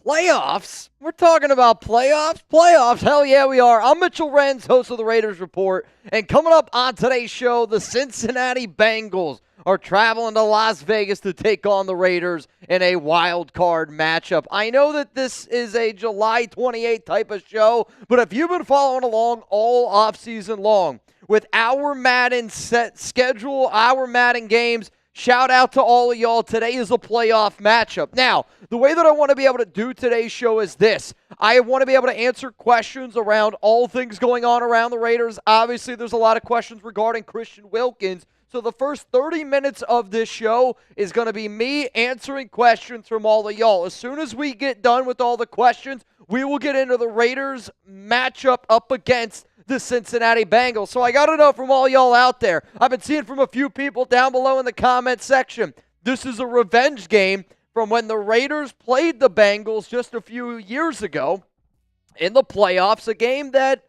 Playoffs? We're talking about playoffs? Playoffs? Hell yeah, we are. I'm Mitchell Renz, host of the Raiders Report. And coming up on today's show, the Cincinnati Bengals are traveling to Las Vegas to take on the Raiders in a wild card matchup. I know that this is a July 28th type of show, but if you've been following along all offseason long with our Madden set schedule, our Madden games, shout out to all of y'all. Today is a playoff matchup. Now, the way that I want to be able to do today's show is this. I want to be able to answer questions around all things going on around the Raiders. Obviously, there's a lot of questions regarding Christian Wilkins. So the first 30 minutes of this show is going to be me answering questions from all of y'all. As soon as we get done with all the questions, we will get into the Raiders matchup up against the Cincinnati Bengals. So I got to know from all y'all out there. I've been seeing from a few people down below in the comment section. This is a revenge game from when the Raiders played the Bengals just a few years ago in the playoffs. A game that,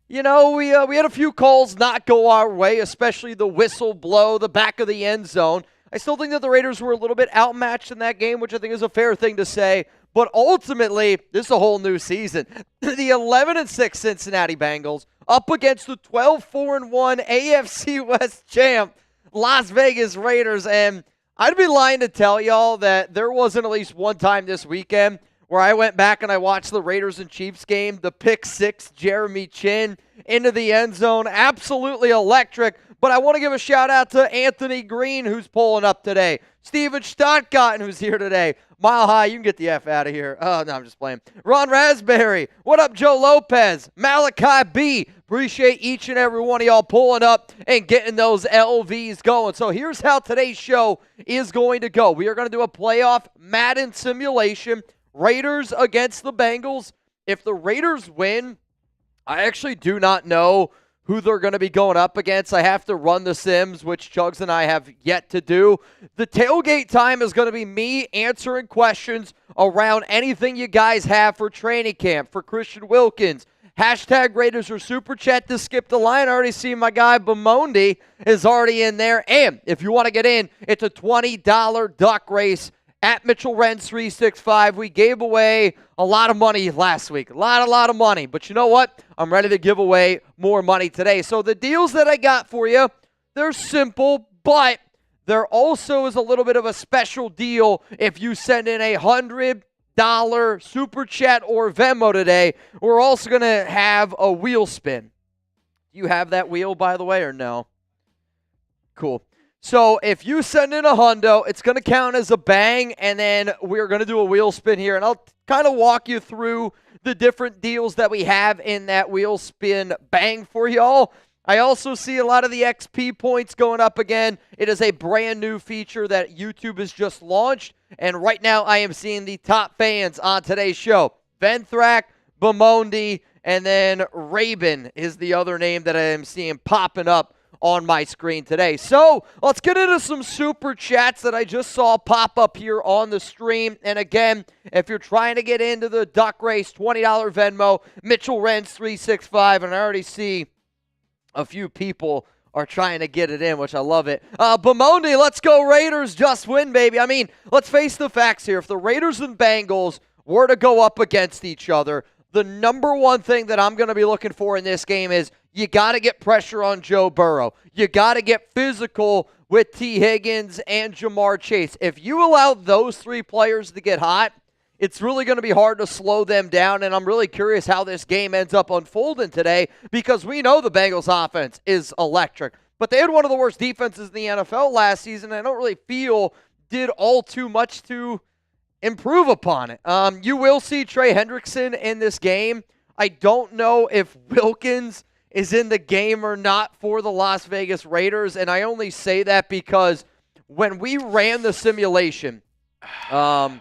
you know, we had a few calls not go our way, especially the whistle blow, the back of the end zone. I still think that the Raiders were a little bit outmatched in that game, which I think is a fair thing to say. But ultimately, this is a whole new season. The 11-6 Cincinnati Bengals up against the 12-4-1 AFC West champ Las Vegas Raiders. And I'd be lying to tell y'all that there wasn't at least one time this weekend where I went back and I watched the Raiders and Chiefs game, the pick six Jeremy Chinn into the end zone. Absolutely electric. But I want to give a shout out to Anthony Green, who's pulling up today. Steven Stottgarten, who's here today. Mile High, you can get the F out of here. Oh, no, I'm just playing. Ron Raspberry. What up, Joe Lopez? Malachi B. Appreciate each and every one of y'all pulling up and getting those LVs going. So here's how today's show is going to go. We are going to do a playoff Madden simulation. Raiders against the Bengals. If the Raiders win, I actually do not know who they're going to be going up against. I have to run the Sims, which Chuggs and I have yet to do. The tailgate time is going to be me answering questions around anything you guys have for training camp, for Christian Wilkins. Hashtag Raiders or Super Chat to skip the line. I already see my guy Bemondi is already in there. And if you want to get in, it's a $20 duck race at Mitchell Renz 365. We gave away a lot of money last week. A lot of money. But you know what? I'm ready to give away more money today. So the deals that I got for you, they're simple, but there also is a little bit of a special deal if you send in $100 Super Chat or Venmo today. We're also going to have a wheel spin. Do you have that wheel, by the way, or no? Cool. So if you send in $100, it's going to count as a bang, and then we're going to do a wheel spin here, and I'll kind of walk you through the different deals that we have in that wheel spin bang for y'all. I also see a lot of the XP points going up again. It is a brand new feature that YouTube has just launched, and right now I am seeing the top fans on today's show. Venthrak, Bemondi, and then Rabin is the other name that I am seeing popping up on my screen today. So let's get into some super chats that I just saw pop up here on the stream. And again, if you're trying to get into the duck race, $20 Venmo, Mitchell Renz 365, and I already see a few people are trying to get it in, which I love it. Bemondi, let's go Raiders, just win, baby. I mean, let's face the facts here. If the Raiders and Bengals were to go up against each other, the number one thing that I'm going to be looking for in this game is you got to get pressure on Joe Burrow. You got to get physical with T. Higgins and Jamar Chase. If you allow those three players to get hot, it's really going to be hard to slow them down, and I'm really curious how this game ends up unfolding today because we know the Bengals offense is electric, but they had one of the worst defenses in the NFL last season, and I don't really feel did all too much to improve upon it. You will see Trey Hendrickson in this game. I don't know if Wilkins is in the game or not for the Las Vegas Raiders, and I only say that because when we ran the simulation, again,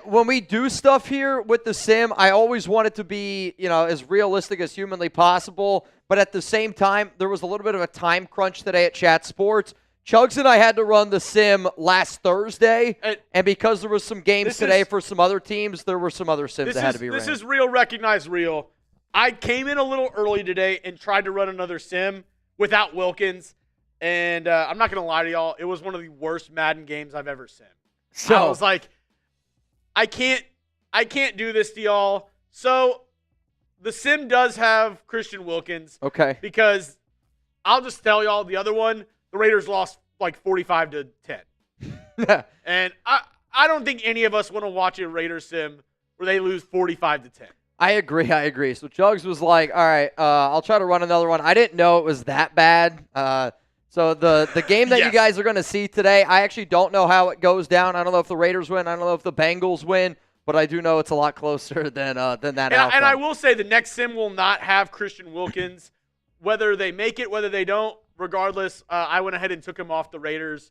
when we do stuff here with the sim, I always want it to be, you know, as realistic as humanly possible, but at the same time, there was a little bit of a time crunch today at Chat Sports. Chuggs and I had to run the sim last Thursday, and because there was some games today for some other teams, there were some other sims that had to be ran. This is real, recognize real. I came in a little early today and tried to run another sim without Wilkins, and I'm not going to lie to y'all, it was one of the worst Madden games I've ever simmed. So I was like, I can't do this to y'all. So the sim does have Christian Wilkins. Okay. Because I'll just tell y'all the other one, the Raiders lost like 45-10. And I don't think any of us want to watch a Raiders sim where they lose 45-10. I agree. So Chuggs was like, all right, I'll try to run another one. I didn't know it was that bad. So the game that you guys are going to see today, I actually don't know how it goes down. I don't know if the Raiders win. I don't know if the Bengals win. But I do know it's a lot closer than that outcome. And I will say the next sim will not have Christian Wilkins. Whether they make it, whether they don't, regardless, I went ahead and took him off the Raiders.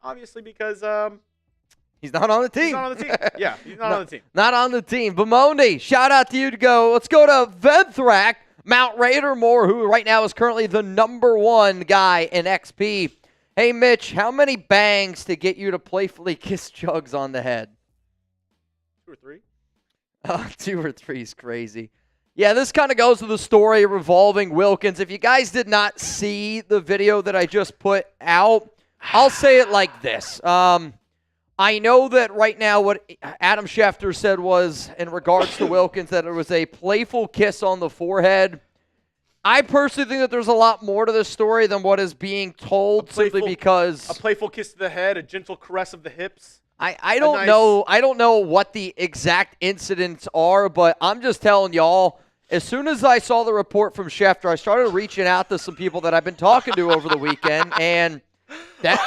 Obviously because he's not on the team. He's not on the team. Yeah, he's not on the team. Not on the team. Bamonde, shout out to you to go. Let's go to Venthrak, Mount Raidermore, who right now is currently the #1 guy in XP. Hey, Mitch, how many bangs to get you to playfully kiss Chuggs on the head? 2 or 3. 2 or 3 is crazy. Yeah, this kind of goes to the story revolving Wilkins. If you guys did not see the video that I just put out, I'll say it like this. I know that right now what Adam Schefter said was, in regards to Wilkins, that it was a playful kiss on the forehead. I personally think that there's a lot more to this story than what is being told, simply because a playful kiss to the head, a gentle caress of the hips. I don't know. I don't know what the exact incidents are, but I'm just telling y'all, as soon as I saw the report from Schefter, I started reaching out to some people that I've been talking to over the weekend, and that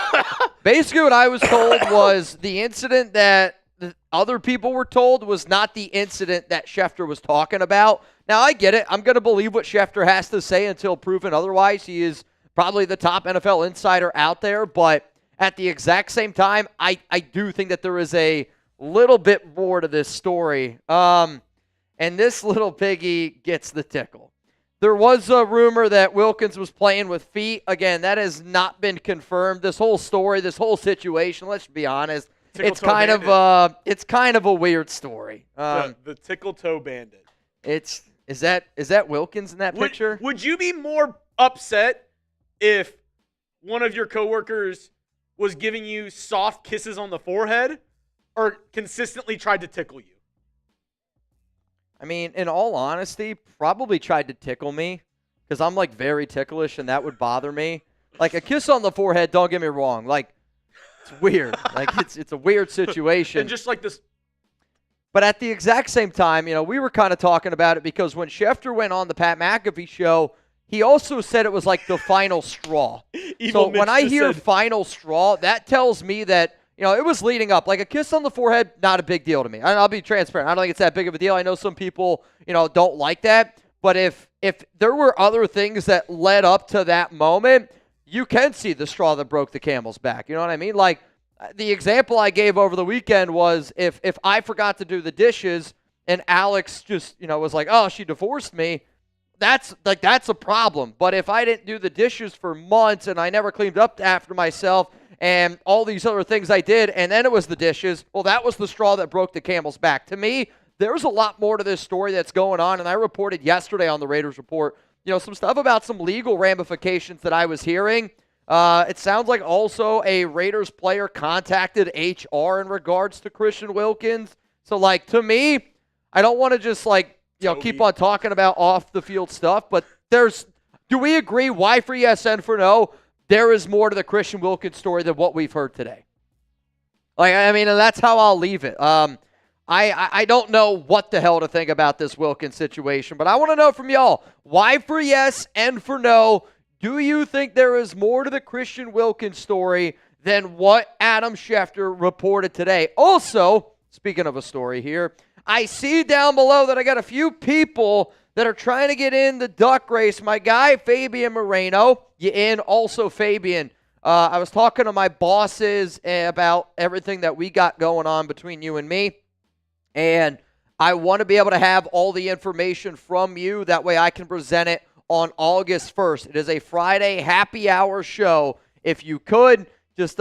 basically what I was told was the incident that the other people were told was not the incident that Schefter was talking about. Now, I get it. I'm going to believe what Schefter has to say until proven otherwise. He is probably the top NFL insider out there, but at the exact same time, I do think that there is a little bit more to this story. And this little piggy gets the tickle. There was a rumor that Wilkins was playing with feet. Again, that has not been confirmed. This whole story, this whole situation, let's be honest, it's kind of a weird story. The tickle toe bandit. Is that Wilkins in that picture? Would you be more upset if one of your coworkers was giving you soft kisses on the forehead or consistently tried to tickle you? I mean, in all honesty, probably tried to tickle me because I'm, like, very ticklish, and that would bother me. Like, a kiss on the forehead, don't get me wrong. Like, it's weird. Like, it's a weird situation. And just like this. But at the exact same time, you know, we were kind of talking about it because when Schefter went on the Pat McAfee show, he also said it was like the final straw. So when I hear final straw, that tells me that, you know, it was leading up. Like a kiss on the forehead, not a big deal to me. I'll be transparent. I don't think it's that big of a deal. I know some people, you know, don't like that. But if there were other things that led up to that moment, you can see the straw that broke the camel's back. You know what I mean? Like the example I gave over the weekend was if I forgot to do the dishes and Alex just, you know, was like, oh, she divorced me. That's a problem. But if I didn't do the dishes for months and I never cleaned up after myself and all these other things I did, and then it was the dishes, well, that was the straw that broke the camel's back. To me, there's a lot more to this story that's going on, and I reported yesterday on the Raiders Report, you know, some stuff about some legal ramifications that I was hearing. It sounds like also a Raiders player contacted HR in regards to Christian Wilkins. So, like, to me, I don't want to just, like, you know, keep on talking about off-the-field stuff, but do we agree, why for yes and for no, there is more to the Christian Wilkins story than what we've heard today? Like, I mean, and that's how I'll leave it. I don't know what the hell to think about this Wilkins situation, but I want to know from y'all, why for yes and for no, do you think there is more to the Christian Wilkins story than what Adam Schefter reported today? Also, speaking of a story here, I see down below that I got a few people that are trying to get in the duck race. My guy, Fabian Moreno, you in? Also, Fabian, I was talking to my bosses about everything that we got going on between you and me, and I want to be able to have all the information from you. That way I can present it on August 1st. It is a Friday happy hour show. If you could, just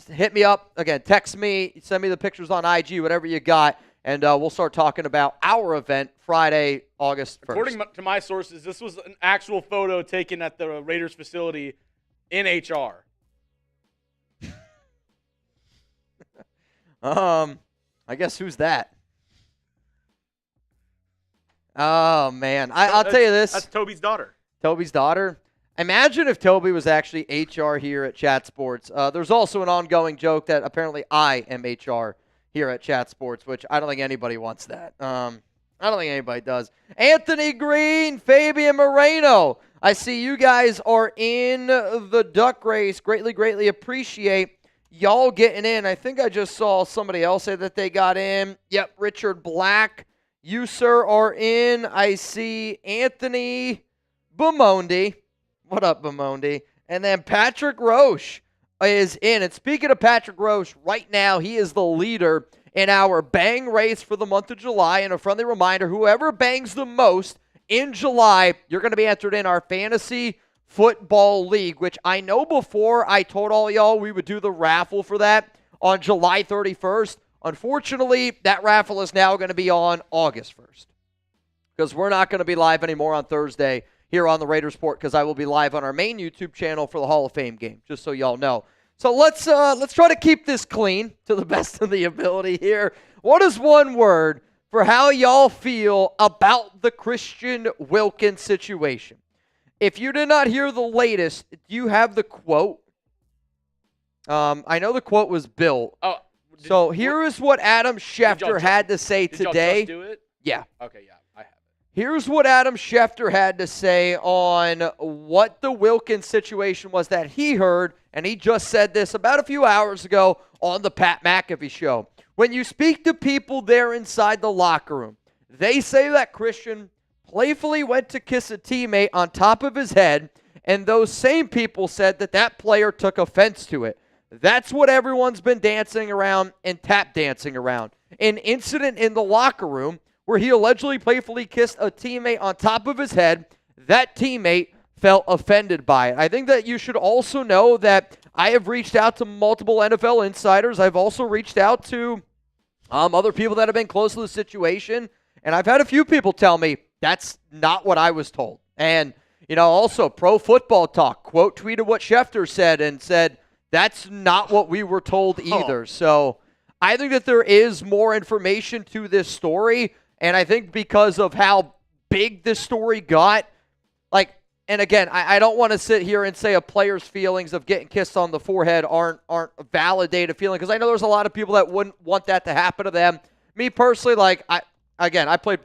hit me up. Again, text me, send me the pictures on IG, whatever you got. And we'll start talking about our event Friday, August 1st. According to my sources, this was an actual photo taken at the Raiders facility in HR. I guess who's that? Oh, man. I'll tell you this. That's Toby's daughter. Toby's daughter. Imagine if Toby was actually HR here at Chat Sports. There's also an ongoing joke that apparently I am HR here at Chat Sports, which I don't think anybody wants that. I don't think anybody does. Anthony Green, Fabian Moreno. I see you guys are in the duck race. Greatly appreciate y'all getting in. I think I just saw somebody else say that they got in. Yep, Richard Black. You, sir, are in. I see Anthony Bamondi. What up, Bamondi? And then Patrick Roche is in. And speaking of Patrick Roche, right now he is the leader in our bang race for the month of July. And a friendly reminder, whoever bangs the most in July, you're going to be entered in our fantasy football league, which I know before I told all y'all we would do the raffle for that on July 31st. Unfortunately, that raffle is now going to be on August 1st because we're not going to be live anymore on Thursday here on the Raiders Report because I will be live on our main YouTube channel for the Hall of Fame game, just so y'all know. So let's try to keep this clean to the best of the ability here. What is one word for how y'all feel about the Christian Wilkins situation? If you did not hear the latest, do you have the quote? I know the quote was Bill. Oh. So here is what Adam Schefter had to say Did today. y'all just do it? Yeah. Okay, yeah, I have it. Here's what Adam Schefter had to say on what the Wilkins situation was that he heard, and he just said this about a few hours ago on the Pat McAfee show. When you speak to people there inside the locker room, they say that Christian playfully went to kiss a teammate on top of his head, and those same people said that that player took offense to it. That's what everyone's been dancing around and tap dancing around. An incident in the locker room where he allegedly playfully kissed a teammate on top of his head. That teammate felt offended by it. I think that you should also know that I have reached out to multiple NFL insiders. I've also reached out to other people that have been close to the situation, and I've had a few people tell me that's not what I was told. And, also Pro Football Talk quote tweeted what Schefter said and said, that's not what we were told either. So I think that there is more information to this story, and I think because of how big this story got, and again, I don't want to sit here and say a player's feelings of getting kissed on the forehead aren't a validated feeling, because I know there's a lot of people that wouldn't want that to happen to them. Me personally, I played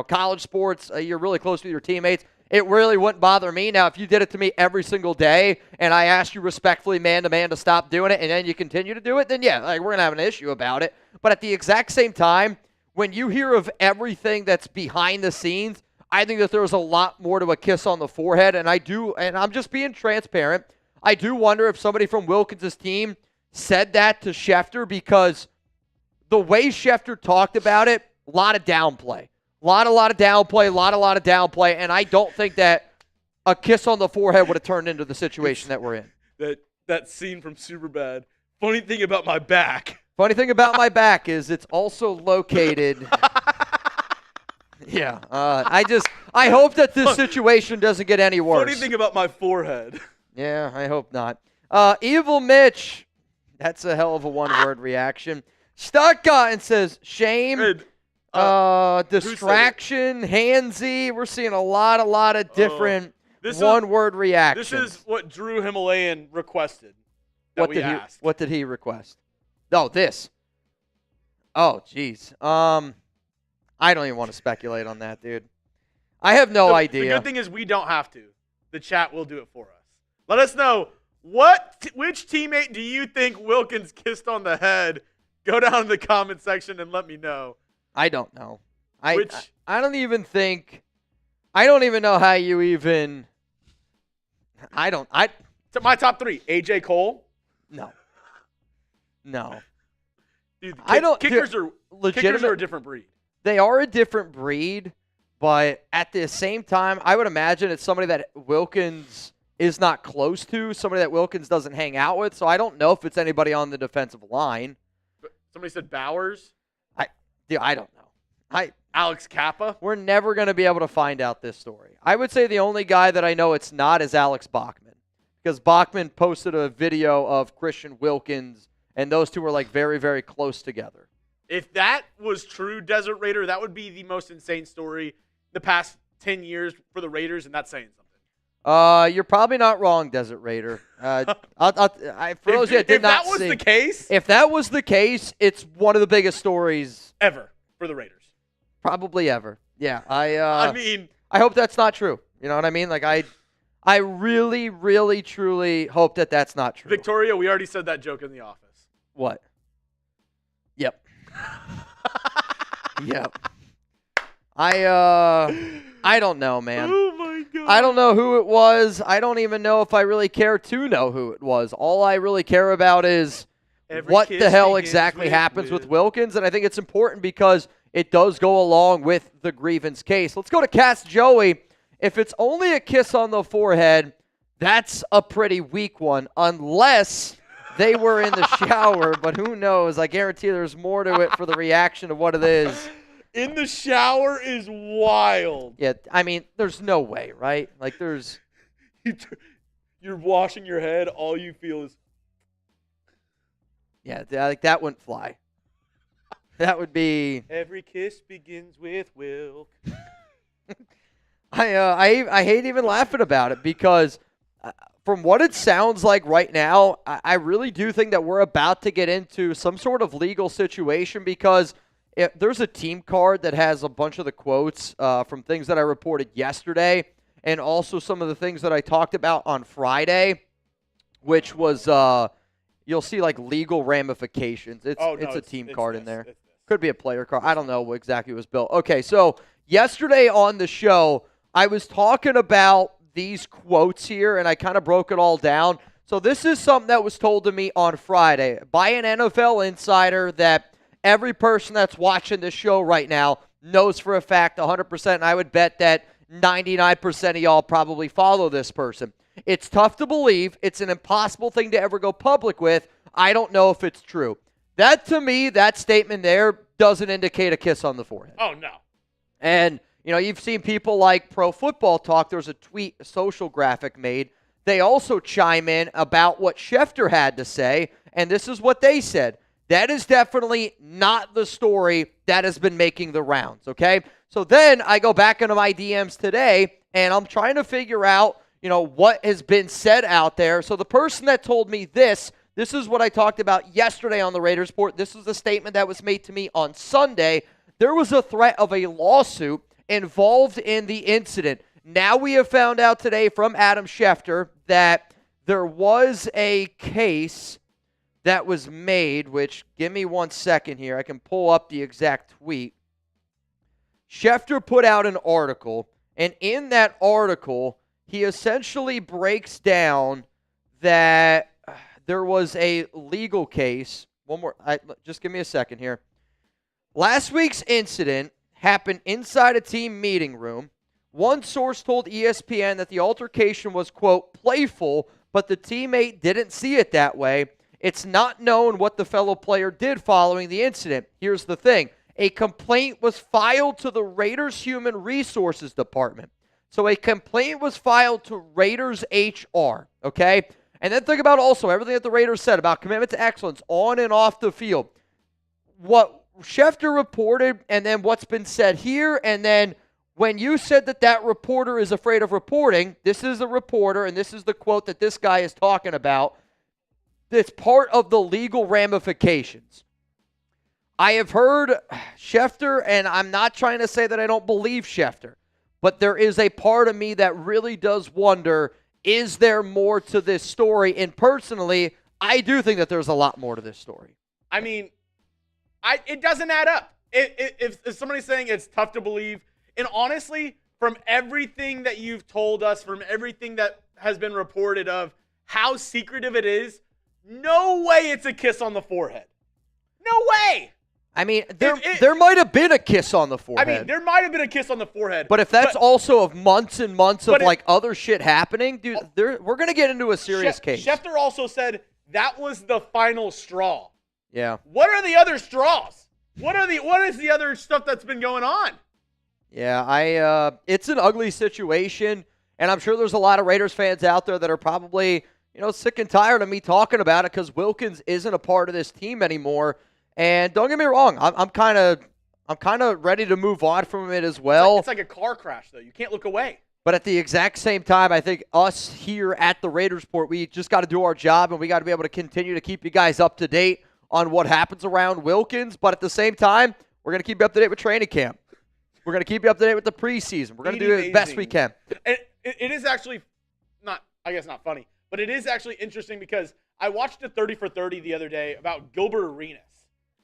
college sports. You're really close with your teammates. It really wouldn't bother me. Now, if you did it to me every single day and I asked you respectfully man-to-man to stop doing it and then you continue to do it, then yeah, we're going to have an issue about it. But at the exact same time, when you hear of everything that's behind the scenes, I think that there's a lot more to a kiss on the forehead, and I'm just being transparent, I do wonder if somebody from Wilkins' team said that to Schefter, because the way Schefter talked about it, a lot of downplay. A lot of downplay, and I don't think that a kiss on the forehead would have turned into the situation that we're in. That scene from Superbad. Funny thing about my back. Funny thing about my back is it's also located. Yeah. I hope that this situation doesn't get any worse. Funny thing about my forehead. Yeah, I hope not. Evil Mitch. That's a hell of a one-word reaction. Stuttgart says, shame. Distraction, handsy. We're seeing a lot of different one-word reactions. This is what Drew Himalayan requested. What did he request? Oh, this. Oh, jeez. I don't even want to speculate on that, dude. I have no idea. The good thing is we don't have to. The chat will do it for us. Let us know which teammate do you think Wilkins kissed on the head? Go down in the comment section and let me know. I don't know. I don't even know how you even. To my top three: AJ Cole. No. Dude, kickers are a different breed. They are a different breed, but at the same time, I would imagine it's somebody that Wilkins is not close to, somebody that Wilkins doesn't hang out with. So I don't know if it's anybody on the defensive line. Somebody said Bowers. I don't know. Alex Kappa. We're never going to be able to find out this story. I would say the only guy that I know it's not is Alex Bachman, because Bachman posted a video of Christian Wilkins, and those two were very, very close together. If that was true, Desert Raider, that would be the most insane story the past 10 years for the Raiders, and that's saying something. You're probably not wrong, Desert Raider. For those that did not see, if that was the case, if that was the case, it's one of the biggest stories ever for the Raiders. Probably ever. Yeah, I mean, I hope that's not true. You know what I mean? Like I really, really, truly hope that that's not true. Victoria, we already said that joke in the office. What? Yep. Yep. I don't know, man. Oh my God. I don't know who it was. I don't even know if I really care to know who it was. All I really care about is what the hell exactly happens with Wilkins, and I think it's important because it does go along with the grievance case. Let's go to Cass Joey. If it's only a kiss on the forehead, that's a pretty weak one, unless they were in the shower, but who knows? I guarantee there's more to it for the reaction of what it is. In the shower is wild. Yeah, I mean, there's no way, right? Like, there's... You're washing your head, all you feel is... Yeah, like that wouldn't fly. That would be... Every kiss begins with Wilk. I hate even laughing about it because from what it sounds like right now, I really do think that we're about to get into some sort of legal situation because there's a team card that has a bunch of the quotes from things that I reported yesterday and also some of the things that I talked about on Friday, which was you'll see like legal ramifications. It's a team card in there. Could be a player card. I don't know what exactly was built. Okay, so yesterday on the show, I was talking about these quotes here, and I kind of broke it all down. So this is something that was told to me on Friday by an NFL insider that every person that's watching this show right now knows for a fact 100%, and I would bet that 99% of y'all probably follow this person. It's tough to believe. It's an impossible thing to ever go public with. I don't know if it's true. That, to me, that statement there doesn't indicate a kiss on the forehead. Oh, no. And, you know, you've seen people like Pro Football Talk. There's a tweet, a social graphic made. They also chime in about what Schefter had to say, and this is what they said. That is definitely not the story that has been making the rounds, okay? So then I go back into my DMs today, and I'm trying to figure out, you know, what has been said out there. So the person that told me this is what I talked about yesterday on the Raiders Report. This was the statement that was made to me on Sunday. There was a threat of a lawsuit involved in the incident. Now we have found out today from Adam Schefter that there was a case that was made, which, give me 1 second here. I can pull up the exact tweet. Schefter put out an article, and in that article, he essentially breaks down that there was a legal case. Just give me a second here. Last week's incident happened inside a team meeting room. One source told ESPN that the altercation was, quote, playful, but the teammate didn't see it that way. It's not known what the fellow player did following the incident. Here's the thing. A complaint was filed to the Raiders Human Resources Department. So a complaint was filed to Raiders HR, okay? And then think about also everything that the Raiders said about commitment to excellence on and off the field. What Schefter reported and then what's been said here, and then when you said that that reporter is afraid of reporting, this is a reporter, and this is the quote that this guy is talking about. It's part of the legal ramifications. I have heard Schefter, and I'm not trying to say that I don't believe Schefter, but there is a part of me that really does wonder, is there more to this story? And personally, I do think that there's a lot more to this story. I mean, it doesn't add up. If somebody's saying it's tough to believe, and honestly, from everything that you've told us, from everything that has been reported of how secretive it is, no way it's a kiss on the forehead. No way. I mean, there might have been a kiss on the forehead. I mean, there might have been a kiss on the forehead. But if that's also of months and months of like other shit happening, dude, we're going to get into a serious case. Schefter also said that was the final straw. Yeah. What are the other straws? What is the other stuff that's been going on? Yeah, it's an ugly situation, and I'm sure there's a lot of Raiders fans out there that are probably, you know, sick and tired of me talking about it because Wilkins isn't a part of this team anymore. And don't get me wrong, I'm kind of ready to move on from it as well. It's like a car crash, though. You can't look away. But at the exact same time, I think us here at the Raiders Report, we just got to do our job, and we got to be able to continue to keep you guys up to date on what happens around Wilkins. But at the same time, we're going to keep you up to date with training camp. We're going to keep you up to date with the preseason. We're going to do it the best we can. It is actually not funny, but it is actually interesting because I watched a 30 for 30 the other day about Gilbert Arenas.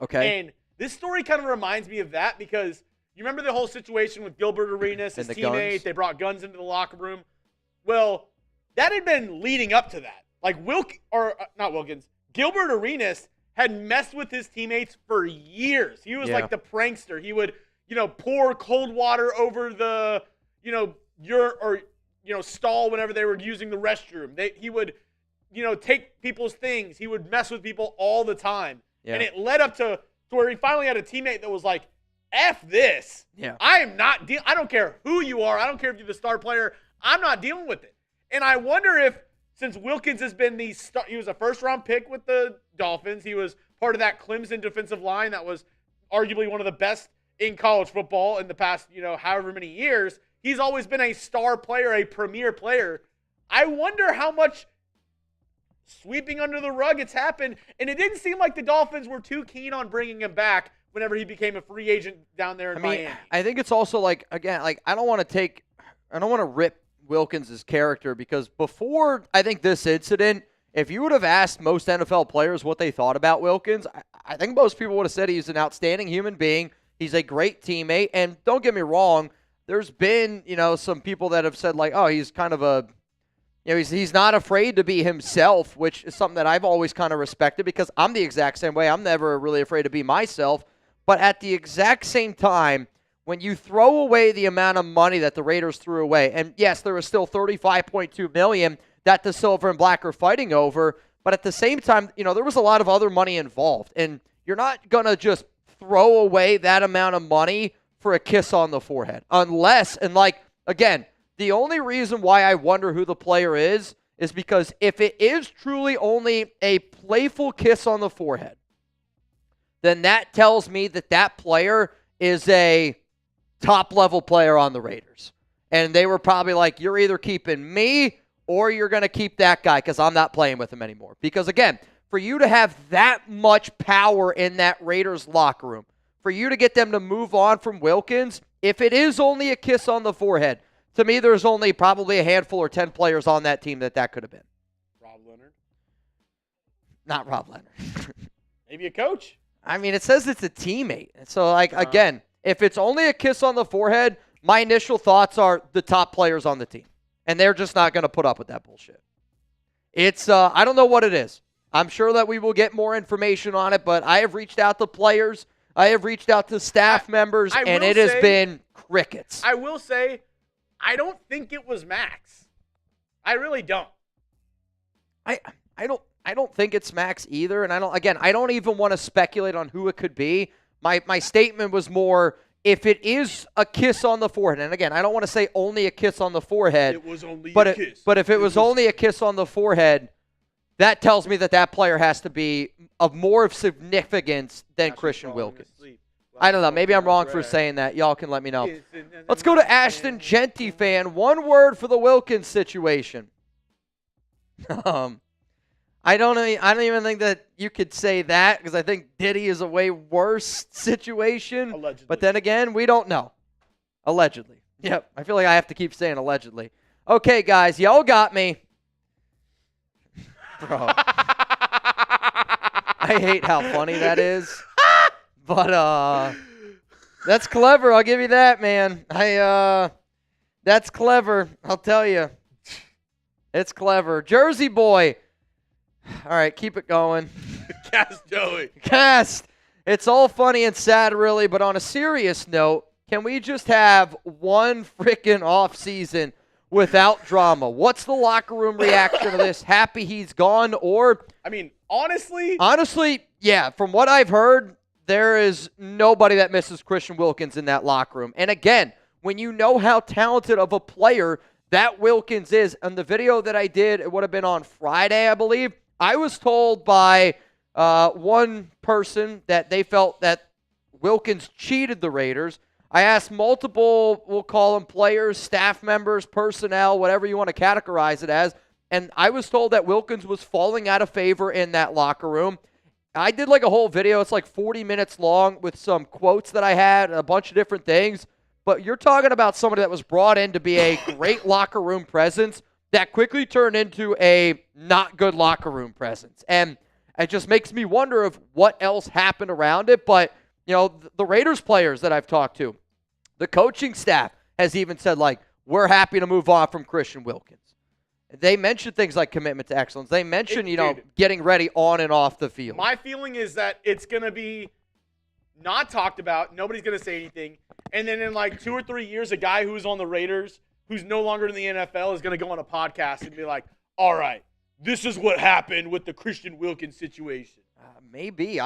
Okay. And this story kind of reminds me of that because you remember the whole situation with Gilbert Arenas, his teammate, guns. they brought guns into the locker room. Well, that had been leading up to that. Like Gilbert Arenas had messed with his teammates for years. He was like the prankster. He would, pour cold water over the, stall whenever they were using the restroom. He would, take people's things. He would mess with people all the time. Yeah. And it led up to where he finally had a teammate that was like, F this. Yeah. I don't care who you are. I don't care if you're the star player. I'm not dealing with it. And I wonder if, since Wilkins has been he was a first-round pick with the Dolphins. He was part of that Clemson defensive line that was arguably one of the best in college football in the past, however many years. He's always been a star player, a premier player. I wonder how much sweeping under the rug it's happened. And it didn't seem like the Dolphins were too keen on bringing him back whenever he became a free agent down there in Miami. I think it's also I don't want to rip Wilkins' character because before I think this incident, if you would have asked most NFL players what they thought about Wilkins, I think most people would have said he's an outstanding human being. He's a great teammate. And don't get me wrong, there's been, some people that have said he's kind of he's not afraid to be himself, which is something that I've always kind of respected because I'm the exact same way. I'm never really afraid to be myself. But at the exact same time, when you throw away the amount of money that the Raiders threw away, and yes, there was still $35.2 million that the Silver and Black are fighting over, but at the same time, there was a lot of other money involved, and you're not going to just throw away that amount of money for a kiss on the forehead. Unless, again, the only reason why I wonder who the player is because if it is truly only a playful kiss on the forehead, then that tells me that player is a top-level player on the Raiders. And they were probably like, you're either keeping me or you're going to keep that guy because I'm not playing with him anymore. Because, again, for you to have that much power in that Raiders locker room, for you to get them to move on from Wilkins, if it is only a kiss on the forehead, to me there's only probably a handful or 10 players on that team that could have been. Rob Leonard? Not Rob Leonard. Maybe a coach? It says it's a teammate. So, again, if it's only a kiss on the forehead, my initial thoughts are the top players on the team. And they're just not going to put up with that bullshit. It's, I don't know what it is. I'm sure that we will get more information on it, but I have reached out to players. I have reached out to staff members, and it has been crickets. I will say, I don't think it was Maxx. I really don't. I don't think it's Maxx either, and I don't even want to speculate on who it could be. My statement was more, if it is a kiss on the forehead, and again, I don't want to say only a kiss on the forehead. It was only a kiss. But if it was only a kiss on the forehead, that tells me that player has to be of more of significance than Christian Wilkins. I don't know. Maybe I'm wrong for saying that. Y'all can let me know. Let's go to Ashton Jeanty fan. One word for the Wilkins situation. I don't even think that you could say that because I think Diddy is a way worse situation. Allegedly. But then again, we don't know. Allegedly. Yep. I feel like I have to keep saying allegedly. Okay, guys, y'all got me. Bro. I hate how funny that is. But that's clever. I'll give you that, man. That's clever. I'll tell you. It's clever. Jersey boy. All right, keep it going. Cast Joey. Cast. It's all funny and sad, really, but on a serious note, can we just have one freaking off season without drama? What's the locker room reaction to this? Happy he's gone, or honestly, yeah. From what I've heard, there is nobody that misses Christian Wilkins in that locker room. And again, when you know how talented of a player that Wilkins is, and the video that I did, it would have been on Friday, I believe. I was told by one person that they felt that Wilkins cheated the Raiders. I asked multiple, we'll call them players, staff members, personnel, whatever you want to categorize it as, and I was told that Wilkins was falling out of favor in that locker room. I did like a whole video. It's like 40 minutes long with some quotes that I had, a bunch of different things. But you're talking about somebody that was brought in to be a great locker room presence that quickly turned into a not good locker room presence. And it just makes me wonder of what else happened around it. But, you know, the Raiders players that I've talked to, the coaching staff has even said, like, we're happy to move on from Christian Wilkins. They mentioned things like commitment to excellence. They mentioned, getting ready on and off the field. My feeling is that it's going to be not talked about. Nobody's going to say anything. And then in like 2 or 3 years, a guy who's on the Raiders, who's no longer in the NFL, is going to go on a podcast and be like, all right, this is what happened with the Christian Wilkins situation. Maybe.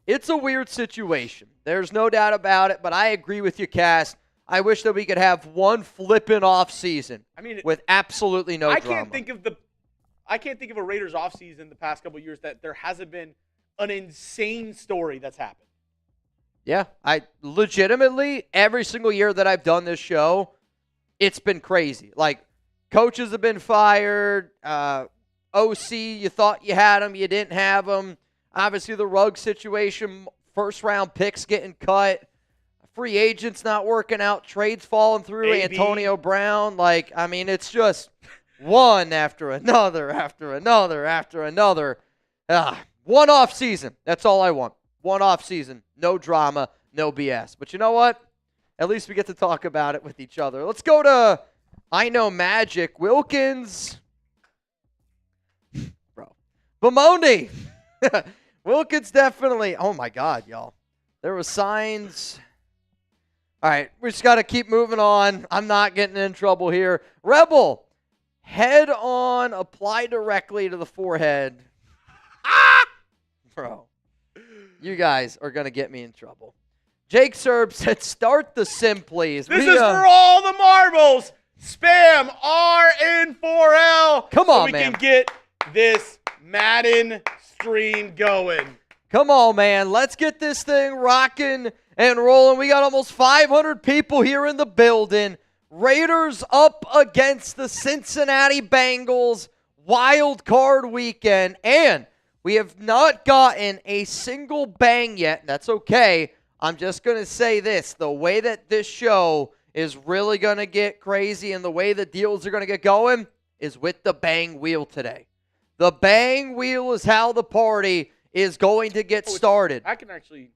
It's a weird situation. There's no doubt about it, but I agree with you, Cass. I wish that we could have one flippin' off season with absolutely no drama. I can't think of a Raiders off season the past couple of years that there hasn't been an insane story that's happened. Yeah, I legitimately, every single year that I've done this show, it's been crazy. Like, coaches have been fired, OC, you thought you had them, you didn't have them. Obviously, the Ruggs situation, first-round picks getting cut, free agents not working out, trades falling through, Antonio Brown. Like, I mean, it's just one after another, after another, after another. One off season. That's all I want. One off season. No drama, no BS. But you know what? At least we get to talk about it with each other. Let's go to I Know Magic. Wilkins. Bro. Bemondi. Wilkins definitely. Oh, my God, y'all. There were signs. All right, we just got to keep moving on. I'm not getting in trouble here. Rebel, head on, apply directly to the forehead. Bro, you guys are going to get me in trouble. Jake Serb said, start the sim, please. This is for all the marbles. Spam RN4L. Come on, man. So we can get this Madden stream going. Come on, man. Let's get this thing rocking and rolling. We got almost 500 people here in the building. Raiders up against the Cincinnati Bengals. Wild card weekend. And we have not gotten a single bang yet. That's okay. I'm just going to say this. The way that this show is really going to get crazy and the way the deals are going to get going is with the bang wheel today. The bang wheel is how the party is going to get started. I can actually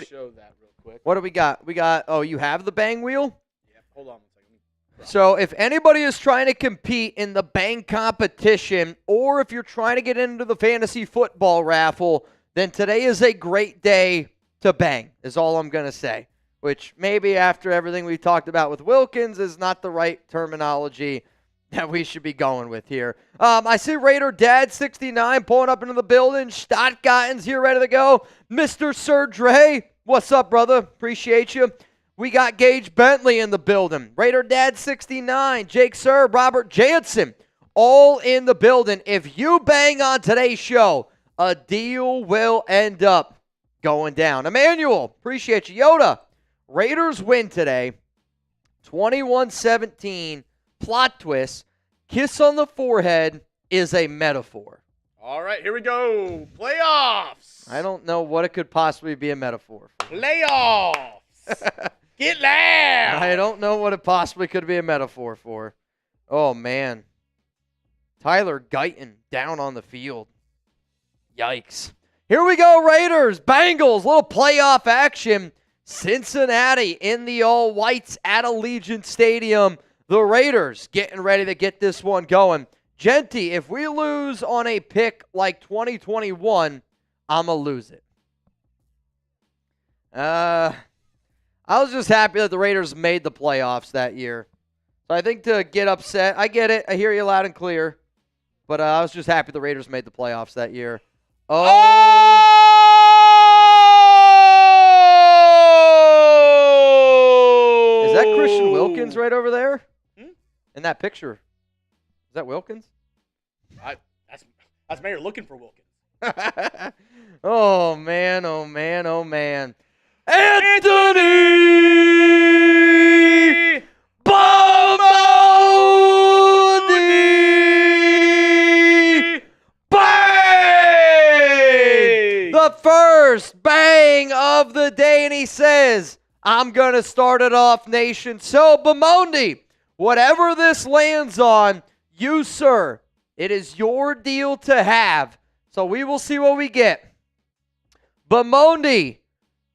show that real quick. What do we got? You have the bang wheel? Yeah, hold on one second. So if anybody is trying to compete in the bang competition, or if you're trying to get into the fantasy football raffle, then today is a great day to bang, is all I'm going to say. Which maybe after everything we've talked about with Wilkins is not the right terminology that we should be going with here. I see Raider Dad 69 pulling up into the building. Stottgotten's here ready to go. Mr. Sir Dre, what's up, brother? Appreciate you. We got Gage Bentley in the building. Raider Dad 69, Jake Sir, Robert Jansen, all in the building. If you bang on today's show, a deal will end up going down. Emmanuel, appreciate you. Yoda, Raiders win today, 21-17. Plot twist, kiss on the forehead is a metaphor. All right, here we go. Playoffs. I don't know what it could possibly be a metaphor for. Playoffs. Get loud. I don't know what it possibly could be a metaphor for. Oh, man. Tyler Guyton down on the field. Yikes. Here we go, Raiders. Bengals, little playoff action. Cincinnati in the all-whites at Allegiant Stadium. The Raiders getting ready to get this one going. Jeanty, if we lose on a pick like 2021, I'm going to lose it. I was just happy that the Raiders made the playoffs that year. So I think to get upset, I get it. I hear you loud and clear. But I was just happy the Raiders made the playoffs that year. Oh! Is that Christian Wilkins right over there? In that picture? Is that Wilkins? That's Mayor looking for Wilkins. Oh, man, oh, man, oh, man. Anthony Bamondi! Bang! The first bang of the day, and he says, I'm going to start it off, nation. So, Bamondi, whatever this lands on, you, sir, it is your deal to have. So we will see what we get. Bamondi,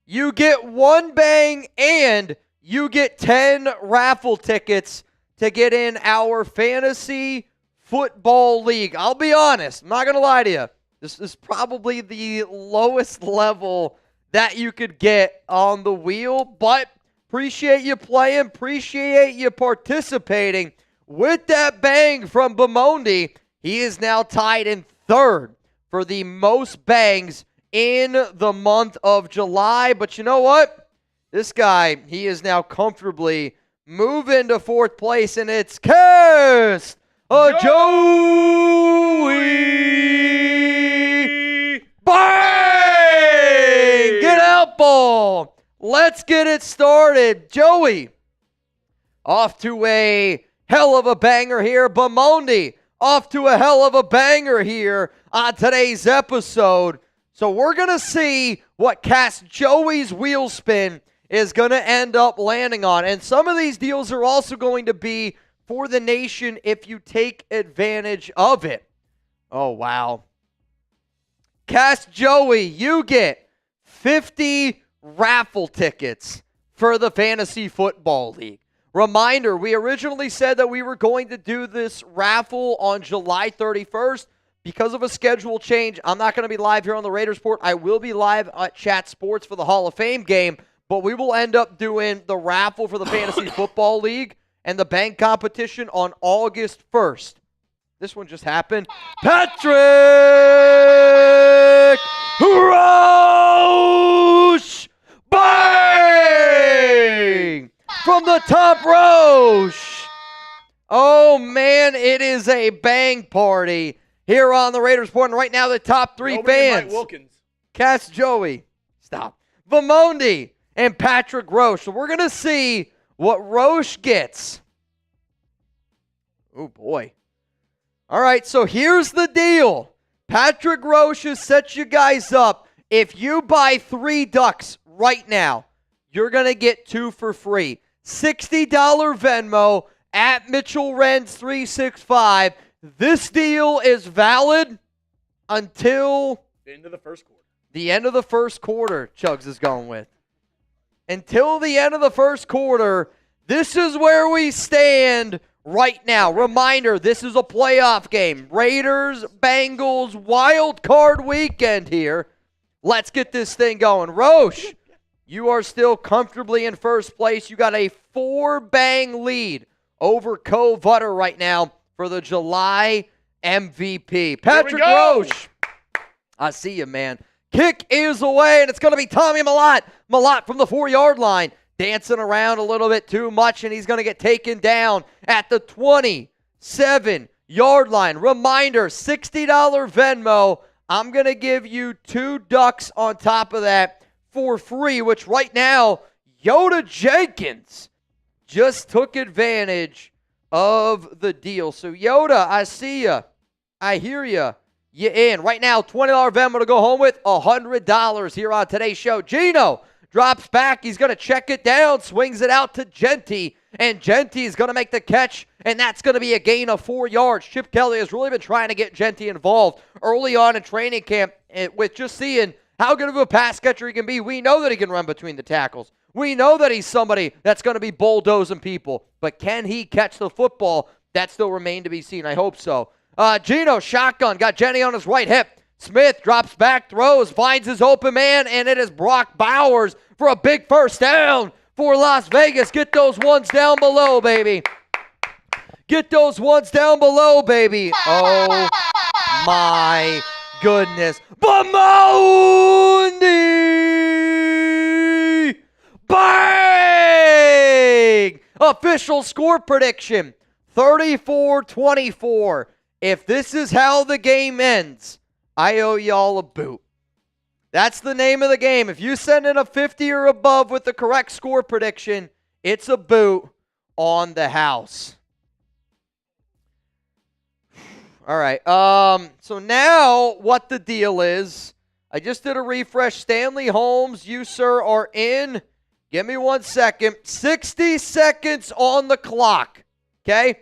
you get one bang and you get 10 raffle tickets to get in our fantasy football league. I'll be honest, I'm not going to lie to you. This is probably the lowest level that you could get on the wheel, but appreciate you playing, appreciate you participating. With that bang from Bamondi, he is now tied in third for the most bangs in the month of July. But you know what? This guy, he is now comfortably moving to fourth place, and it's Cast Joey Bang! Get out, ball. Let's get it started. Joey, off to a hell of a banger here. Bamondi, off to a hell of a banger here on today's episode. So we're going to see what Cast Joey's wheel spin is going to end up landing on. And some of these deals are also going to be for the nation if you take advantage of it. Oh, wow. Cast Joey, you get 50 raffle tickets for the Fantasy Football League. Reminder, we originally said that we were going to do this raffle on July 31st. Because of a schedule change, I'm not going to be live here on the Raiders Report. I will be live at Chat Sports for the Hall of Fame game, but we will end up doing the raffle for the Fantasy Football League and the bank competition on August 1st. This one just happened. Patrick Roche! Bang! From the top, Roche! Oh, man, it is a bang party here on the Raiders Report. And right now, the top three fans. Wilkins. Cast Joey. Stop. Bamondi and Patrick Roche. So we're going to see what Roche gets. Oh, boy. All right, so here's the deal. Patrick Roche has set you guys up. If you buy 3 ducks right now, you're going to get 2 for free. $60 Venmo at Mitchell Renz 365. This deal is valid until the end of the first quarter. The end of the first quarter, Chuggs is going with. Until the end of the first quarter, this is where we stand right now. Reminder, this is a playoff game. Raiders, Bengals, wild card weekend here. Let's get this thing going. Roche, you are still comfortably in first place. You got a 4-bang lead over Co Vutter right now for the July MVP. Patrick Roche, I see you, man. Kick is away, and it's going to be Tommy Mellott. Mellott from the 4-yard line, dancing around a little bit too much, and he's going to get taken down at the 27-yard line. Reminder, $60 Venmo. I'm going to give you 2 ducks on top of that for free, which right now, Yoda Jenkins just took advantage of the deal. So, Yoda, I see ya. I hear ya. You in. Right now, $20 Venmo to go home with, $100 here on today's show. Geno drops back. He's going to check it down, swings it out to Jeanty, and Jeanty is going to make the catch, and that's going to be a gain of 4 yards. Chip Kelly has really been trying to get Jeanty involved early on in training camp with just seeing how good of a pass catcher he can be. We know that he can run between the tackles. We know that he's somebody that's going to be bulldozing people, but can he catch the football? That still remains to be seen. I hope so. Geno, shotgun, got Jenny on his right hip. Smith drops back, throws, finds his open man, and it is Brock Bowers for a big first down for Las Vegas. Get those ones down below, baby. Get those ones down below, baby. Oh, my goodness. Bamondi! Bang! Official score prediction, 34-24. If this is how the game ends, I owe y'all a boot. That's the name of the game. If you send in a 50 or above with the correct score prediction, it's a boot on the house. All right. So now what the deal is, I just did a refresh. Stanley Holmes, you, sir, are in. Give me 1 second. 60 seconds on the clock. Okay?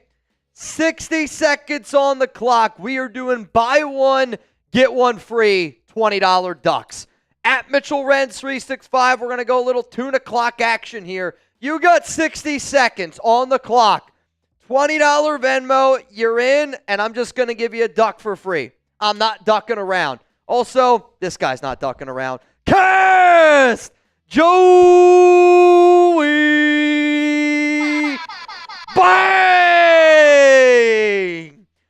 60 seconds on the clock. We are doing buy one, get one free, $20 ducks. At Mitchell Renz 365, we're going to go a little tune o'clock action here. You got 60 seconds on the clock. $20 Venmo, you're in, and I'm just going to give you a duck for free. I'm not ducking around. Also, this guy's not ducking around. Cast Joey! Bang!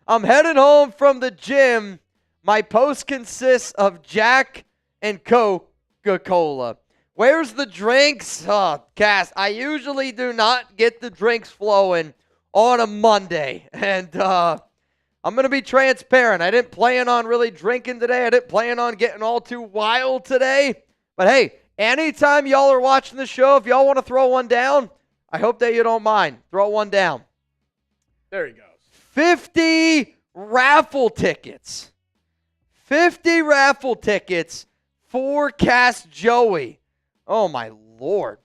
I'm heading home from the gym. My post consists of Jack and Coca-Cola. Where's the drinks? Oh, Cass, I usually do not get the drinks flowing on a Monday. And I'm going to be transparent. I didn't plan on really drinking today. I didn't plan on getting all too wild today. But hey, anytime y'all are watching the show, if y'all want to throw one down, I hope that you don't mind. Throw one down. There he goes. 50 raffle tickets. 50 raffle tickets for Cass Joey. Oh, my Lord.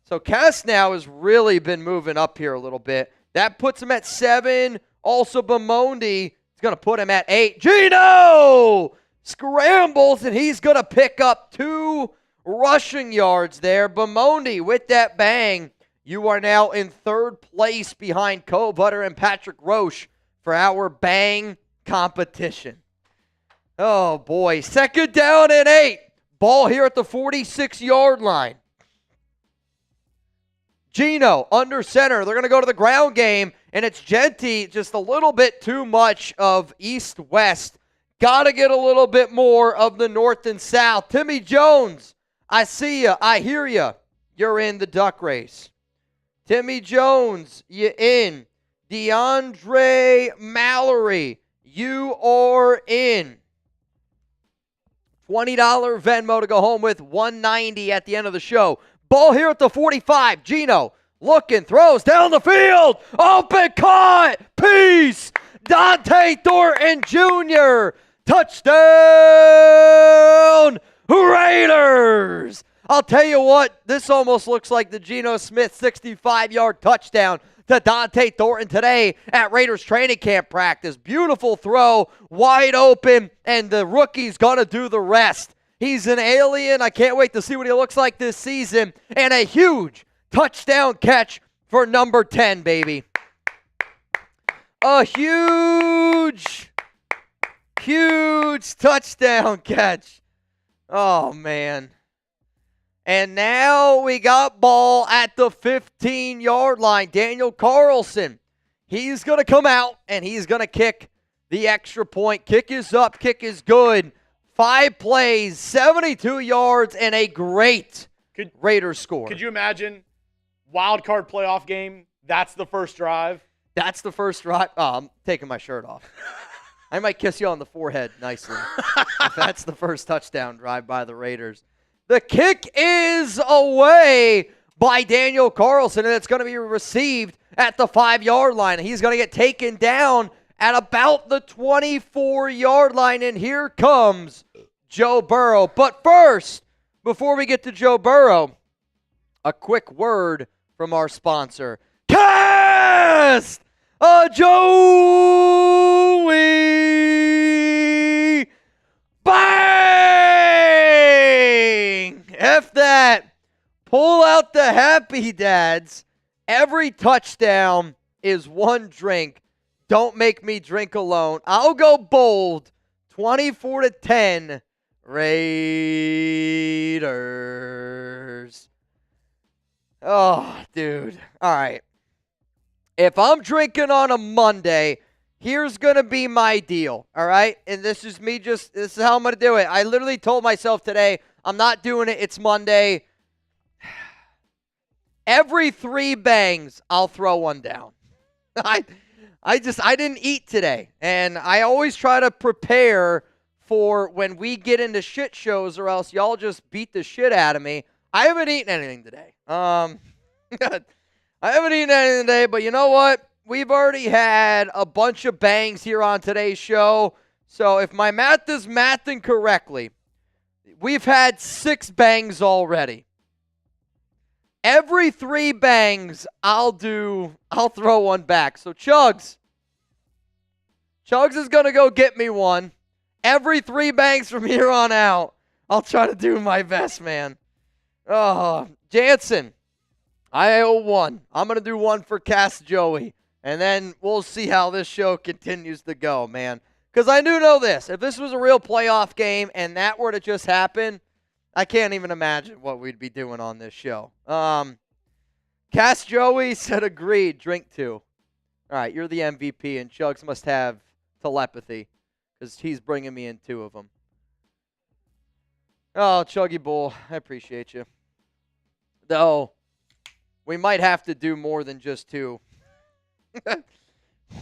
So Cass now has really been moving up here a little bit. That puts him at 7. Also, Bemondi is going to put him at 8. Geno scrambles, and he's going to pick up 2 rushing yards there. Bemondi with that bang. You are now in 3rd place behind Cole Butter and Patrick Roche for our bang competition. Oh, boy. 2nd down and 8. Ball here at the 46-yard line. Geno under center. They're going to go to the ground game, and it's Jeanty, just a little bit too much of east-west. Got to get a little bit more of the north and south. Timmy Jones, I see you. I hear you. You're in the duck race. Timmy Jones, you in. DeAndre Mallory, you are in. $20 Venmo to go home with, $190 at the end of the show. Ball here at the 45. Geno looking, throws down the field. Open cut. Peace. Dante Thornton Jr. Touchdown. Raiders. I'll tell you what, this almost looks like the Geno Smith 65-yard touchdown to Dante Thornton today at Raiders training camp practice. Beautiful throw, wide open, and the rookie's going to do the rest. He's an alien. I can't wait to see what he looks like this season. And a huge touchdown catch for number 10, baby. A huge touchdown catch. Oh, man. And now we got ball at the 15-yard line. Daniel Carlson, he's going to come out, and he's going to kick the extra point. Kick is up. Kick is good. 5 plays, 72 yards, and a great Raiders score. Could you imagine wild card playoff game? That's the first drive. That's the first drive. Oh, I'm taking my shirt off. I might kiss you on the forehead nicely if that's the first touchdown drive by the Raiders. The kick is away by Daniel Carlson, and it's going to be received at the 5-yard line. He's going to get taken down at about the 24-yard line, and here comes Joe Burrow. But first, before we get to Joe Burrow, a quick word from our sponsor. Cast a Joey! Bang! F that. Pull out the happy dads. Every touchdown is one drink. Don't make me drink alone. I'll go bold. 24-10. Raiders. Oh, dude. All right. If I'm drinking on a Monday, here's going to be my deal. All right? And this is this is how I'm going to do it. I literally told myself today, I'm not doing it. It's Monday. Every 3 bangs, I'll throw one down. I didn't eat today. And I always try to prepare for when we get into shit shows or else y'all just beat the shit out of me. I haven't eaten anything today. I haven't eaten anything today, but you know what? We've already had a bunch of bangs here on today's show. So if my math is mathing correctly, we've had 6 bangs already. Every 3 bangs, I'll throw one back. So Chuggs is going to go get me one. Every 3 bangs from here on out, I'll try to do my best, man. Oh, Jansen, I owe 1. I'm going to do 1 for Cass Joey. And then we'll see how this show continues to go, man. Because I do know this. If this was a real playoff game and that were to just happen, I can't even imagine what we'd be doing on this show. Cass Joey said agreed. Drink 2. All right, you're the MVP, and Chuggs must have telepathy because he's bringing me in 2 of them. Oh, Chuggy Bull, I appreciate you. Though, we might have to do more than just 2.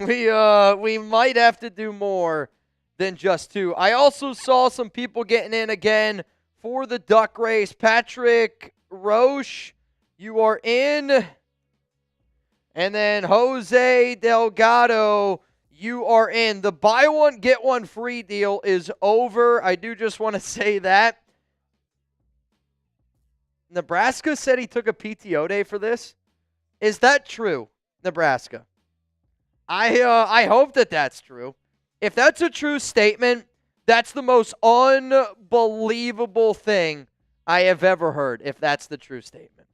We might have to do more than just 2. I also saw some people getting in again for the duck race. Patrick Roche, you are in. And then Jose Delgado, you are in. The buy one, get one free deal is over. I do just want to say that. Nebraska said he took a PTO day for this. Is that true, Nebraska? I hope that that's true. If that's a true statement, that's the most unbelievable thing I have ever heard, if that's the true statement.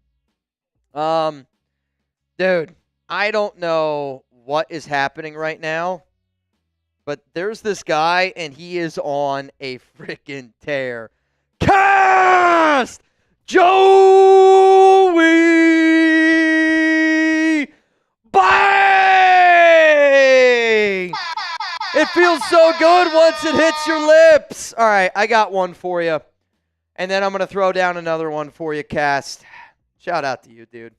Dude, I don't know what is happening right now, but there's this guy, and he is on a freaking tear. Cast Joey! Bang! It feels so good once it hits your lips. All right, I got one for you. And then I'm going to throw down another one for you, Cast. Shout out to you, dude.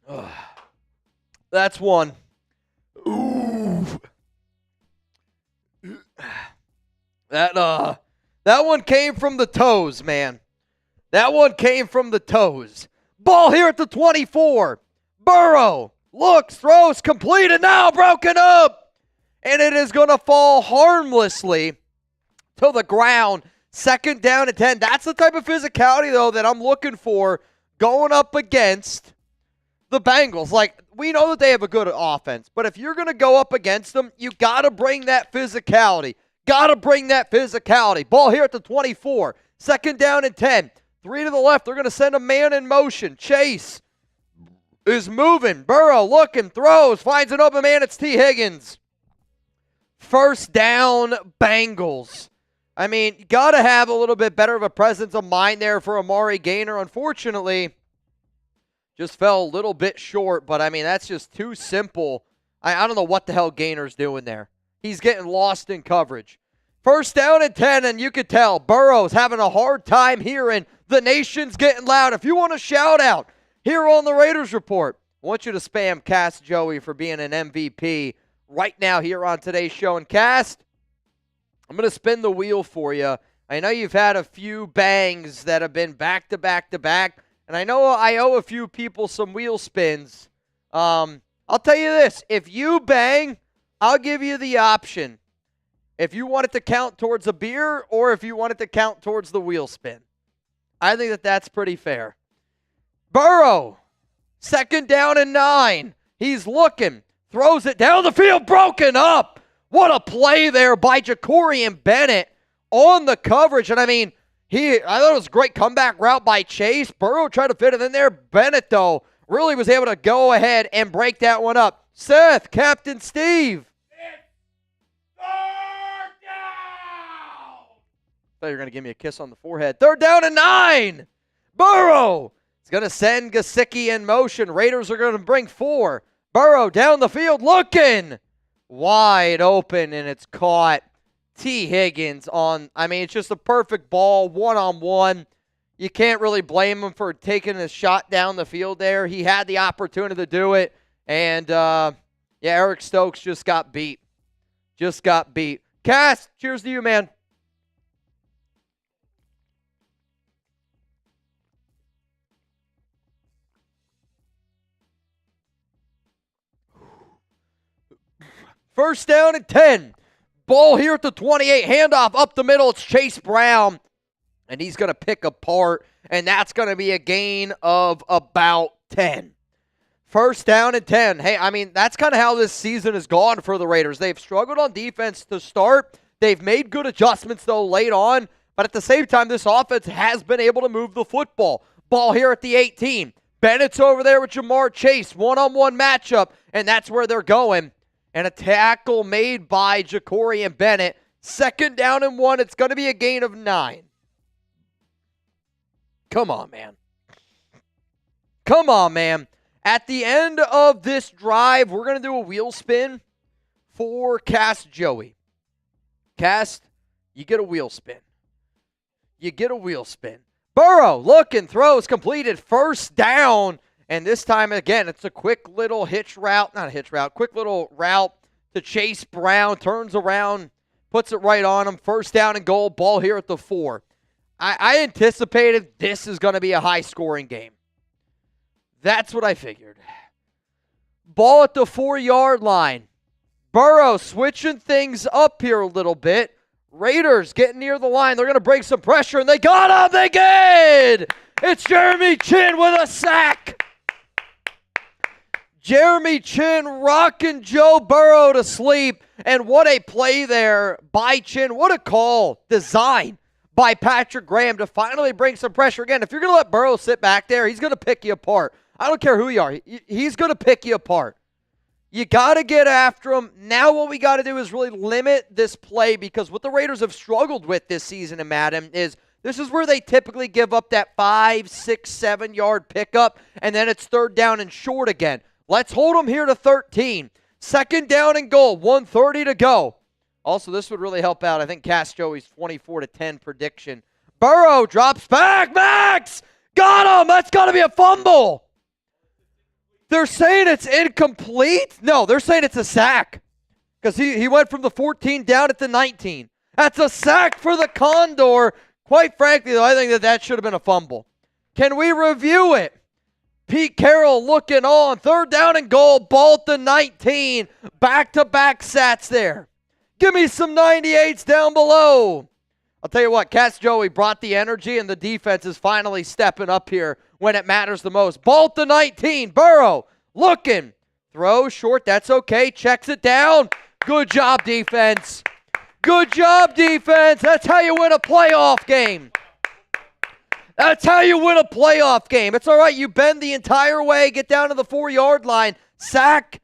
Ugh. That's one. Ooh. That one came from the toes, man. That one came from the toes. Ball here at the 24. Burrow looks, throws, completed, now broken up. And it is going to fall harmlessly to the ground. 2nd down and 10. That's the type of physicality, though, that I'm looking for going up against the Bengals. Like, we know that they have a good offense, but if you're going to go up against them, you got to bring that physicality. Got to bring that physicality. Ball here at the 24. 2nd down and 10. 3 to the left. They're going to send a man in motion. Chase is moving. Burrow looking, throws, finds an open man. It's T. Higgins. 1st down, Bengals. I mean, you got to have a little bit better of a presence of mind there for Amari Gainer. Unfortunately, just fell a little bit short, but I mean, that's just too simple. I don't know what the hell Gainer's doing there. He's getting lost in coverage. 1st down and 10, and you could tell Burrow's having a hard time hearing. The nation's getting loud. If you want a shout out here on the Raiders Report, I want you to spam Cast Joey for being an MVP right now here on today's show. And Cast, I'm going to spin the wheel for you. I know you've had a few bangs that have been back to back to back. And I know I owe a few people some wheel spins. I'll tell you this. If you bang, I'll give you the option. If you want it to count towards a beer or if you want it to count towards the wheel spin. I think that that's pretty fair. Burrow, 2nd down and 9. He's looking. Throws it down the field. Broken up. What a play there by Jakorian Bennett on the coverage. And I mean, I thought it was a great comeback route by Chase. Burrow tried to fit it in there. Bennett, though, really was able to go ahead and break that one up. Seth, Captain Steve. It's 3rd down. Thought you were going to give me a kiss on the forehead. 3rd down and 9. Burrow is going to send Gesicki in motion. Raiders are going to bring 4. Burrow down the field looking. Wide open, and it's caught. T. Higgins on, I mean, it's just a perfect ball, one-on-one. you can't really blame him for taking a shot down the field there. He had the opportunity to do it, and Eric Stokes just got beat. Just got beat. Cass, cheers to you, man. First down and 10. Ball here at the 28. Handoff up the middle. It's Chase Brown. And he's going to pick apart. And that's going to be a gain of about 10. First down and 10. Hey, I mean, that's kind of how this season has gone for the Raiders. They've struggled on defense to start. They've made good adjustments, though, late on. But at the same time, this offense has been able to move the football. Ball here at the 18. Bennett's over there with Jamar Chase. One-on-one matchup. And that's where they're going. And a tackle made by Jakorian Bennett. Second down and 1. It's going to be a gain of 9. Come on, man. Come on, man. At the end of this drive, we're going to do a wheel spin for Cast Joey. Cast, you get a wheel spin. You get a wheel spin. Burrow looking, throws completed. First down. And this time, again, it's a quick little quick little route to Chase Brown. Turns around, puts it right on him. First down and goal. Ball here at the 4. I anticipated this is going to be a high-scoring game. That's what I figured. Ball at the 4-yard line. Burrow switching things up here a little bit. Raiders getting near the line. They're going to break some pressure, and they got him. They get! It's Jeremy Chinn with a sack. Jeremy Chinn rocking Joe Burrow to sleep. And what a play there by Chinn. What a call. Design by Patrick Graham to finally bring some pressure. Again, if you're going to let Burrow sit back there, he's going to pick you apart. I don't care who you are. He's going to pick you apart. You got to get after him. Now what we got to do is really limit this play, because what the Raiders have struggled with this season in Madden is this is where they typically give up that 5, 6, 7-yard pickup, and then it's third down and short again. Let's hold them here to 13. Second down and goal. 1:30 to go. Also, this would really help out, I think, Cass Joey's 24-10 prediction. Burrow drops back. Maxx! Got him! That's got to be a fumble. They're saying it's incomplete? No, they're saying it's a sack, because he went from the 14 down at the 19. That's a sack for the Condor. Quite frankly, though, I think that should have been a fumble. Can we review it? Pete Carroll looking on. Third down and goal. Ball at the 19. Back-to-back sats there. Give me some 98s down below. I'll tell you what, Cass Joey brought the energy, and the defense is finally stepping up here when it matters the most. Ball at the 19. Burrow looking. Throw short. That's okay. Checks it down. Good job, defense. Good job, defense. That's how you win a playoff game. That's how you win a playoff game. It's all right. You bend the entire way, get down to the 4-yard line, sack,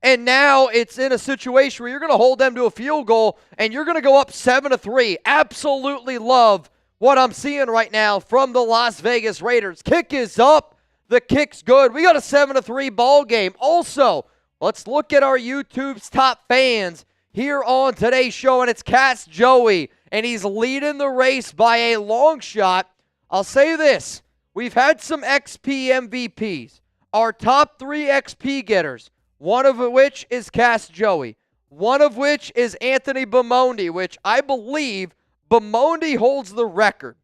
and now it's in a situation where you're going to hold them to a field goal, and you're going to go up 7-3. Absolutely love what I'm seeing right now from the Las Vegas Raiders. Kick is up. The kick's good. We got a 7-3 ball game. Also, let's look at our YouTube's top fans here on today's show, and it's Cass Joey, and he's leading the race by a long shot. I'll say this. We've had some XP MVPs. Our top 3 XP getters, one of which is Cass Joey, one of which is Anthony Bemondi, which I believe Bemondi holds the record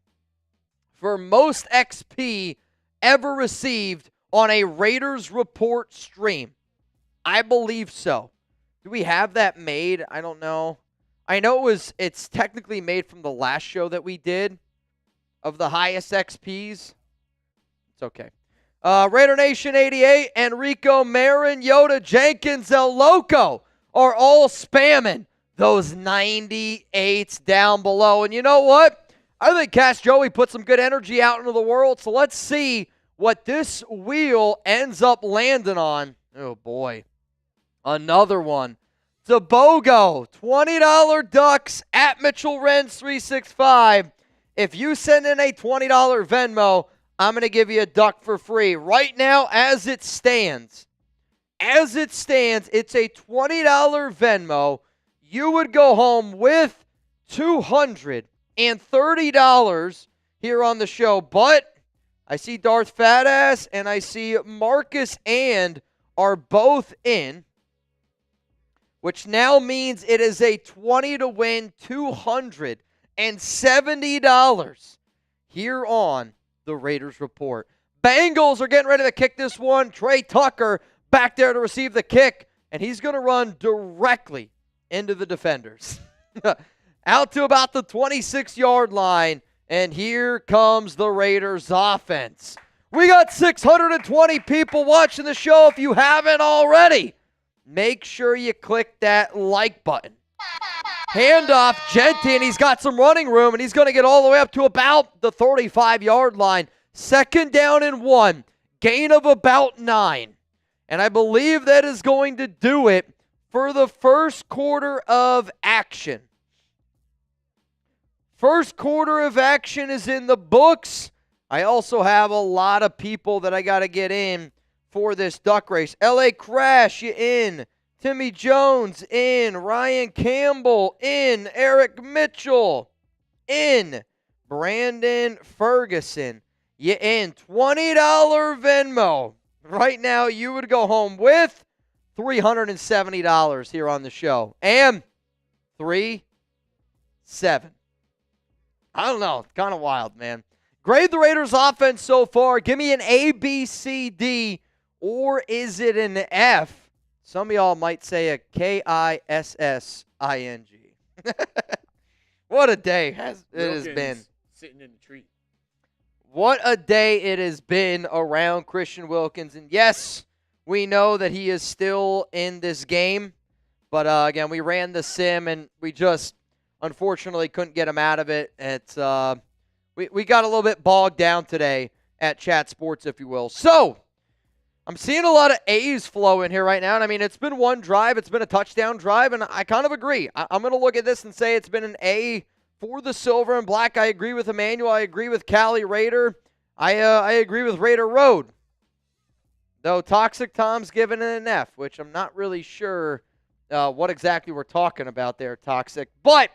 for most XP ever received on a Raiders Report stream. I believe so. Do we have that made? I don't know. I know it's technically made from the last show that we did of the highest XPs. It's okay. Raider Nation 88, Enrico Marin, Yoda Jenkins, El Loco are all spamming those 98s down below. And you know what? I think Cass Joey put some good energy out into the world. So let's see what this wheel ends up landing on. Oh, boy. Another one. DeBogo, $20 ducks at Mitchell Renz 365. If you send in a $20 Venmo, I'm going to give you a duck for free. Right now, as it stands, it's a $20 Venmo. You would go home with $230. here on the show. But I see Darth Fatass and I see Marcus and are both in, which now means it is a 20 to win $270 here on the Raiders Report. Bengals are getting ready to kick this one. Tre Tucker back there to receive the kick, and he's going to run directly into the defenders. Out to about the 26-yard line, and here comes the Raiders offense. We got 620 people watching the show. If you haven't already, make sure you click that like button. Handoff, Jeanty, and he's got some running room, and he's going to get all the way up to about the 35-yard line. 2nd down and 1, gain of about 9. And I believe that is going to do it for the first quarter of action. First quarter of action is in the books. I also have a lot of people that I got to get in for this duck race. LA Crash, you in. Timmy Jones, in. Ryan Campbell, in. Eric Mitchell, in. Brandon Ferguson, you in. $20 Venmo. Right now, you would go home with $370 here on the show. And 3-7. I don't know. It's kind of wild, man. Grade the Raiders offense so far. Give me an A, B, C, D, or is it an F? Some of y'all might say a K-I-S-S-I-N-G. What a day it has been. Sitting in the tree. What a day it has been around Christian Wilkins. And yes, we know that he is still in this game. But again, we ran the sim and we just unfortunately couldn't get him out of it. It's we got a little bit bogged down today at Chat Sports, if you will. So I'm seeing a lot of A's flow in here right now. And I mean, it's been one drive. It's been a touchdown drive. And I kind of agree. I'm going to look at this and say it's been an A for the silver and black. I agree with Emmanuel. I agree with Cali Raider. I agree with Raider Road. Though Toxic Tom's given it an F, which I'm not really sure what exactly we're talking about there, Toxic. But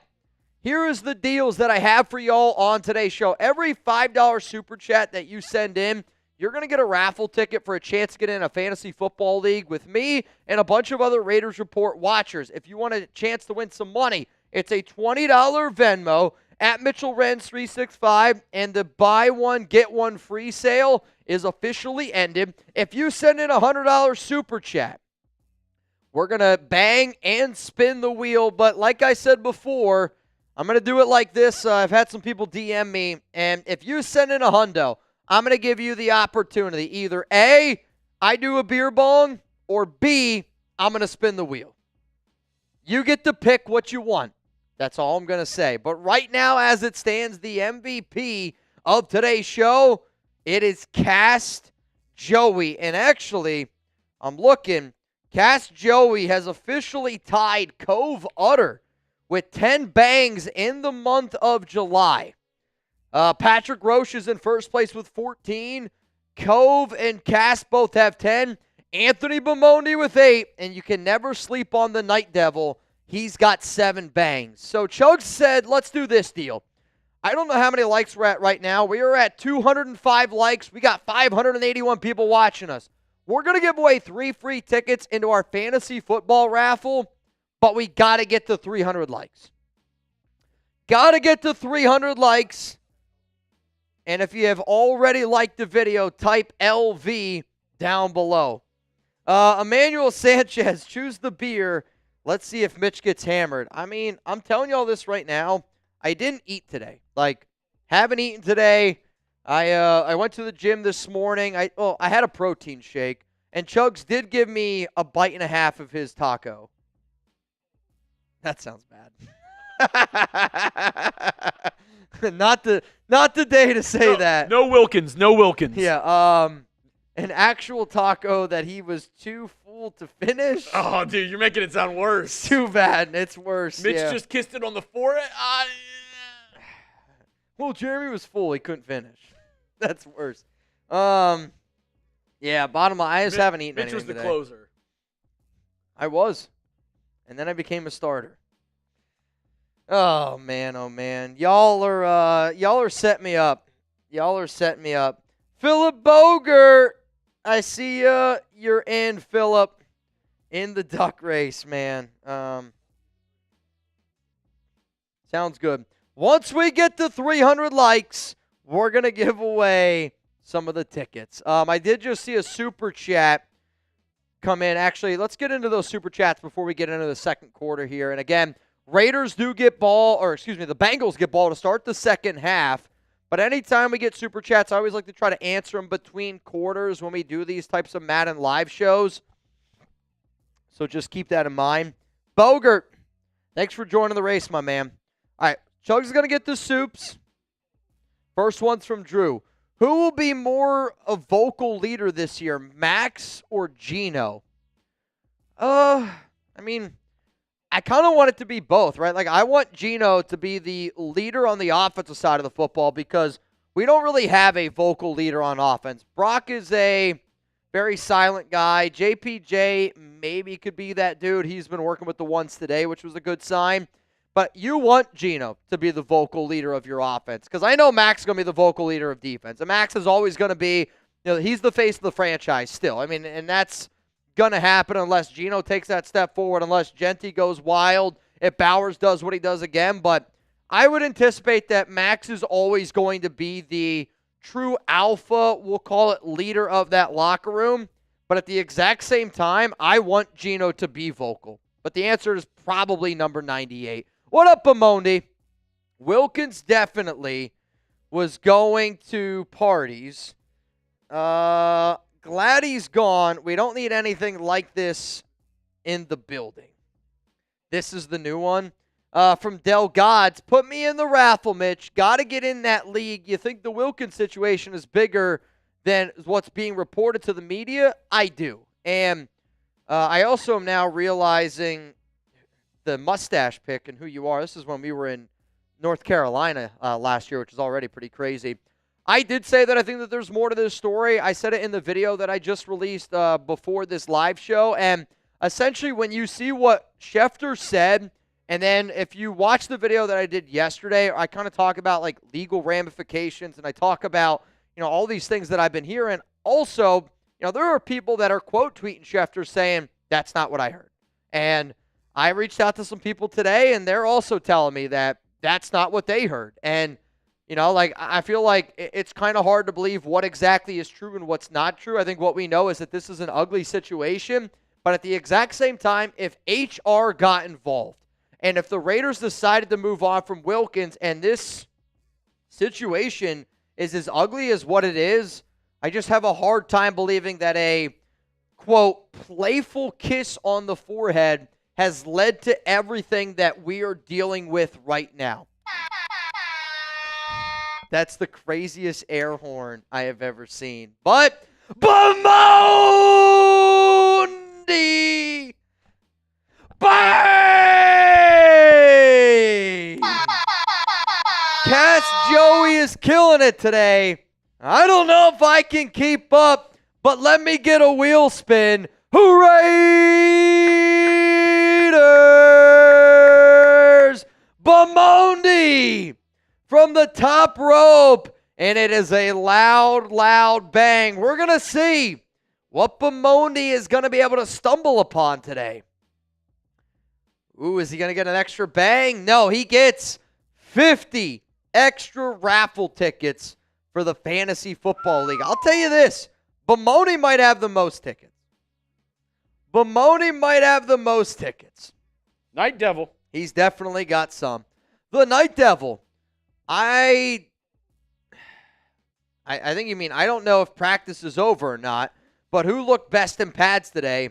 here is the deals that I have for y'all on today's show. Every $5 super chat that you send in, you're going to get a raffle ticket for a chance to get in a fantasy football league with me and a bunch of other Raiders Report watchers. If you want a chance to win some money, it's a $20 Venmo at Mitchell Renz 365, and the buy one, get one free sale is officially ended. If you send in a $100 super chat, we're going to bang and spin the wheel. But like I said before, I'm going to do it like this. I've had some people DM me, and if you send in a hundo, I'm going to give you the opportunity. Either A, I do a beer bong, or B, I'm going to spin the wheel. You get to pick what you want. That's all I'm going to say. But right now, as it stands, the MVP of today's show, it is Cast Joey. And actually, I'm looking, Cast Joey has officially tied Cove Utter with 10 bangs in the month of July. Patrick Roche is in first place with 14. Cove and Cast both have 10. Anthony Bemondi with 8. And you can never sleep on the Night Devil. He's got 7 bangs. So Chuggs said, let's do this deal. I don't know how many likes we're at right now. We are at 205 likes. We got 581 people watching us. We're going to give away 3 free tickets into our fantasy football raffle, but we got to get to 300 likes. Got to get to 300 likes. And if you have already liked the video, type LV down below. Emmanuel Sanchez, choose the beer. Let's see if Mitch gets hammered. I mean, I'm telling you all this right now. I didn't eat today. Like, haven't eaten today. I went to the gym this morning. I had a protein shake. And Chuggs did give me a bite and a half of his taco. That sounds bad. Not the day to say that. No Wilkins. No Wilkins. Yeah. An actual taco that he was too full to finish. Oh, dude, you're making it sound worse. Too bad. It's worse. Mitch just kissed it on the forehead. Well, Jeremy was full. He couldn't finish. That's worse. Yeah, bottom line, I just haven't eaten anything today. Mitch was the closer. I was. And then I became a starter. Oh man. Y'all are setting me up. Y'all are setting me up. Philip Bogert. I see you're in, Philip, in the duck race, man. Sounds good. Once we get to 300 likes, we're going to give away some of the tickets. I did just see a super chat come in. Actually, let's get into those super chats before we get into the second quarter here. And again, Raiders do get ball, or excuse me, the Bengals get ball to start the second half. But anytime we get super chats, I always like to try to answer them between quarters when we do these types of Madden live shows. So just keep that in mind. Bogert, thanks for joining the race, my man. All right, Chuggs is going to get the soups. First one's from Drew. Who will be more a vocal leader this year, Maxx or Geno? I mean, I kind of want it to be both, right? Like, I want Geno to be the leader on the offensive side of the football because we don't really have a vocal leader on offense. Brock is a very silent guy. JPJ maybe could be that dude. He's been working with the ones today, which was a good sign. But you want Geno to be the vocal leader of your offense because I know Maxx is going to be the vocal leader of defense. And Maxx is always going to be, he's the face of the franchise still. I mean, and that's going to happen unless Geno takes that step forward, unless Jeanty goes wild, if Bowers does what he does again. But I would anticipate that Maxx is always going to be the true alpha, we'll call it, leader of that locker room. But at the exact same time, I want Geno to be vocal. But the answer is probably number 98. What up, Bamondi? Wilkins definitely was going to parties. Glad he's gone. We don't need anything like this in the building. This is the new one. From Del Gods. Put me in the raffle, Mitch. Got to get in that league. You think the Wilkins situation is bigger than what's being reported to the media? I do. And I also am now realizing the mustache pick and who you are. This is when we were in North Carolina last year, which is already pretty crazy. I did say that I think that there's more to this story. I said it in the video that I just released before this live show. And essentially when you see what Schefter said, and then if you watch the video that I did yesterday, I kind of talk about like legal ramifications and I talk about, all these things that I've been hearing. Also, there are people that are quote tweeting Schefter saying, that's not what I heard. And I reached out to some people today, and they're also telling me that that's not what they heard. And, I feel like it's kind of hard to believe what exactly is true and what's not true. I think what we know is that this is an ugly situation. But at the exact same time, if HR got involved, and if the Raiders decided to move on from Wilkins, and this situation is as ugly as what it is, I just have a hard time believing that a, quote, playful kiss on the forehead has led to everything that we are dealing with right now. That's the craziest air horn I have ever seen. But Bamondi! Bang! Cass Joey is killing it today. I don't know if I can keep up, but let me get a wheel spin. Raiders! Bamondi from the top rope, and it is a loud, loud bang. We're going to see what Bamondi is going to be able to stumble upon today. Ooh, is he going to get an extra bang? No, he gets 50 extra raffle tickets for the Fantasy Football League. I'll tell you this, Bamondi might have the most tickets. Bamondi might have the most tickets. Night Devil. He's definitely got some. The Night Devil. I think you mean, I don't know if practice is over or not, but who looked best in pads today?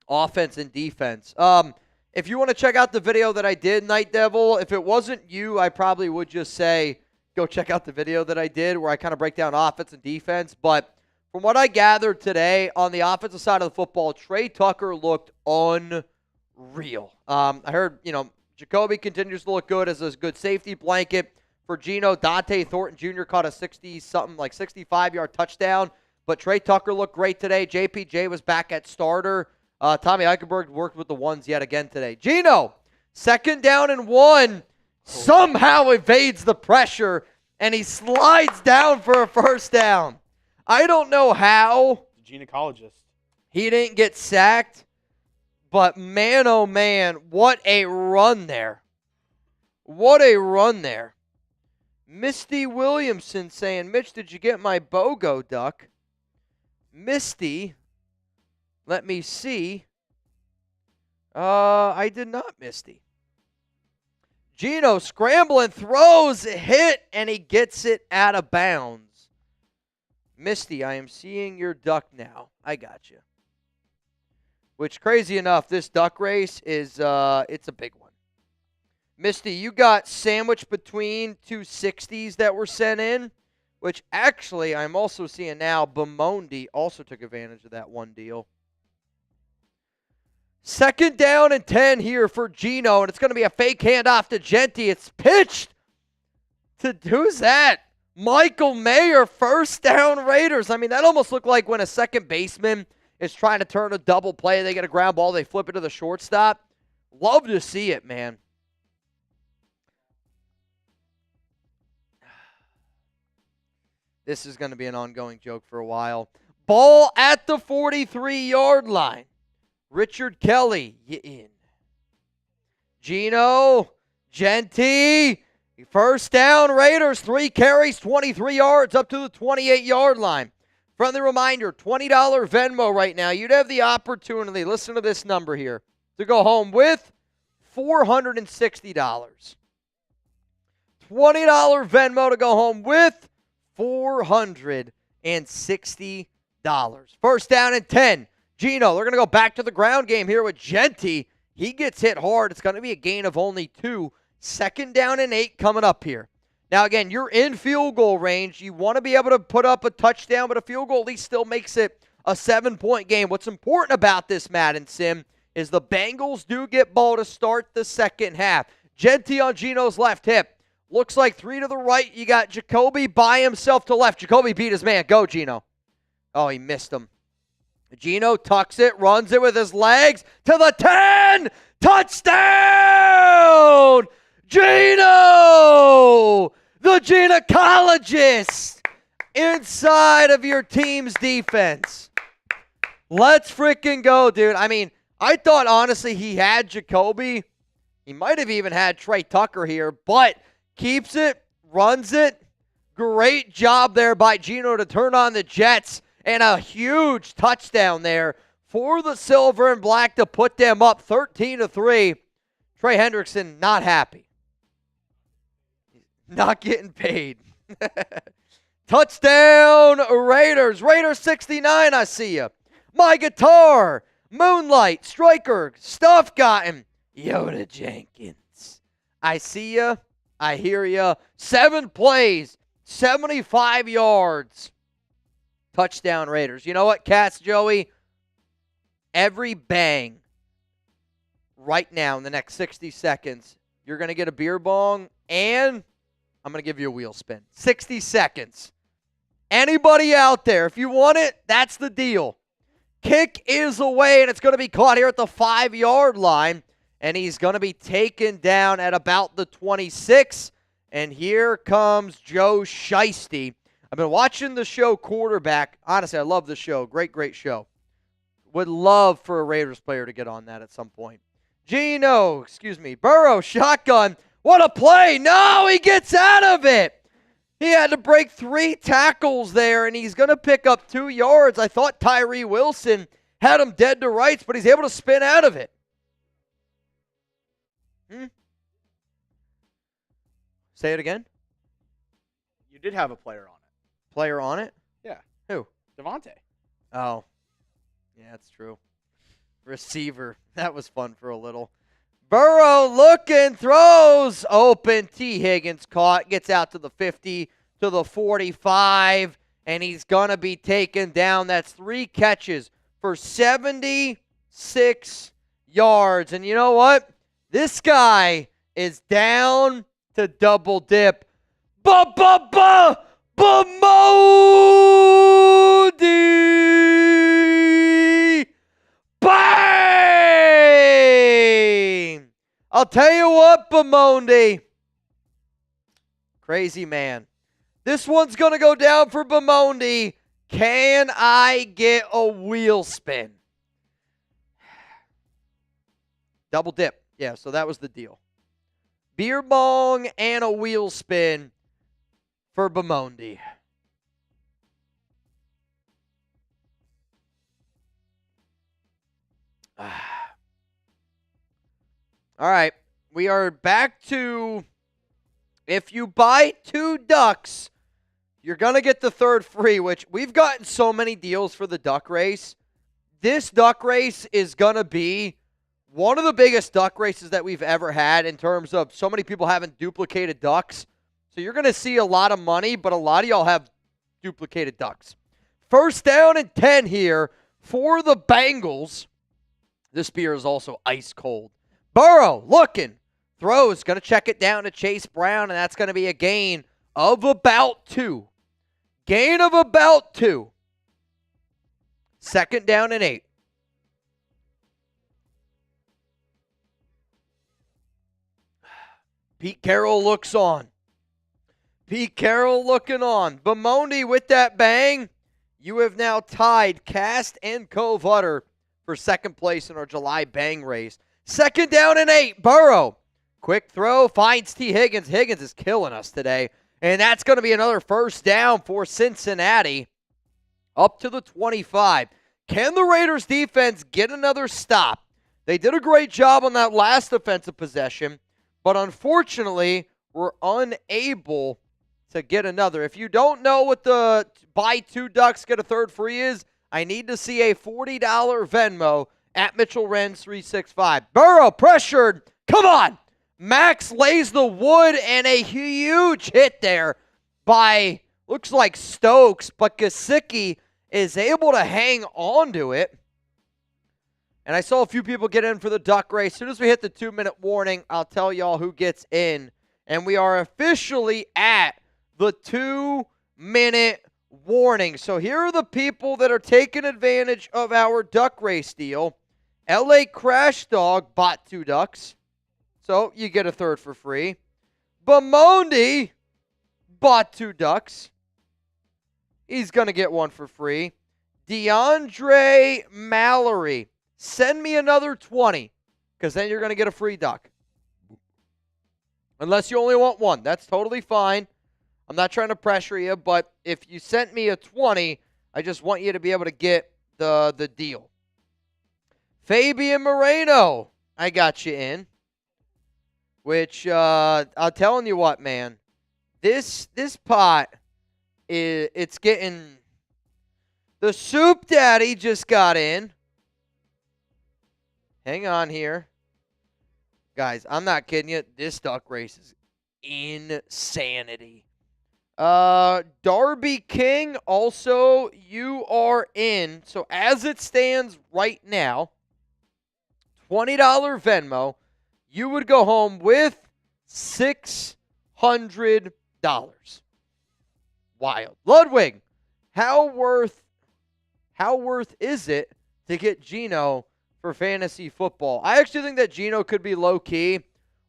Offense and defense. If you want to check out the video that I did, Night Devil, if it wasn't you, I probably would just say, go check out the video that I did where I kind of break down offense and defense. But from what I gathered today on the offensive side of the football, Tre Tucker looked unreal. I heard, Jakobi continues to look good as a good safety blanket for Geno. Dante Thornton Jr. caught a 65-yard touchdown. But Tre Tucker looked great today. JPJ was back at starter. Tommy Eichenberg worked with the ones yet again today. Geno, 2nd down and 1, somehow evades the pressure and he slides down for a first down. I don't know how Gynecologist. he didn't get sacked, but man, oh man, what a run there. What a run there. Misty Williamson saying, Mitch, did you get my BOGO duck? Misty, let me see. I did not, Misty. Geno scrambling, throws, hit, and he gets it out of bounds. Misty, I am seeing your duck now. I got you. Which, crazy enough, this duck race is, it's a big one. Misty, you got sandwiched between two 60s that were sent in, which actually I'm also seeing now Bemondi also took advantage of that one deal. 2nd down and 10 here for Geno, and it's going to be a fake handoff to Jeanty. It's pitched to, who's that? Michael Mayer, 1st down Raiders. I mean, that almost looked like when a second baseman is trying to turn a double play. They get a ground ball, they flip it to the shortstop. Love to see it, man. This is going to be an ongoing joke for a while. Ball at the 43-yard line. Richard Kelly, you in. Geno, Jeanty, 1st down Raiders, 3 carries, 23 yards up to the 28-yard line. Friendly reminder, $20 Venmo right now. You'd have the opportunity, listen to this number here, to go home with $460. $20 Venmo to go home with $460. 1st down and 10. Geno, they're going to go back to the ground game here with Jeanty. He gets hit hard. It's going to be a gain of only 2. 2nd down and 8 coming up here. Now, again, you're in field goal range. You want to be able to put up a touchdown, but a field goal at least still makes it a 7-point game. What's important about this Madden Sim is the Bengals do get ball to start the second half. Jeanty on Geno's left hip. Looks like 3 to the right. You got Jakobi by himself to left. Jakobi beat his man. Go, Geno. Oh, he missed him. Geno tucks it, runs it with his legs to the 10. Touchdown! Geno! The gynecologist inside of your team's defense. Let's freaking go, dude. I mean, I thought, honestly, he had Jakobi. He might have even had Tre Tucker here, but keeps it, runs it. Great job there by Geno to turn on the Jets, and a huge touchdown there for the Silver and Black to put them up 13-3. Trey Hendrickson not happy. Not getting paid. Touchdown Raiders. Raiders 69, I see you. My guitar, Moonlight, Striker, Stuff got him. Yoda Jenkins. I see ya. I hear ya. 7 plays, 75 yards. Touchdown Raiders. You know what, Cats, Joey? Every bang right now in the next 60 seconds, you're going to get a beer bong, and I'm going to give you a wheel spin. 60 seconds. Anybody out there, if you want it, that's the deal. Kick is away, and it's going to be caught here at the 5-yard line, and he's going to be taken down at about the 26. And here comes Joe Shiesty. I've been watching the show Quarterback. Honestly, I love the show. Great, great show. Would love for a Raiders player to get on that at some point. Burrow, shotgun. What a play. No, he gets out of it. He had to break 3 tackles there, and he's going to pick up 2 yards. I thought Tyree Wilson had him dead to rights, but he's able to spin out of it. Say it again. You did have a player on it. Player on it? Yeah. Who? Devontae. Oh. Yeah, that's true. Receiver. That was fun for a little. Burrow looking, throws, open. T. Higgins caught, gets out to the 50, to the 45, and he's going to be taken down. That's 3 catches for 76 yards. And you know what? This guy is down to double dip. Bemondi! Bang! I'll tell you what, Bemondi. Crazy man. This one's going to go down for Bemondi. Can I get a wheel spin? Double dip. Yeah, so that was the deal. Beer bong and a wheel spin for Bemondi. All right, we are back to, if you buy 2 ducks, you're going to get the third free, which we've gotten so many deals for the duck race. This duck race is going to be one of the biggest duck races that we've ever had in terms of so many people having duplicated ducks. So you're going to see a lot of money, but a lot of y'all have duplicated ducks. First down and 10 here for the Bengals. This beer is also ice cold. Burrow looking, throws, going to check it down to Chase Brown, and that's going to be a gain of about 2. Gain of about 2. Second down and 8. Pete Carroll looks on. Pete Carroll looking on. Bemondi with that bang. You have now tied Cast and Covutter for second place in our July bang race. Second down and 8. Burrow. Quick throw. Finds T. Higgins. Higgins is killing us today. And that's going to be another first down for Cincinnati. Up to the 25. Can the Raiders defense get another stop? They did a great job on that last defensive possession, but unfortunately, we're unable to get another. If you don't know what the buy 2 ducks, get a third free is, I need to see a $40 Venmo at Mitchell Renz 365. Burrow pressured. Come on. Max lays the wood and a huge hit there by, looks like Stokes, but Gesicki is able to hang on to it. And I saw a few people get in for the duck race. As soon as we hit the 2-minute warning, I'll tell y'all who gets in. And we are officially at the 2-minute warning. So here are the people that are taking advantage of our duck race deal. LA Crash Dog bought 2 ducks. So you get a third for free. Bemondi bought 2 ducks. He's going to get 1 for free. DeAndre Mallory, send me another 20, because then you're going to get a free duck. Unless you only want 1. That's totally fine. I'm not trying to pressure you, but if you sent me a 20, I just want you to be able to get the deal. Fabian Moreno, I got you in. Which, I'm telling you what, man. This pot, it's getting... The Soup Daddy just got in. Hang on here. Guys, I'm not kidding you. This duck race is insanity. Darby King, also, you are in. So as it stands right now, $20 Venmo, you would go home with $600. Wild. Ludwig, how worth is it to get Geno for fantasy football? I actually think that Geno could be low-key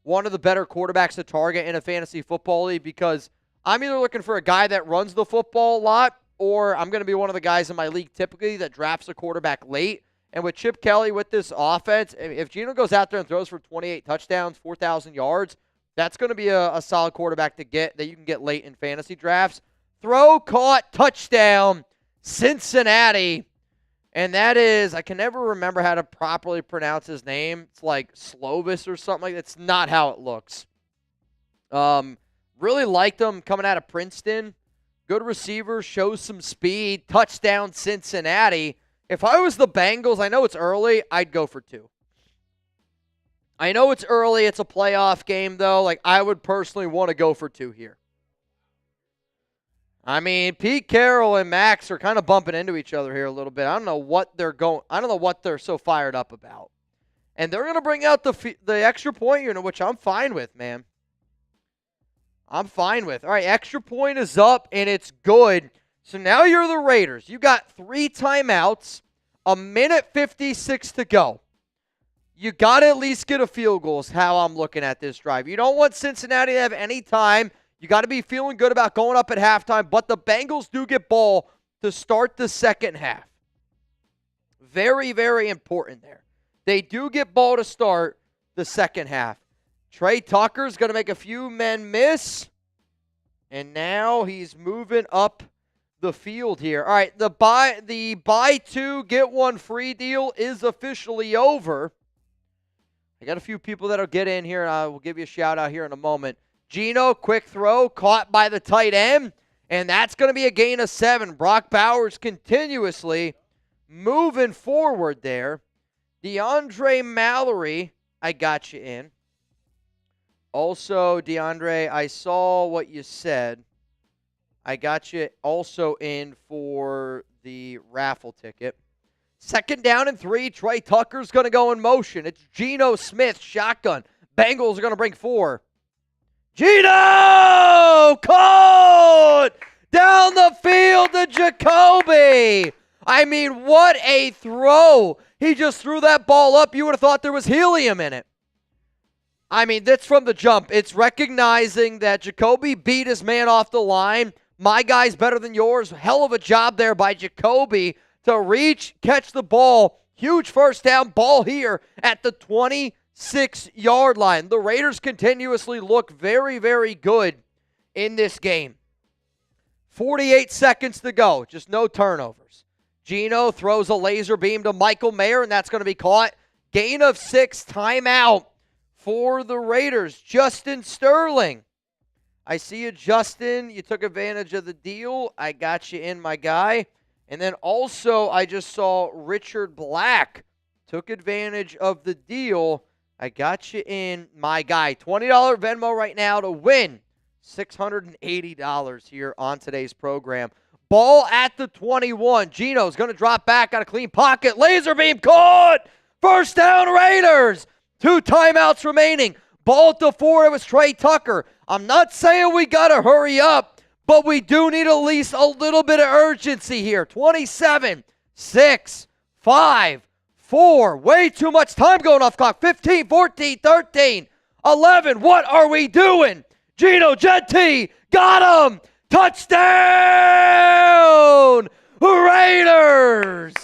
one of the better quarterbacks to target in a fantasy football league, because I'm either looking for a guy that runs the football a lot, or I'm going to be one of the guys in my league typically that drafts a quarterback late. And with Chip Kelly with this offense, if Geno goes out there and throws for 28 touchdowns, 4,000 yards, that's going to be a solid quarterback to get that you can get late in fantasy drafts. Throw, caught, touchdown, Cincinnati. And that is, I can never remember how to properly pronounce his name. It's like Slovis or something like that. It's not how it looks. Really liked him coming out of Princeton. Good receiver, shows some speed. Touchdown, Cincinnati. If I was the Bengals, I know it's early, I'd go for 2. I know it's early. It's a playoff game, though. Like, I would personally want to go for 2 here. I mean, Pete Carroll and Max are kind of bumping into each other here a little bit. I don't know what they're so fired up about. And they're going to bring out the extra point unit, which I'm fine with, man. I'm fine with. All right, extra point is up, and it's good. So now you're the Raiders. You got 3 timeouts, 1:56 to go. You got to at least get a field goal is how I'm looking at this drive. You don't want Cincinnati to have any time. You got to be feeling good about going up at halftime, but the Bengals do get ball to start the second half. Very, very important there. They do get ball to start the second half. Tre Tucker's going to make a few men miss, and now he's moving up the field here. All right, the buy two, get one free deal is officially over. I got a few people that'll get in here, and I will give you a shout out here in a moment. Geno, quick throw, caught by the tight end, and that's going to be a gain of 7. Brock Bowers continuously moving forward there. DeAndre Mallory, I got you in. Also, DeAndre, I saw what you said. I got you also in for the raffle ticket. 2nd down and 3. Tre Tucker's going to go in motion. It's Geno Smith, shotgun. Bengals are going to bring 4. Geno! Caught! Down the field to Jakobi. I mean, what a throw. He just threw that ball up. You would have thought there was helium in it. I mean, that's from the jump. It's recognizing that Jakobi beat his man off the line. My guy's better than yours. Hell of a job there by Jakobi to reach, catch the ball. Huge first down, ball here at the 26-yard line. The Raiders continuously look very, very good in this game. 48 seconds to go. Just no turnovers. Geno throws a laser beam to Michael Mayer, and that's going to be caught. Gain of 6, timeout for the Raiders. Justin Sterling. I see you, Justin. You took advantage of the deal. I got you in, my guy. And then also, I just saw Richard Black took advantage of the deal. I got you in, my guy. $20 Venmo right now to win $680 here on today's program. Ball at the 21. Geno's going to drop back out of clean pocket. Laser beam caught. First down, Raiders. 2 timeouts remaining. Ball at the 4. It was Tre Tucker. I'm not saying we got to hurry up, but we do need at least a little bit of urgency here. 27, 6, 5, 4. Way too much time going off clock. 15, 14, 13, 11. What are we doing? Geno Jeanty got him. Touchdown! Raiders!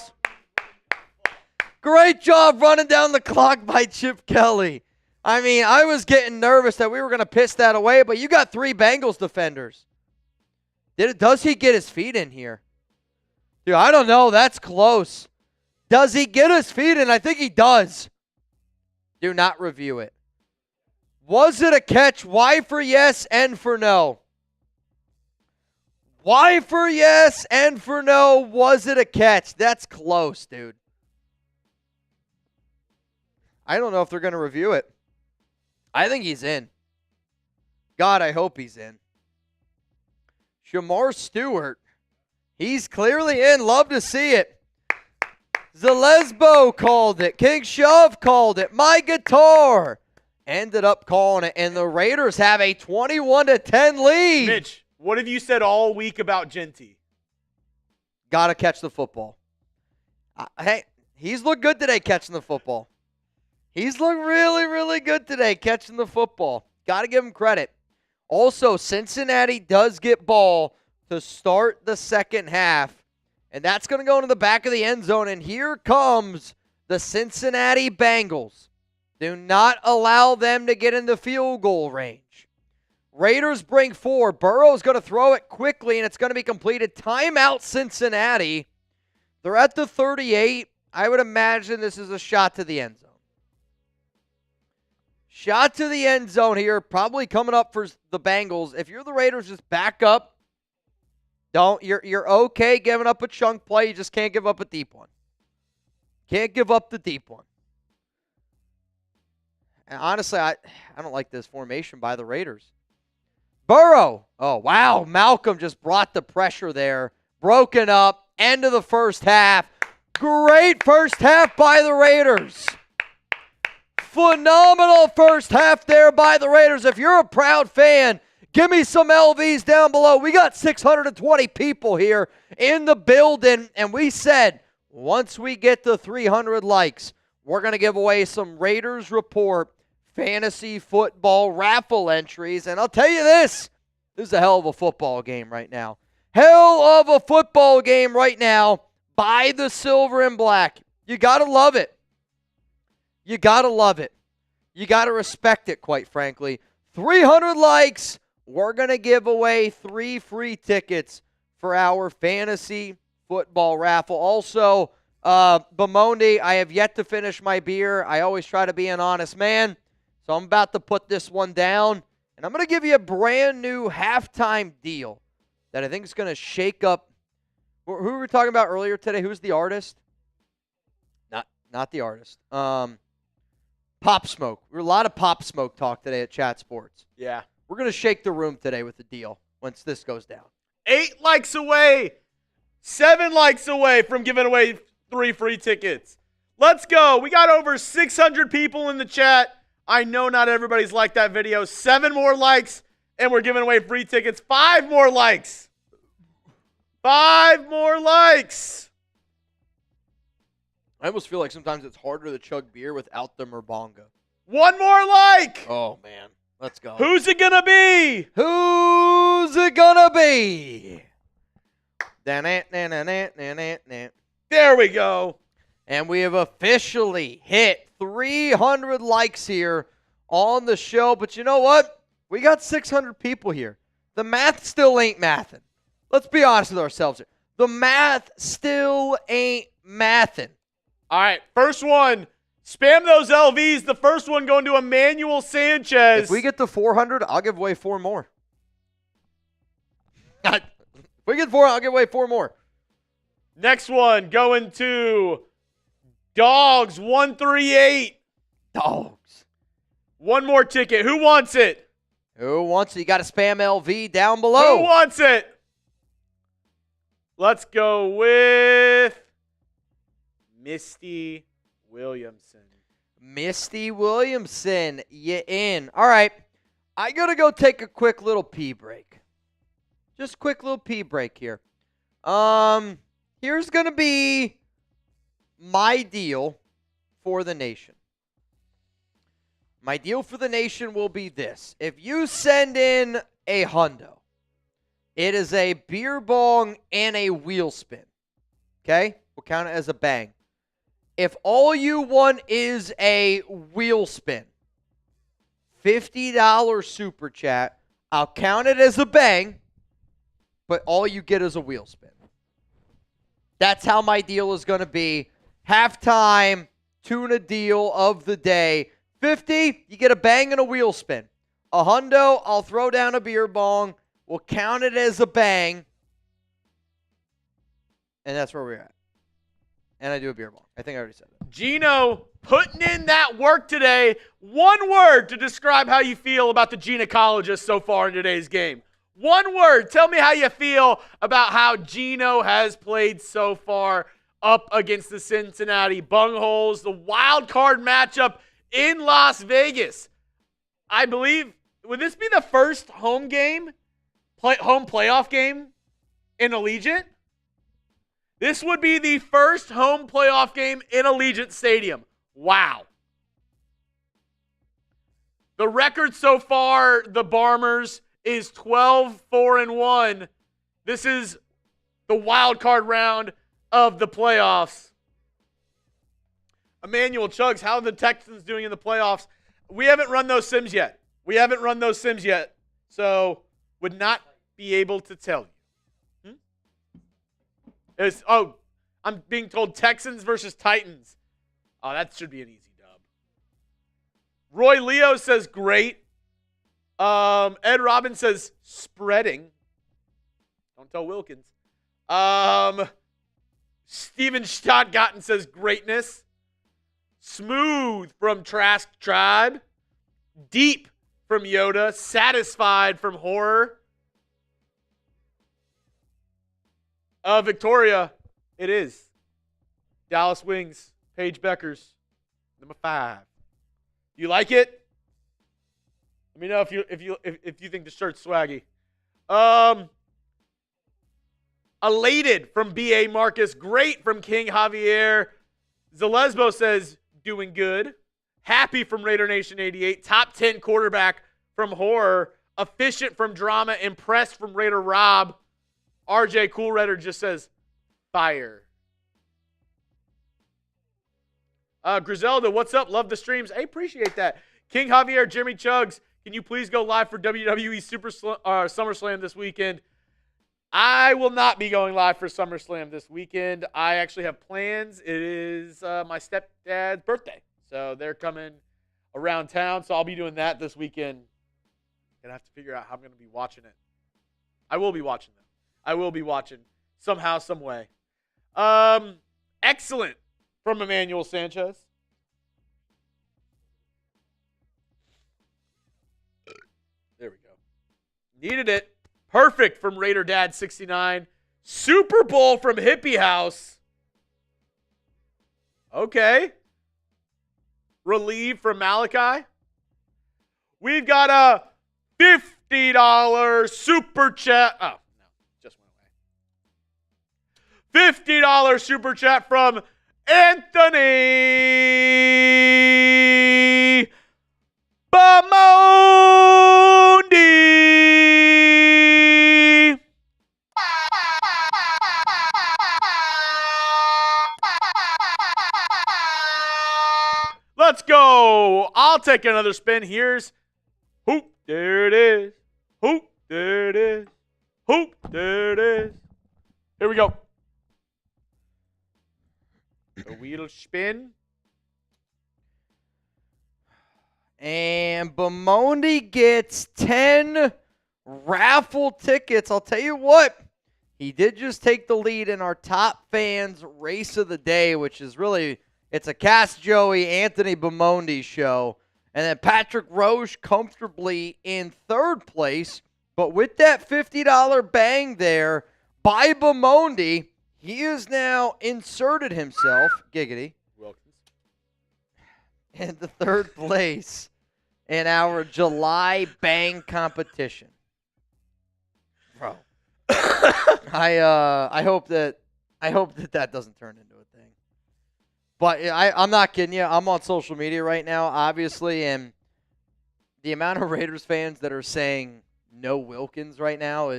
Great job running down the clock by Chip Kelly. I mean, I was getting nervous that we were going to piss that away, but you got 3 Bengals defenders. Does he get his feet in here? Dude, I don't know. That's close. Does he get his feet in? I think he does. Do not review it. Was it a catch? Y for yes, N for no. Y for yes, N for no. Was it a catch? That's close, dude. I don't know if they're going to review it. I think he's in. God, I hope he's in. Shamar Stewart. He's clearly in. Love to see it. Zalesbo called it. King Shove called it. My Guitar ended up calling it. And the Raiders have a 21-10 lead. Mitch, what have you said all week about Jeanty? Got to catch the football. Hey, he's looked good today catching the football. He's looked really, really good today catching the football. Got to give him credit. Also, Cincinnati does get ball to start the second half, and that's going to go into the back of the end zone, and here comes the Cincinnati Bengals. Do not allow them to get in the field goal range. Raiders bring 4. Burrow's going to throw it quickly, and it's going to be completed. Timeout, Cincinnati. They're at the 38. I would imagine this is a shot to the end zone. Shot to the end zone here, probably coming up for the Bengals. If you're the Raiders, just back up. You're okay giving up a chunk play. You just can't give up a deep one. Can't give up the deep one. And honestly, I don't like this formation by the Raiders. Burrow. Oh, wow. Malcolm just brought the pressure there. Broken up. End of the first half. Great first half by the Raiders. Phenomenal first half there by the Raiders. If you're a proud fan, give me some LVs down below. We got 620 people here in the building, and we said once we get to 300 likes, we're going to give away some Raiders Report fantasy football raffle entries. And I'll tell you this, This is a hell of a football game right now. Hell of a football game right now by the silver and black. You got to love it. You got to love it. You got to respect it, quite frankly. 300 likes. We're going to give away 3 free tickets for our fantasy football raffle. Also, Bemondi, I have yet to finish my beer. I always try to be an honest man. So I'm about to put this one down. And I'm going to give you a brand new halftime deal that I think is going to shake up. Who were we talking about earlier today? Who's the artist? Not the artist. Pop Smoke. There were a lot of Pop Smoke talk today at Chat Sports. Yeah. We're going to shake the room today with the deal once this goes down. 8 likes away. 7 likes away from giving away 3 free tickets. Let's go. We got over 600 people in the chat. I know not everybody's liked that video. 7 more likes, and we're giving away free tickets. 5 more likes. 5 more likes. I almost feel like sometimes it's harder to chug beer without the Merbonga. 1 more like. Oh, man. Let's go. Who's it going to be? Who's it gonna be? There we go. And we have officially hit 300 likes here on the show. But you know what? We got 600 people here. The math still ain't mathing. Let's be honest with ourselves here. The math still ain't mathing. All right, first one. Spam those LVs. The first one going to Emmanuel Sanchez. If we get to 400, I'll give away 4 more. If we get 4, I'll give away 4 more. Next one going to Dogs 138. Dogs. 1 more ticket. Who wants it? Who wants it? You got to spam LV down below. Who wants it? Let's go with Misty Williamson. Misty Williamson, you in. All right, I got to go take a quick little pee break. Just quick little pee break here. Here's going to be my deal for the nation. My deal for the nation will be this. If you send in a hundo, it is a beer bong and a wheel spin. Okay? We'll count it as a bang. If all you want is a wheel spin, $50 super chat, I'll count it as a bang, but all you get is a wheel spin. That's how my deal is going to be. Halftime tuna deal of the day. 50, you get a bang and a wheel spin. A hundo, I'll throw down a beer bong. We'll count it as a bang. And that's where we're at. And I do a beer bong. I think I already said that. Geno putting in that work today. 1 word to describe how you feel about the gynecologist so far in today's game. 1 word. Tell me how you feel about how Geno has played so far up against the Cincinnati Bungholes. The wild card matchup in Las Vegas. I believe, would this be the first home game, home playoff game in Allegiant? This would be the first home playoff game in Allegiant Stadium. Wow. The record so far, the Barmers, is 12-4-1. This is the wild card round of the playoffs. Emmanuel Chuggs, how are the Texans doing in the playoffs? We haven't run those sims yet. So would not be able to tell you. I'm being told Texans versus Titans. Oh, that should be an easy dub. Roy Leo says great. Ed Robbins says spreading. Don't tell Wilkins. Steven Stottgotten says greatness. Smooth from Trask Tribe. Deep from Yoda. Satisfied from Horror. Victoria, it is. Dallas Wings, Paige Beckers, number 5. You like it? Let me know if you think the shirt's swaggy. Elated from B.A. Marcus. Great from King Javier. Zalesbo says doing good. Happy from Raider Nation 88. Top 10 quarterback from Horror. Efficient from Drama. Impressed from Raider Rob. RJ Cool Redder just says, fire. Griselda, what's up? Love the streams. I appreciate that. King Javier, Jeremy Chuggs, can you please go live for WWE SummerSlam this weekend? I will not be going live for SummerSlam this weekend. I actually have plans. It is my stepdad's birthday. So they're coming around town. So I'll be doing that this weekend. Gonna have to figure out how I'm going to be watching it. I will be watching them. I will be watching somehow, some way. Excellent from Emmanuel Sanchez. There we go. Needed it. Perfect from Raider Dad 69. Super Bowl from Hippie House. Okay. Relieve from Malachi. We've got a $50 super chat. Oh, no. Just went away. $50 super chat from Anthony Bamondi. Let's go. I'll take another spin. Here's hoop. There it is. Hoop. There it is. Hoop. There it is. Here we go. The wheel spin. And Bamondi gets 10 raffle tickets. I'll tell you what, he did just take the lead in our top fans race of the day, which is really, it's a Cast Joey Anthony Bamondi show. And then Patrick Roche comfortably in third place. But with that $50 bang there by Bamondi, he has now inserted himself, giggity, Wilkins, into third place in our July bang competition. Bro. I hope that doesn't turn into a thing. But I'm not kidding you. I'm on social media right now, obviously, and the amount of Raiders fans that are saying no Wilkins right now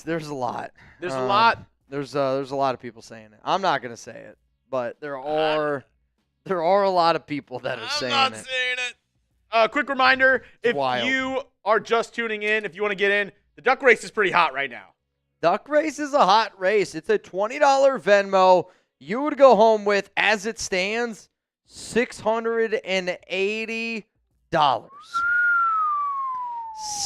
there's a lot. There's a lot. There's a lot of people saying it. I'm not gonna say it, but there are a lot of people that are saying it. I'm not saying it. Quick reminder: if you are just tuning in, if you want to get in, the duck race is pretty hot right now. Duck race is a hot race. It's a $20 Venmo. You would go home with, as it stands, $680.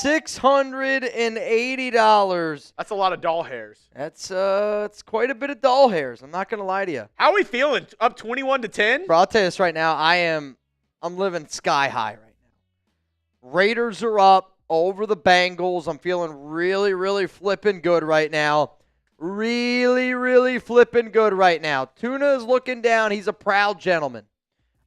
$680. That's a lot of doll hairs. That's it's quite a bit of doll hairs. I'm not gonna lie to you. How are we feeling? Up 21-10? Bro, I'll tell you this right now. I'm living sky high right now. Raiders are up over the Bengals. I'm feeling really, really flipping good right now. Really, really flipping good right now. Tuna is looking down. He's a proud gentleman.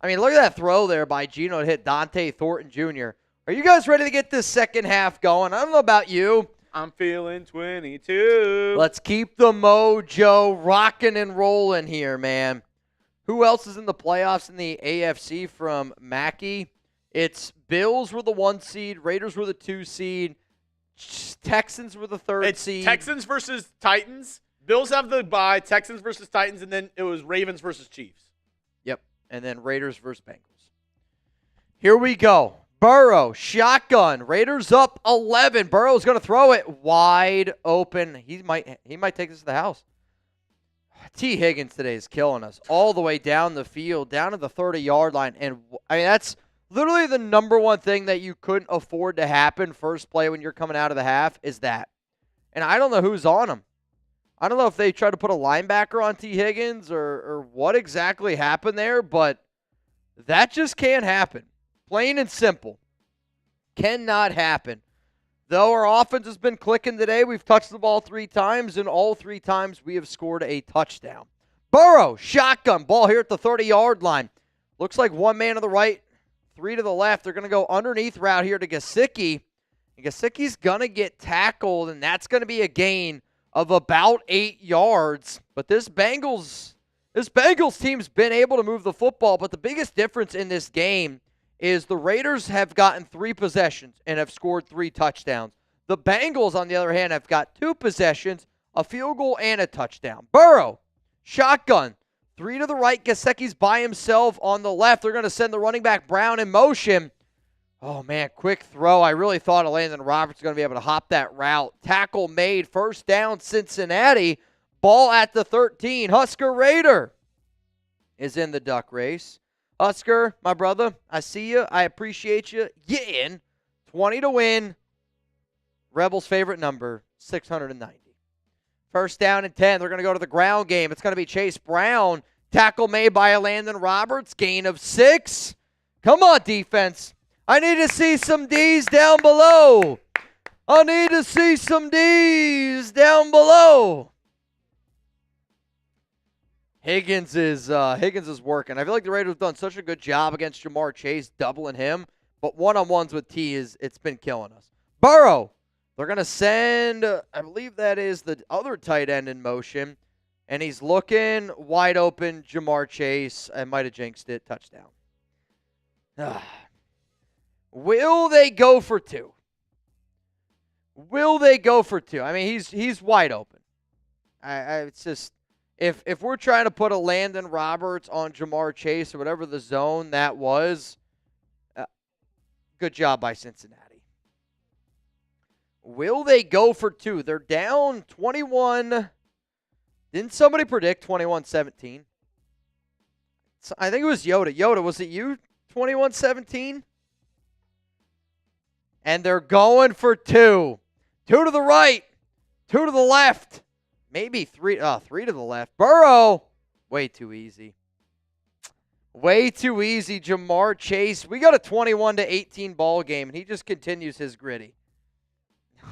I mean, look at that throw there by Geno to hit Dante Thornton Jr. Are you guys ready to get this second half going? I don't know about you. I'm feeling 22. Let's keep the mojo rocking and rolling here, man. Who else is in the playoffs in the AFC from Mackey? It's Bills were the 1 seed. Raiders were the 2 seed. Texans were the 3rd seed. Texans versus Titans. Bills have the bye. Texans versus Titans, and then it was Ravens versus Chiefs. Yep, and then Raiders versus Bengals. Here we go. Burrow, shotgun. Raiders up 11. Burrow's going to throw it wide open. He might take this to the house. T. Higgins today is killing us all the way down the field, down to the 30-yard line. And, I mean, that's literally the number one thing that you couldn't afford to happen first play when you're coming out of the half is that. And I don't know who's on him. I don't know if they tried to put a linebacker on T. Higgins or what exactly happened there, but that just can't happen. Plain and simple. Cannot happen. Though our offense has been clicking today, we've touched the ball 3 times, and all 3 times we have scored a touchdown. Burrow, shotgun, ball here at the 30-yard line. Looks like 1 man to the right, 3 to the left. They're going to go underneath route here to Gesicki. And Gesicki's going to get tackled, and that's going to be a gain of about 8 yards. But this Bengals team's been able to move the football, but the biggest difference in this game is the Raiders have gotten 3 possessions and have scored 3 touchdowns. The Bengals, on the other hand, have got 2 possessions, a field goal, and a touchdown. Burrow, shotgun, 3 to the right. Gesicki's by himself on the left. They're going to send the running back Brown in motion. Oh, man, quick throw. I really thought Elandon Roberts was going to be able to hop that route. Tackle made. First down, Cincinnati. Ball at the 13. Husker Raider is in the duck race. Husker, my brother, I see you. I appreciate you. You in. 20 to win. Rebels' favorite number, 690. First down and 10. They're going to go to the ground game. It's going to be Chase Brown. Tackle made by Elandon Roberts. Gain of 6. Come on, defense. I need to see some D's down below. I need to see some D's down below. Higgins is working. I feel like the Raiders have done such a good job against Ja'Marr Chase, doubling him. But one-on-ones with T it's been killing us. Burrow. They're going to send, I believe that is the other tight end in motion. And he's looking wide open. Ja'Marr Chase. I might have jinxed it. Touchdown. Will they go for 2? Will they go for 2? I mean, he's wide open. It's just, if we're trying to put Elandon Roberts on Ja'Marr Chase or whatever the zone that was, good job by Cincinnati. Will they go for 2? They're down 21. Didn't somebody predict 21-17? I think it was Yoda. Yoda, was it you? 21-17? And they're going for 2. 2 to the right. 2 to the left. Maybe 3. 3 to the left. Burrow. Way too easy. Way too easy, Ja'Marr Chase. We got a 21-18 ball game, and he just continues his gritty.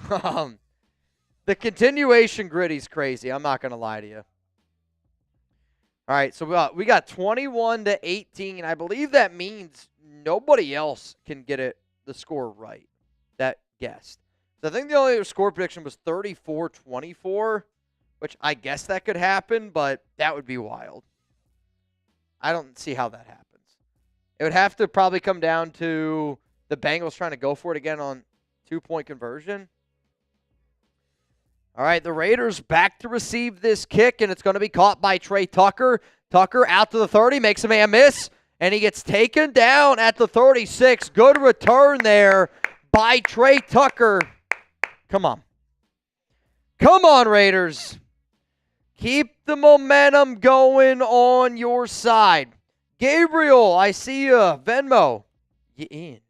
The continuation gritty's crazy. I'm not going to lie to you. All right, so we got 21-18. I believe that means nobody else can get the score right that guessed. So I think the only other score prediction was 34-24, which I guess that could happen, but that would be wild. I don't see how that happens. It would have to probably come down to the Bengals trying to go for it again on 2-point conversion. All right, the Raiders back to receive this kick, and it's going to be caught by Tre Tucker. Tucker out to the 30, makes a man miss, and he gets taken down at the 36. Good return there by Tre Tucker. Come on. Come on, Raiders. Keep the momentum going on your side. Gabriel, I see you. Venmo, you in.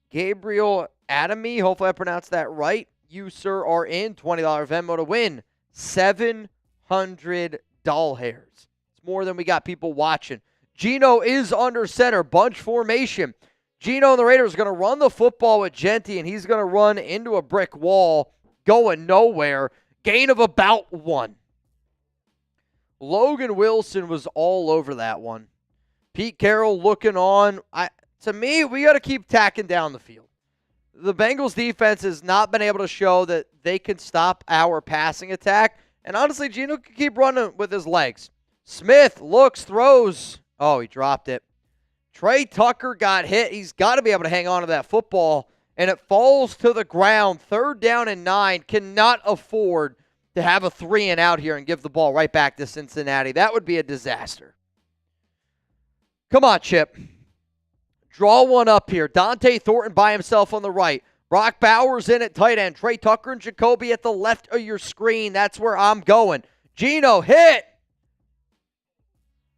Gabriel Adamy, hopefully I pronounced that right. You, sir, are in. $20 Venmo to win. 700 doll hairs. It's more than we got people watching. Geno is under center. Bunch formation. Geno and the Raiders are going to run the football with Jeanty, and he's going to run into a brick wall, going nowhere. Gain of about 1. Logan Wilson was all over that one. Pete Carroll looking on. To me, we got to keep tacking down the field. The Bengals defense has not been able to show that they can stop our passing attack. And honestly, Geno can keep running with his legs. Smith looks, throws. Oh, he dropped it. Tre Tucker got hit. He's got to be able to hang on to that football. And it falls to the ground. 3rd down and 9. Cannot afford to have a 3-and-out here and give the ball right back to Cincinnati. That would be a disaster. Come on, Chip. Draw one up here. Dante Thornton by himself on the right. Brock Bowers in at tight end. Tre Tucker and Jakobi at the left of your screen. That's where I'm going. Geno hit.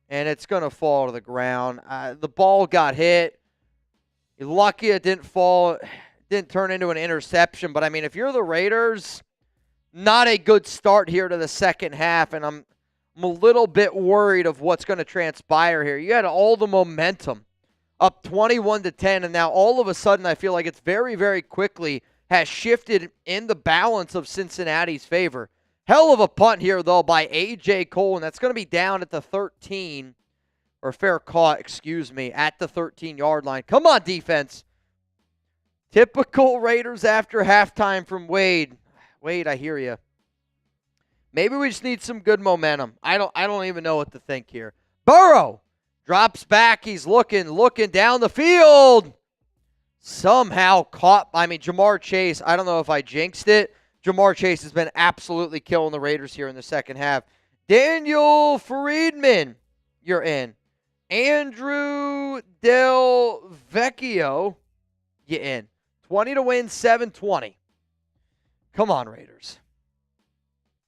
And it's going to fall to the ground. The ball got hit. You're lucky it didn't fall. It didn't turn into an interception. But, I mean, if you're the Raiders, not a good start here to the second half. And I'm a little bit worried of what's going to transpire here. You had all the momentum. Up 21-10, and now all of a sudden I feel like it's very, very quickly has shifted in the balance of Cincinnati's favor. Hell of a punt here, though, by A.J. Cole, and that's going to be down at the 13, or fair caught, excuse me, at the 13-yard line. Come on, defense. Typical Raiders after halftime from Wade. Wade, I hear you. Maybe we just need some good momentum. I don't even know what to think here. Burrow. Drops back. He's looking down the field. Somehow caught. Ja'Marr Chase. I don't know if I jinxed it. Ja'Marr Chase has been absolutely killing the Raiders here in the second half. Daniel Friedman, you're in. Andrew Del Vecchio, you in. 20 to win, 7-20. Come on, Raiders.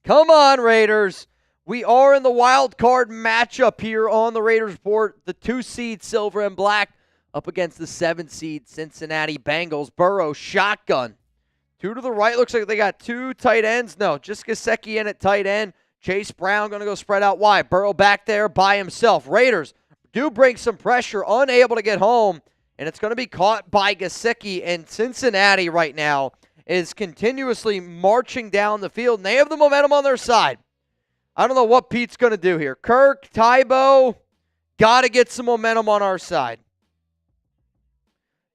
Come on, Raiders. We are in the wild card matchup here on the Raiders Report. The 2-seed Silver and Black up against the 7-seed Cincinnati Bengals. Burrow, shotgun. 2 to the right. Looks like they got 2 tight ends. No, just Gesicki in at tight end. Chase Brown going to go spread out wide. Burrow back there by himself. Raiders do bring some pressure, unable to get home, and it's going to be caught by Gesicki. And Cincinnati right now is continuously marching down the field, and they have the momentum on their side. I don't know what Pete's going to do here. Kirk, Tybo, got to get some momentum on our side.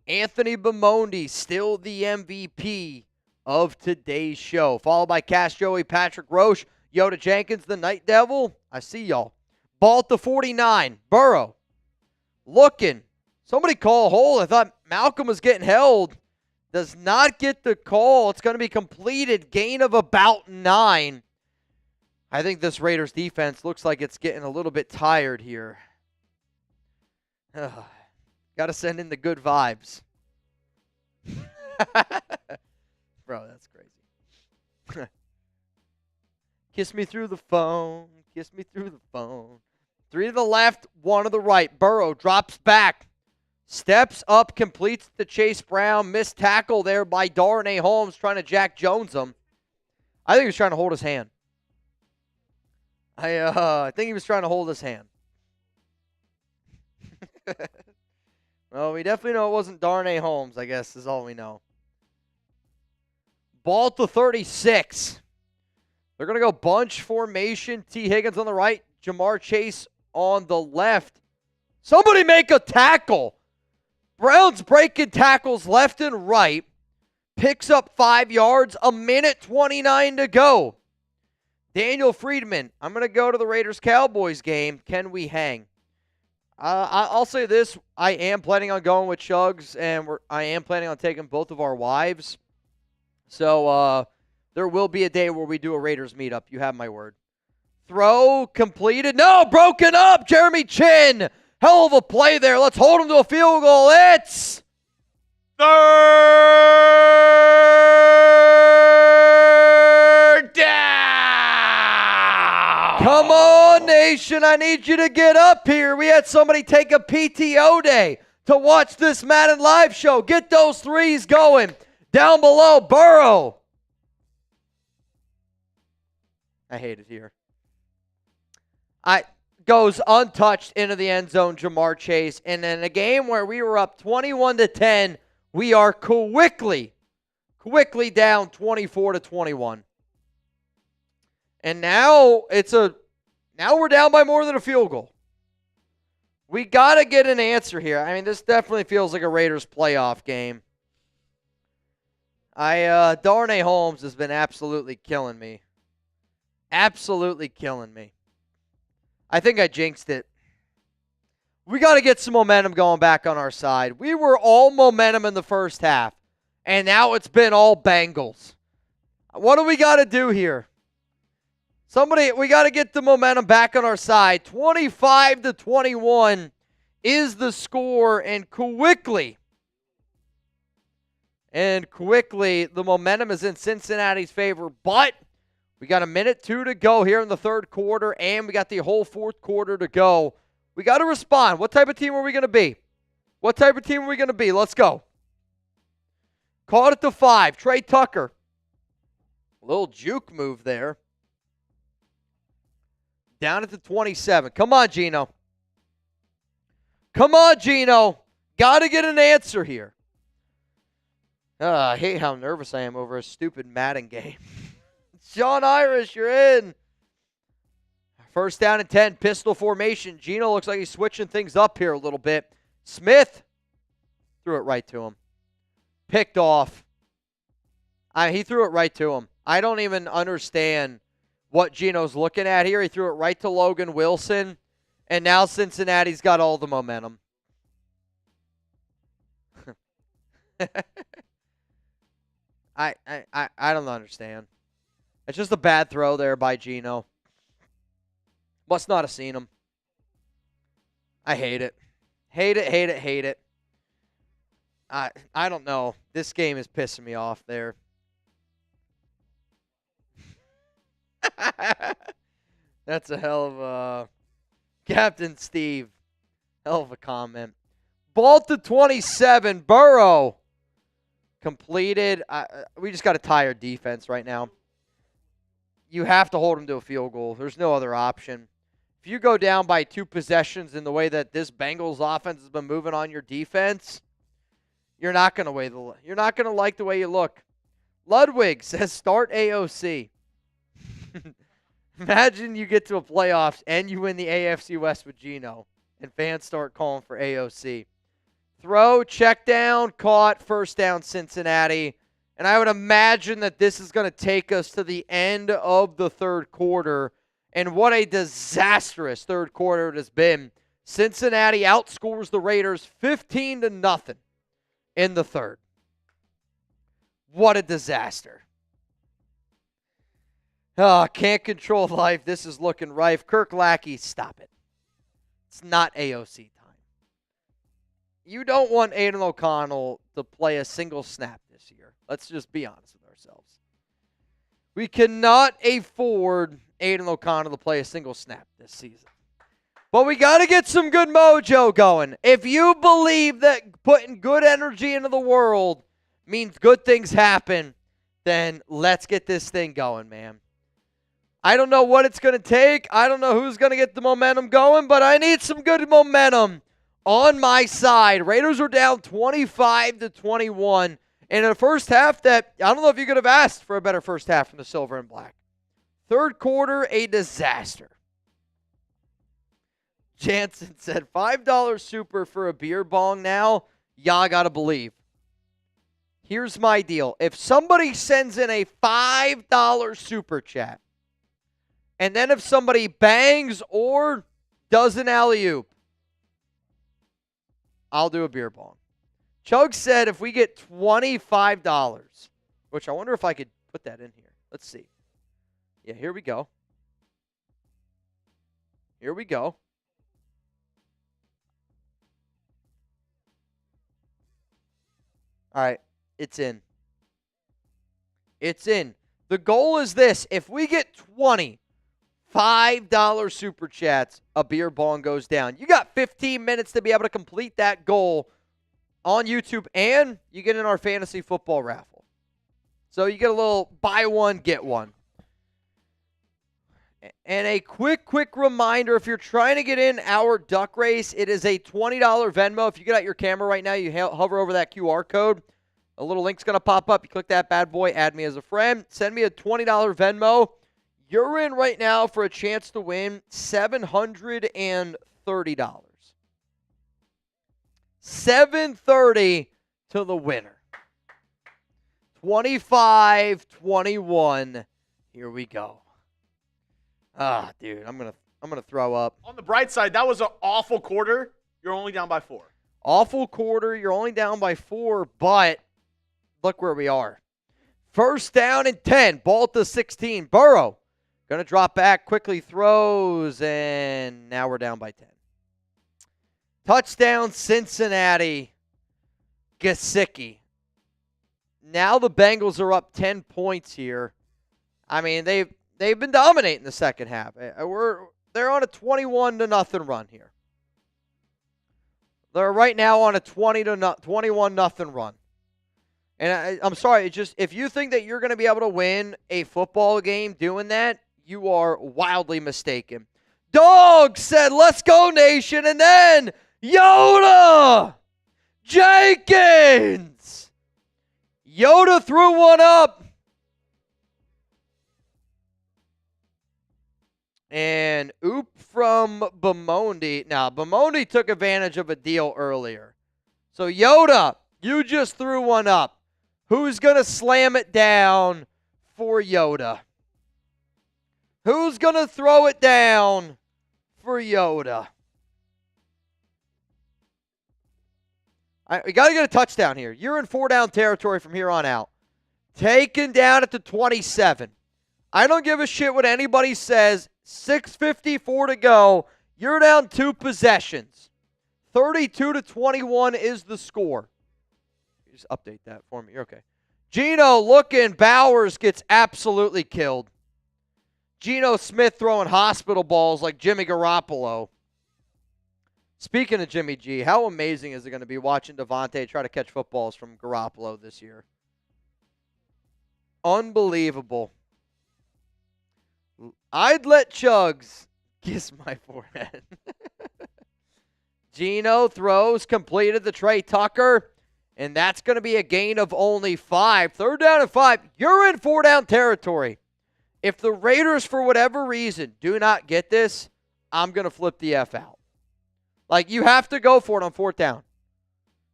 Anthony Bemondi, still the MVP of today's show, followed by Cash Joey, Patrick Roche, Yoda Jenkins, the Night Devil. I see y'all. Ball to 49. Burrow looking. Somebody call a hold. I thought Malcolm was getting held. Does not get the call. It's going to be completed. Gain of about 9. I think this Raiders defense looks like it's getting a little bit tired here. Got to send in the good vibes. Bro, that's crazy. Kiss me through the phone. Kiss me through the phone. 3 to the left, 1 to the right. Burrow drops back. Steps up, completes the Chase Brown. Missed tackle there by Darnay Holmes trying to Jack Jones him. I think he was trying to hold his hand. I think he was trying to hold his hand. Well, we definitely know it wasn't Darnay Holmes, I guess, is all we know. Ball to 36. They're going to go bunch formation. T. Higgins on the right. Ja'Marr Chase on the left. Somebody make a tackle. Browns breaking tackles left and right. Picks up 5 yards. 1:29 to go. Daniel Friedman. I'm going to go to the Raiders-Cowboys game. Can we hang? I'll say this. I am planning on going with Chuggs, and I am planning on taking both of our wives. So there will be a day where we do a Raiders meetup. You have my word. Throw completed. No, broken up. Jeremy Chinn. Hell of a play there. Let's hold him to a field goal. It's third down. Come on, nation. I need you to get up here. We had somebody take a PTO day to watch this Madden live show. Get those threes going. Down below, Burrow. I hate it here. Goes untouched into the end zone, Ja'Marr Chase. And in a game where we were up 21-10, we are quickly down 24-21. And now we're down by more than a field goal. We got to get an answer here. I mean, this definitely feels like a Raiders playoff game. Darnay Holmes has been absolutely killing me. Absolutely killing me. I think I jinxed it. We got to get some momentum going back on our side. We were all momentum in the first half, and now it's been all Bengals. What do we got to do here? We got to get the momentum back on our side. 25-21 is the score, and quickly, the momentum is in Cincinnati's favor, but we got 1:02 to go here in the third quarter, and we got the whole fourth quarter to go. We got to respond. What type of team are we going to be? Let's go. Caught it to 5. Tre Tucker. Little juke move there. Down at the 27. Come on, Geno. Got to get an answer here. I hate how nervous I am over a stupid Madden game. John Irish, you're in. First down and 10, pistol formation. Geno looks like he's switching things up here a little bit. Smith threw it right to him. Picked off. He threw it right to him. I don't even understand what Geno's looking at here. He threw it right to Logan Wilson. And now Cincinnati's got all the momentum. I don't understand. It's just a bad throw there by Geno. Must not have seen him. I hate it. Hate it, hate it, hate it. I don't know. This game is pissing me off there. That's a hell of a... Captain Steve. Hell of a comment. Ball to 27. Burrow. Completed. We just got a tired defense right now. You have to hold them to a field goal. There's no other option. If you go down by 2 possessions in the way that this Bengals offense has been moving on your defense, you're not going to like the way you look. Ludwig says start AOC. Imagine you get to a playoffs and you win the AFC West with Geno and fans start calling for AOC. Throw, check down, caught, first down Cincinnati. And I would imagine that this is going to take us to the end of the third quarter. And what a disastrous third quarter it has been. Cincinnati outscores the Raiders 15-0 in the third. What a disaster. Can't control life. This is looking rife. Kirk Lackey, stop it. It's not AOC time. You don't want Aiden O'Connell to play a single snap this year. Let's just be honest with ourselves. We cannot afford Aiden O'Connell to play a single snap this season. But we got to get some good mojo going. If you believe that putting good energy into the world means good things happen, then let's get this thing going, man. I don't know what it's going to take. I don't know who's going to get the momentum going, but I need some good momentum on my side. Raiders are down 25-21 in a first half that I don't know if you could have asked for a better first half from the Silver and Black. Third quarter, a disaster. Jansen said, $5 super for a beer bong now? Y'all got to believe. Here's my deal. If somebody sends in a $5 super chat, and then if somebody bangs or does an alley-oop, I'll do a beer bong. Chuggs said if we get $25, which I wonder if I could put that in here. Let's see. Yeah, here we go. Here we go. All right, it's in. It's in. The goal is this. If we get 20 $5 super chats, a beer bong goes down. You got 15 minutes to be able to complete that goal on YouTube, and you get in our fantasy football raffle. So you get a little buy one, get one. And a quick reminder, if you're trying to get in our duck race, it is a $20 Venmo. If you get out your camera right now, you hover over that QR code. A little link's going to pop up. You click that bad boy, add me as a friend. Send me a $20 Venmo. You're in right now for a chance to win $730. $730 to the winner. 25-21. Here we go. Dude, I'm gonna throw up. On the bright side, that was an awful quarter. You're only down by 4. Awful quarter. You're only down by 4, but look where we are. First down and 10. Ball to 16. Burrow gonna drop back, quickly throws, and now we're down by 10. Touchdown, Cincinnati. Gesicki. Now the Bengals are up 10 points here. I mean, they've been dominating the second half. They're on a 21-0 run here. They're right now on a 21-0 run. And I'm sorry, if you think that you're going to be able to win a football game doing that, you are wildly mistaken. Dog said, "Let's go, nation," and then Yoda Jenkins. Yoda threw one up. And oop from Bemondi. Now, Bemondi took advantage of a deal earlier. So, Yoda, you just threw one up. Who's going to slam it down for Yoda? Who's going to throw it down for Yoda? We got to get a touchdown here. You're in 4-down territory from here on out. Taken down at the 27. I don't give a shit what anybody says. 6:54 to go. You're down 2 possessions. 32-21 is the score. Just update that for me. You're okay. Geno looking. Bowers gets absolutely killed. Geno Smith throwing hospital balls like Jimmy Garoppolo. Speaking of Jimmy G, how amazing is it going to be watching Devontae try to catch footballs from Garoppolo this year? Unbelievable. I'd let Chuggs kiss my forehead. Geno throws completed to Tre Tucker, and that's going to be a gain of only 5. 3rd down and 5. You're in 4-down territory. If the Raiders, for whatever reason, do not get this, I'm going to flip the F out. Like, you have to go for it on 4th down.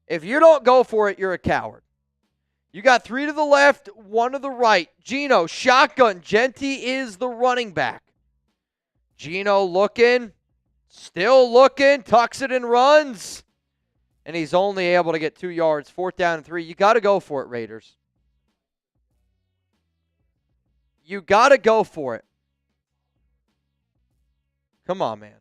If you don't go for it, you're a coward. You got 3 to the left, 1 to the right. Geno, shotgun. Jeanty is the running back. Geno looking, still looking, tucks it and runs. And he's only able to get 2 yards. 4th down and 3. You got to go for it, Raiders. You got to go for it. Come on, man.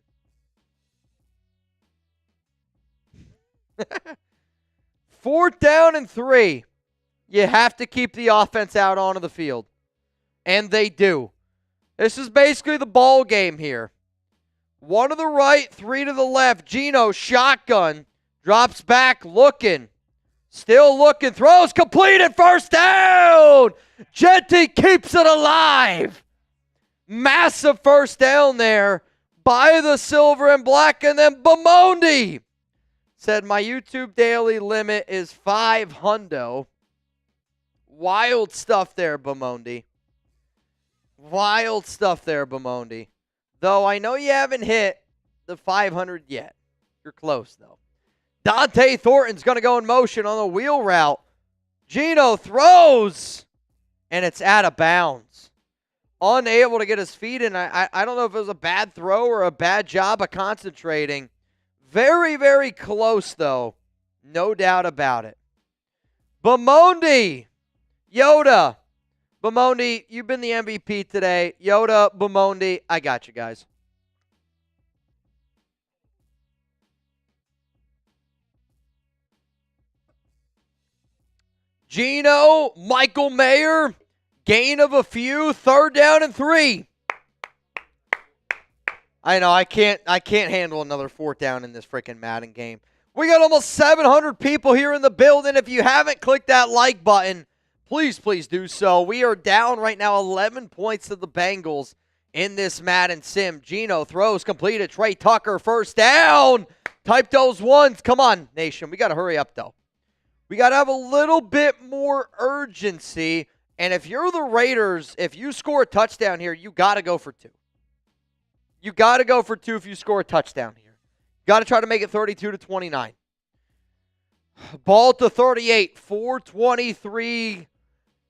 4th down and 3. You have to keep the offense out onto the field. And they do. This is basically the ball game here. 1 to the right, 3 to the left. Geno, shotgun. Drops back, looking. Still looking. Throws completed. 1st down. Jeanty keeps it alive. Massive 1st down there by the silver and black. And then Bemondi said, my YouTube daily limit is 500. Wild stuff there, Bemondi. Wild stuff there, Bemondi. Though I know you haven't hit the 500 yet. You're close, though. Dante Thornton's going to go in motion on the wheel route. Geno throws, and it's out of bounds. Unable to get his feet in. I don't know if it was a bad throw or a bad job of concentrating. Very, very close, though. No doubt about it. Bemondi. Yoda. Bemondi, you've been the MVP today. Yoda, Bemondi, I got you guys. Geno, Michael Mayer, gain of a few, 3rd down and 3. I know, I can't handle another 4th down in this freaking Madden game. We got almost 700 people here in the building. If you haven't clicked that like button, please do so. We are down right now 11 points to the Bengals in this Madden sim. Geno throws completed. Tre Tucker, 1st down. Type those ones. Come on, nation. We got to hurry up, though. We got to have a little bit more urgency. And if you're the Raiders, if you score a touchdown here, you got to go for 2. You got to go for 2 if you score a touchdown here. Got to try to make it 32-29. Ball to 38. 4:23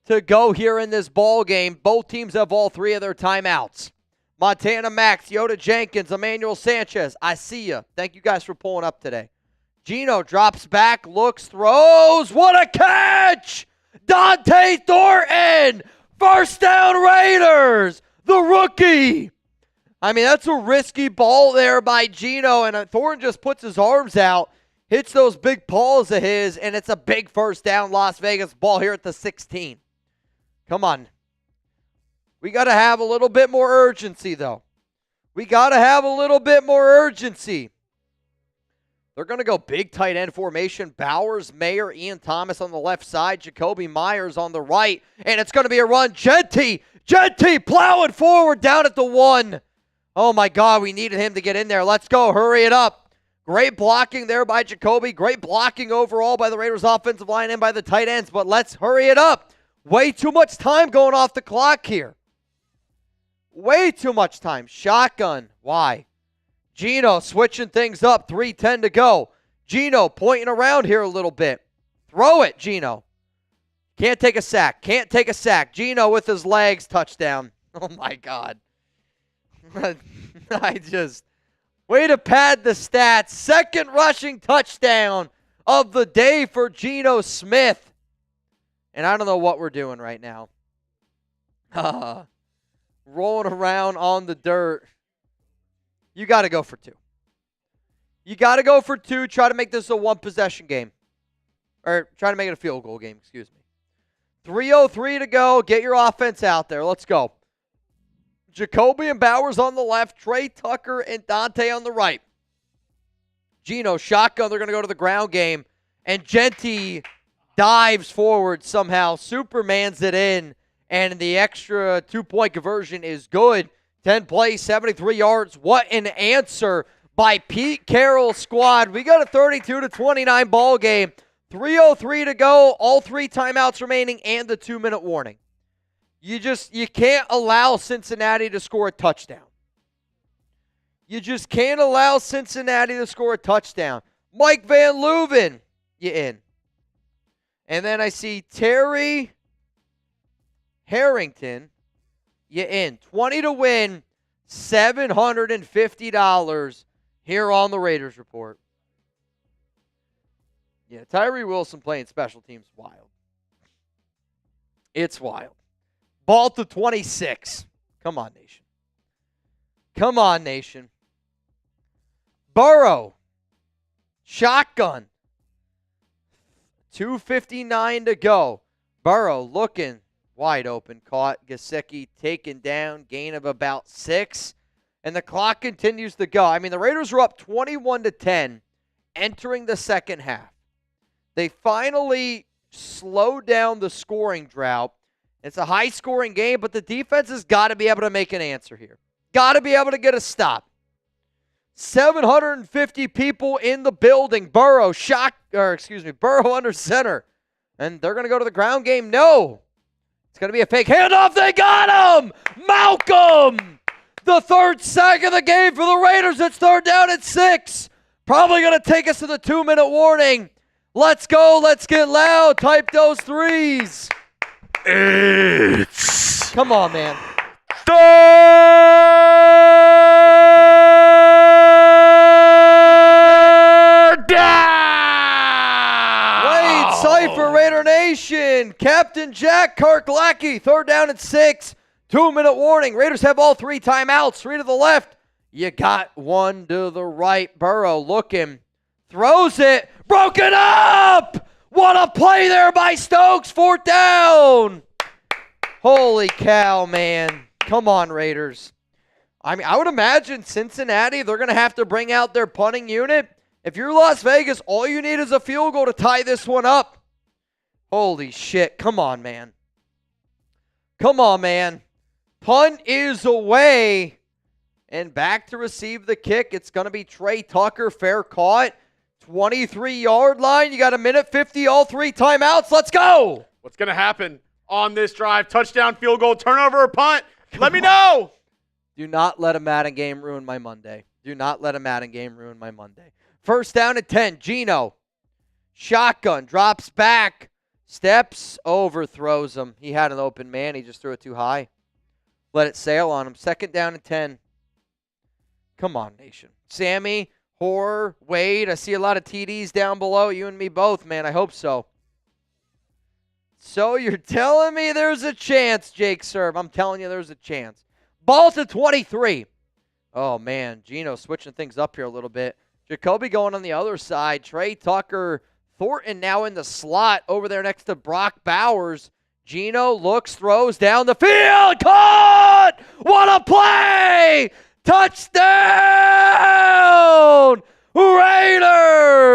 to go here in this ball game. Both teams have all 3 of their timeouts. Montana Max, Yoda Jenkins, Emmanuel Sanchez. I see you. Thank you guys for pulling up today. Geno drops back, looks, throws. What a catch! Dante Thornton! 1st down Raiders! The rookie! I mean, that's a risky ball there by Geno, and Thornton just puts his arms out, hits those big paws of his, and it's a big 1st down Las Vegas ball here at the 16. Come on. We got to have a little bit more urgency, though. We got to have a little bit more urgency. They're going to go big tight end formation. Bowers, Mayer, Ian Thomas on the left side. Jakobi Meyers on the right. And it's going to be a run. Jeanty plowing forward down at the 1. Oh, my God. We needed him to get in there. Let's go. Hurry it up. Great blocking there by Jakobi. Great blocking overall by the Raiders offensive line and by the tight ends. But let's hurry it up. Way too much time going off the clock here. Way too much time. Shotgun. Why? Geno switching things up. 3:10 to go. Geno pointing around here a little bit. Throw it, Geno. Can't take a sack. Can't take a sack. Geno with his legs. Touchdown. Oh, my God. Way to pad the stats. 2nd rushing touchdown of the day for Geno Smith. And I don't know what we're doing right now. Rolling around on the dirt. You got to go for 2. You got to go for 2. Try to make this a one-possession game. Or try to make it a field goal game, excuse me. 3:03 to go. Get your offense out there. Let's go. Jakobi and Bowers on the left. Tre Tucker and Dante on the right. Geno, shotgun. They're going to go to the ground game. And Jeanty dives forward somehow. Supermans it in. And the extra 2-point conversion is good. 10 plays, 73 yards. What an answer by Pete Carroll's squad. We got a 32-29 ball game. 3:03 to go. All 3 timeouts remaining and the 2-minute warning. You can't allow Cincinnati to score a touchdown. You just can't allow Cincinnati to score a touchdown. Mike Van Leuven, you in. And then I see Terry Harrington, you in. 20 to win, $750 here on the Raiders Report. Yeah, Tyree Wilson playing special teams, wild. It's wild. Ball to 26. Come on, nation. Come on, nation. Burrow. Shotgun. 2:59 to go. Burrow looking wide open. Caught. Gesicki taken down. Gain of about 6. And the clock continues to go. I mean, the Raiders were up 21-10 entering the second half. They finally slowed down the scoring drought. It's a high-scoring game, but the defense has got to be able to make an answer here. Got to be able to get a stop. 750 people in the building. Burrow Burrow under center. And they're going to go to the ground game. No. It's going to be a fake handoff. They got him! Malcolm! The 3rd sack of the game for the Raiders. It's 3rd down and 6. Probably going to take us to the 2-minute warning. Let's go. Let's get loud. Type those 3s. It's Come on, man. 3rd down. Wade Cypher, Raider Nation. Captain Jack Karklacki. 3rd down and 6. 2-minute warning. Raiders have all 3 timeouts. 3 to the left. You got 1 to the right. Burrow looking. Throws it. Broken up. What a play there by Stokes. 4th down. Holy cow, man. Come on, Raiders. I mean, I would imagine Cincinnati, they're going to have to bring out their punting unit. If you're Las Vegas, all you need is a field goal to tie this one up. Holy shit. Come on, man. Come on, man. Punt is away. And back to receive the kick. It's going to be Tre Tucker. Fair caught. 23-yard line. You got 1:50, all 3 timeouts. Let's go. What's going to happen on this drive? Touchdown, field goal, turnover, or punt? Let me know. Do not let a Madden game ruin my Monday. Do not let a Madden game ruin my Monday. 1st down and 10. Geno. Shotgun. Drops back. Steps. Overthrows him. He had an open man. He just threw it too high. Let it sail on him. 2nd down and 10. Come on, nation. Sammy. Horror, Wade, I see a lot of TDs down below. You and me both, man. I hope so. So you're telling me there's a chance, Jake Serve. I'm telling you there's a chance. Ball to 23. Oh, man. Geno switching things up here a little bit. Jakobi going on the other side. Tre Tucker. Thornton now in the slot over there next to Brock Bowers. Geno looks, throws down the field. Caught! What a play! Touchdown! Raiders!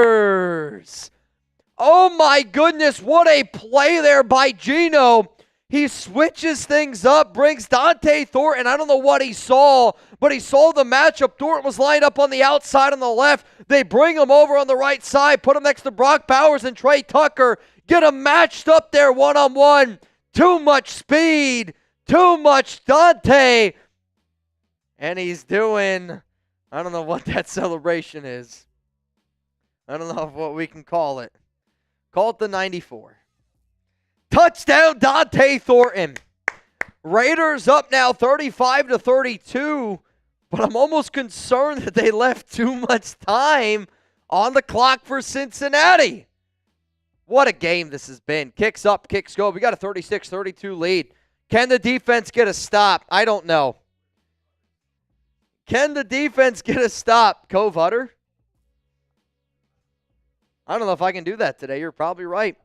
Oh my goodness, what a play there by Geno. He switches things up, brings Dante Thornton. I don't know what he saw, but he saw the matchup. Thornton was lined up on the outside on the left. They bring him over on the right side, put him next to Brock Bowers and Tre Tucker. Get him matched up there one-on-one. Too much speed, too much Dante. And he's doing, I don't know what that celebration is. I don't know what we can call it. Call it the 94. Touchdown, Dante Thornton. Raiders up now 35-32, but I'm almost concerned that they left too much time on the clock for Cincinnati. What a game this has been. Kicks up, kicks go. We got a 36-32 lead. Can the defense get a stop? I don't know. Can the defense get a stop? Cove Hutter? I don't know if I can do that today. You're probably right.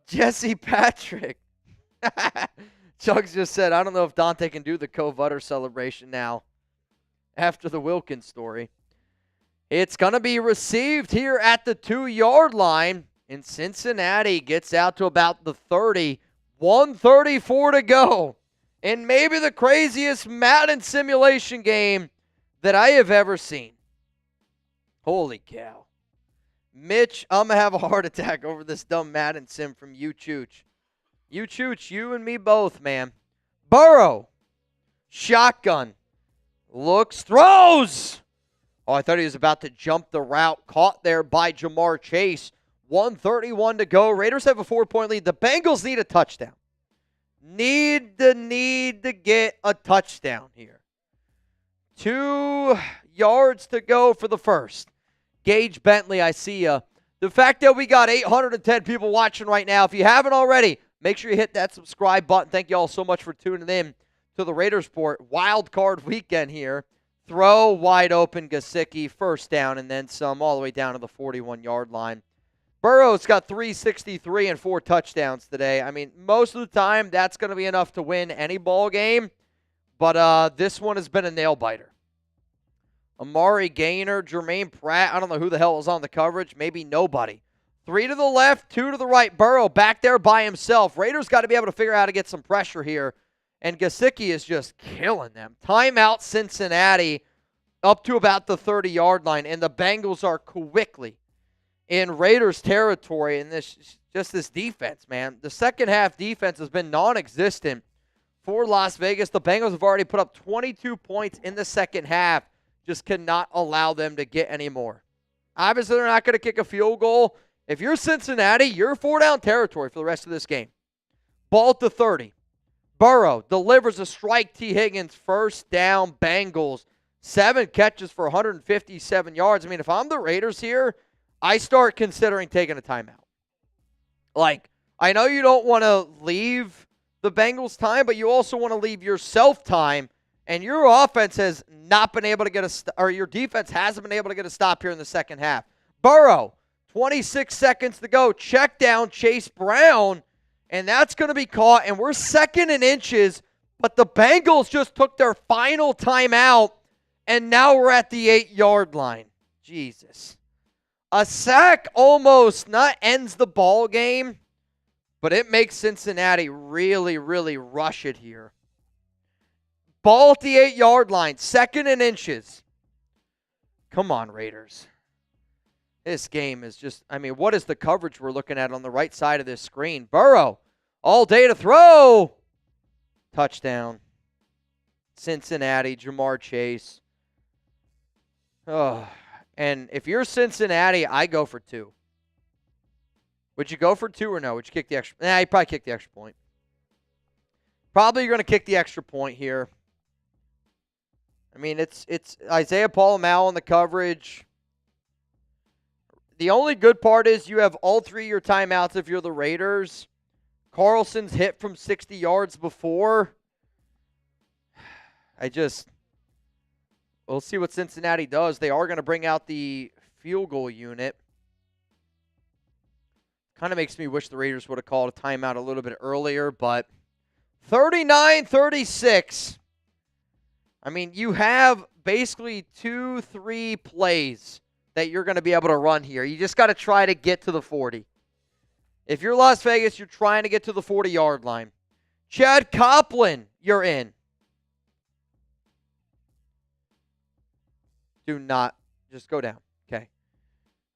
Jesse Patrick. Chuggs just said, I don't know if Dante can do the Cove Hutter celebration now after the Wilkins story. It's going to be received here at the 2-yard line, and Cincinnati gets out to about the 30. 1:34 to go. And maybe the craziest Madden simulation game that I have ever seen. Holy cow. Mitch, I'm going to have a heart attack over this dumb Madden sim from you, Chooch. You, Chooch, you and me both, man. Burrow. Shotgun. Looks, throws. Oh, I thought he was about to jump the route. Caught there by Ja'Marr Chase. 1:31 to go. Raiders have a 4-point lead. The Bengals need a touchdown. Need to get a touchdown here. 2 yards to go for the first. Gage Bentley, I see ya. The fact that we got 810 people watching right now, if you haven't already, make sure you hit that subscribe button. Thank you all so much for tuning in to the Raiders Report. Wild card weekend here. Throw wide open, Gesicki, first down, and then some all the way down to the 41-yard line. Burrow's got 363 and 4 touchdowns today. I mean, most of the time, that's going to be enough to win any ball game. But this one has been a nail-biter. Amari Gaynor, Germaine Pratt, I don't know who the hell is on the coverage. Maybe nobody. 3 to the left, 2 to the right. Burrow back there by himself. Raiders got to be able to figure out how to get some pressure here. And Gesicki is just killing them. Timeout Cincinnati up to about the 30-yard line. And the Bengals are quickly in Raiders territory. And this defense, man. The second half defense has been non-existent for Las Vegas. The Bengals have already put up 22 points in the second half. Just cannot allow them to get any more. Obviously, they're not going to kick a field goal. If you're Cincinnati, you're 4-down territory for the rest of this game. Ball at the 30. Burrow delivers a strike. T. Higgins, first down, Bengals. 7 catches for 157 yards. I mean, if I'm the Raiders here, I start considering taking a timeout. Like, I know you don't want to leave the Bengals time, but you also want to leave yourself time. And your offense has not been able to get or your defense hasn't been able to get a stop here in the second half. Burrow, 26 seconds to go. Check down, Chase Brown. And that's going to be caught. And we're 2nd and inches. But the Bengals just took their final timeout. And now we're at the 8-yard line. Jesus. A sack almost not ends the ball game. But it makes Cincinnati really, really rush it here. Ball at the 8-yard line. 2nd and inches. Come on, Raiders. This game is just, I mean, what is the coverage we're looking at on the right side of this screen? Burrow, all day to throw. Touchdown. Cincinnati, Ja'Marr Chase. Oh, and if you're Cincinnati, I go for 2. Would you go for 2 or no? Would you kick the extra? Nah, you probably kick the extra point. Probably you're going to kick the extra point here. I mean, it's Isaiah Paul-Amal in the coverage. The only good part is you have all 3 of your timeouts if you're the Raiders. Carlson's hit from 60 yards before. We'll see what Cincinnati does. They are going to bring out the field goal unit. Kind of makes me wish the Raiders would have called a timeout a little bit earlier, but 39-36. I mean, you have basically 2-3 plays that you're going to be able to run here. You just got to try to get to the 40. If you're Las Vegas, you're trying to get to the 40-yard line. Chad Copeland, you're in. Do not. Just go down. Okay.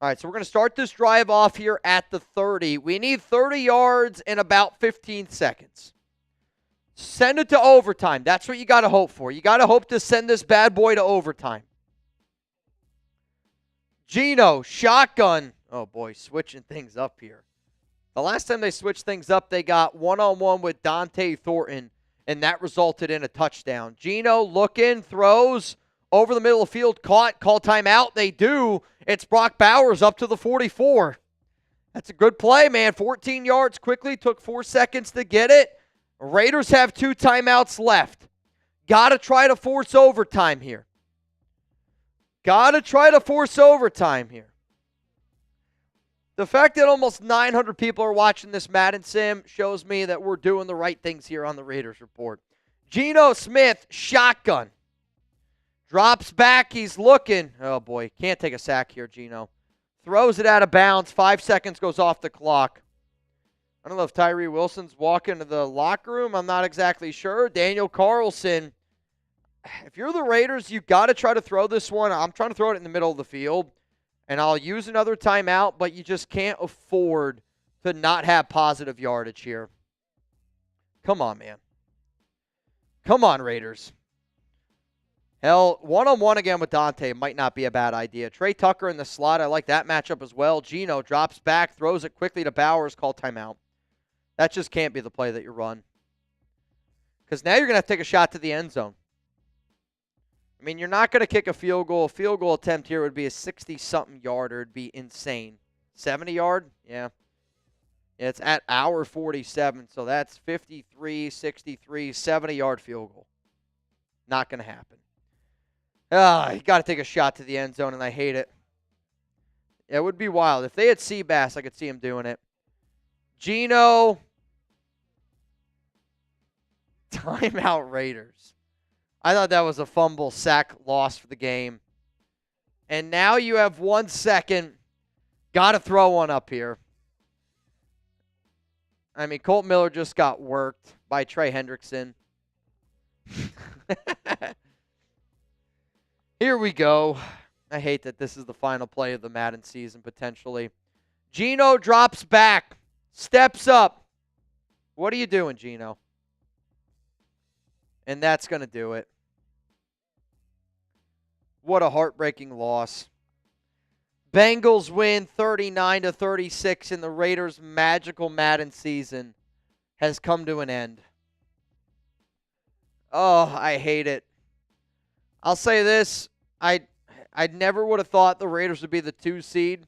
All right, so we're going to start this drive off here at the 30. We need 30 yards in about 15 seconds. Send it to overtime. That's what you got to hope for. You got to hope to send this bad boy to overtime. Geno, shotgun. Oh, boy, switching things up here. The last time they switched things up, they got one-on-one with Dante Thornton, and that resulted in a touchdown. Geno looking, throws, over the middle of the field, caught, call timeout. They do. It's Brock Bowers up to the 44. That's a good play, man. 14 yards quickly, took 4 seconds to get it. Raiders have 2 timeouts left. Got to try to force overtime here. The fact that almost 900 people are watching this Madden Sim shows me that we're doing the right things here on the Raiders Report. Geno Smith, shotgun. Drops back, he's looking. Oh, boy, can't take a sack here, Geno. Throws it out of bounds. 5 seconds goes off the clock. I don't know if Tyree Wilson's walking to the locker room. I'm not exactly sure. Daniel Carlson. If you're the Raiders, you got to try to throw this one. I'm trying to throw it in the middle of the field, and I'll use another timeout, but you just can't afford to not have positive yardage here. Come on, man. Come on, Raiders. Hell, one-on-one again with Dante might not be a bad idea. Tre Tucker in the slot, I like that matchup as well. Geno drops back, throws it quickly to Bowers, call timeout. That just can't be the play that you run. Because now you're going to have to take a shot to the end zone. I mean, you're not going to kick a field goal. A field goal attempt here would be a 60-something yarder. It'd be insane. 70-yard? Yeah. It's at hour 47, so that's 53, 63, 70-yard field goal. Not going to happen. You got to take a shot to the end zone, and I hate it. It would be wild. If they had Seabass, I could see him doing it. Geno. Timeout Raiders. I thought that was a fumble sack loss for the game. And now you have 1 second. Got to throw one up here. I mean, Kolton Miller just got worked by Trey Hendrickson. Here we go. I hate that this is the final play of the Madden season, potentially. Geno drops back. Steps up. What are you doing, Geno? And that's going to do it. What a heartbreaking loss. Bengals win 39-36, and the Raiders' magical Madden season has come to an end. Oh, I hate it. I'll say this. I never would have thought the Raiders would be the 2 seed.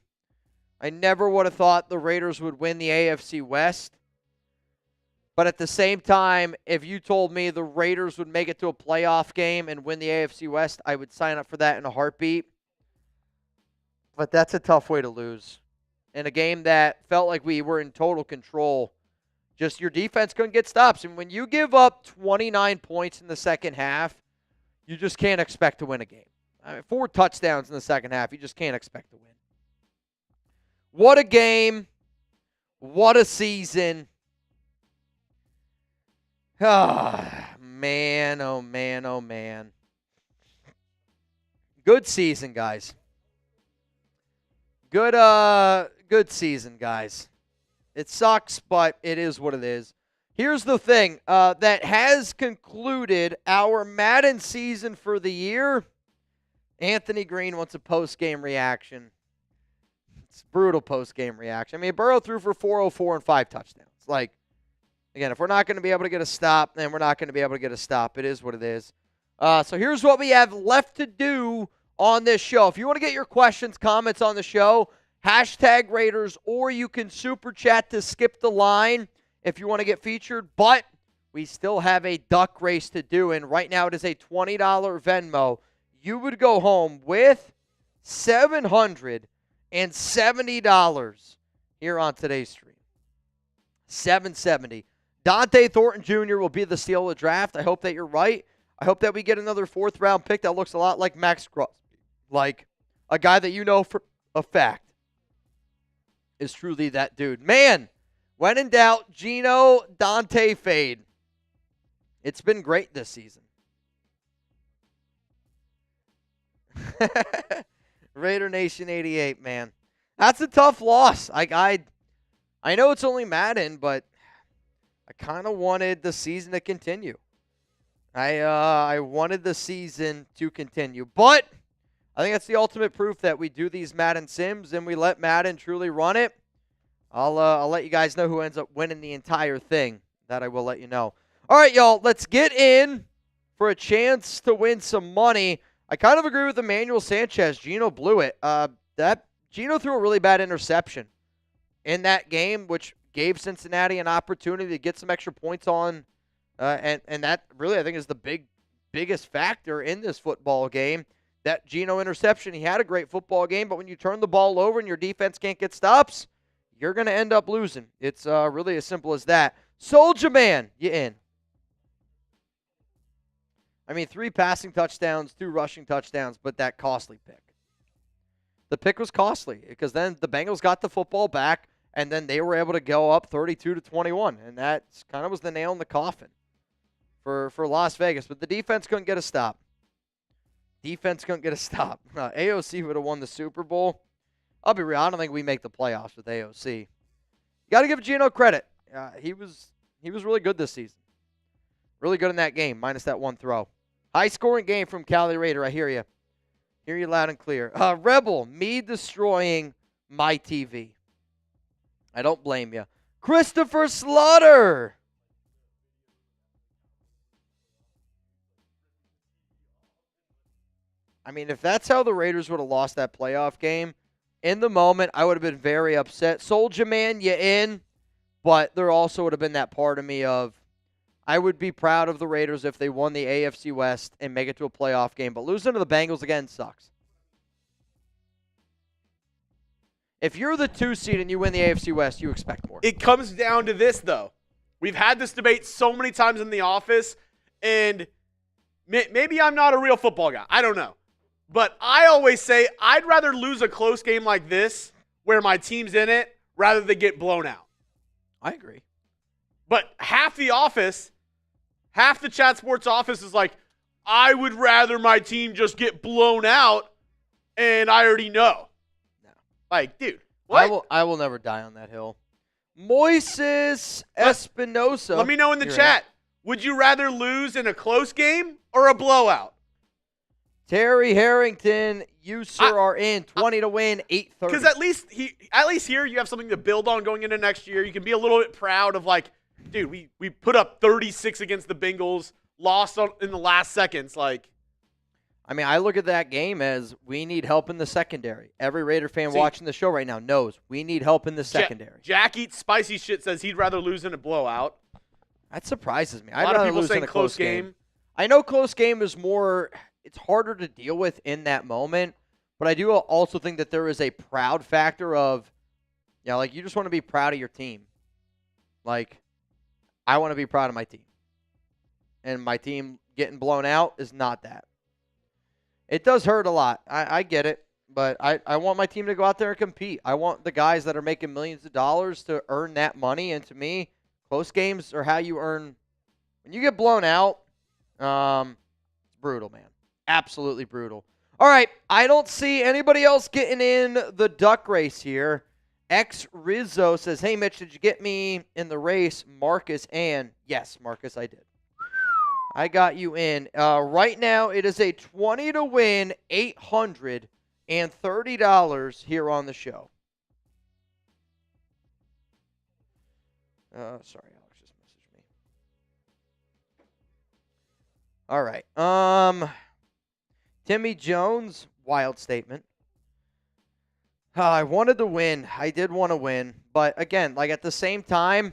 I never would have thought the Raiders would win the AFC West. But at the same time, if you told me the Raiders would make it to a playoff game and win the AFC West, I would sign up for that in a heartbeat. But that's a tough way to lose. In a game that felt like we were in total control, just your defense couldn't get stops. And when you give up 29 points in the second half, you just can't expect to win a game. I mean, 4 touchdowns in the second half, you just can't expect to win. What a game. What a season. Ah, man, oh, man, oh, man. Good season, guys. Good season, guys. It sucks, but it is what it is. Here's the thing that has concluded our Madden season for the year. Anthony Green wants a post-game reaction. It's brutal post-game reaction. I mean, Burrow threw for 404 and 5 touchdowns. Like, again, if we're not going to be able to get a stop, then we're not going to be able to get a stop. It is what it is. So here's what we have left to do on this show. If you want to get your questions, comments on the show, hashtag Raiders, or you can super chat to skip the line if you want to get featured. But we still have a duck race to do, and right now it is a $20 Venmo. You would go home with $770 here on today's stream. $770. Dante Thornton Jr. will be the steal of the draft. I hope that you're right. I hope that we get another 4th-round pick that looks a lot like Maxx Crosby. Like a guy that you know for a fact is truly that dude. Man, when in doubt, Geno, Dante fade. It's been great this season. Raider Nation 88, man. That's a tough loss. I know it's only Madden, but I kind of wanted the season to continue. I wanted the season to continue. But I think that's the ultimate proof that we do these Madden Sims and we let Madden truly run it. I'll let you guys know who ends up winning the entire thing. That I will let you know. All right, y'all, let's get in for a chance to win some money. I kind of agree with Emmanuel Sanchez. Geno blew it. Geno threw a really bad interception in that game, which gave Cincinnati an opportunity to get some extra points on, and that really I think is the biggest factor in this football game. That Geno interception, he had a great football game, but when you turn the ball over and your defense can't get stops, you're going to end up losing. It's really as simple as that. Soldier Man, you in. I mean, 3 passing touchdowns, 2 rushing touchdowns, but that costly pick. The pick was costly because then the Bengals got the football back, and then they were able to go up 32-21, and that kind of was the nail in the coffin for Las Vegas. But the defense couldn't get a stop. AOC would have won the Super Bowl. I'll be real. I don't think we make the playoffs with AOC. You got to give Geno credit. He was really good this season. Really good in that game, minus that one throw. High-scoring game from Cali Raider. I hear you. Hear you loud and clear. Rebel, me destroying my TV. I don't blame you. Christopher Slaughter. I mean, if that's how the Raiders would have lost that playoff game, in the moment, I would have been very upset. Soldier Man, you in. But there also would have been that part of me of, I would be proud of the Raiders if they won the AFC West and make it to a playoff game. But losing to the Bengals again sucks. If you're the 2 seed and you win the AFC West, you expect more. It comes down to this, though. We've had this debate so many times in the office, and maybe I'm not a real football guy. I don't know. But I always say I'd rather lose a close game like this where my team's in it rather than get blown out. I agree. But half the Chat Sports office is like, I would rather my team just get blown out, and I already know. No. Like, dude, what? I will never die on that hill. Moises Espinosa. Let me know in the chat. Would you rather lose in a close game or a blowout? Terry Harrington, you sir are in 20 to win, 8:30. Because at least here you have something to build on going into next year. You can be a little bit proud of like, dude, we put up 36 against the Bengals, lost in the last seconds. Like, I mean, I look at that game as we need help in the secondary. Every Raider fan watching the show right now knows we need help in the secondary. Jack Eats Spicy Shit says he'd rather lose in a blowout. That surprises me. A lot of people saying close game. I know close game is more. It's harder to deal with in that moment, but I do also think that there is a proud factor of, like you just want to be proud of your team. Like, I want to be proud of my team. And my team getting blown out is not that. It does hurt a lot. I get it, but I want my team to go out there and compete. I want the guys that are making millions of dollars to earn that money, and to me, close games are how you earn. When you get blown out, it's brutal, man. Absolutely brutal. All right, I don't see anybody else getting in the duck race here. X Rizzo says, hey, Mitch, did you get me in the race, Marcus? And yes, Marcus, I did. I got you in. Right now, it is a 20 to win, $830 here on the show. Sorry, Alex just messaged me. All right. Timmy Jones, wild statement. I wanted to win. I did want to win. But, again, like at the same time,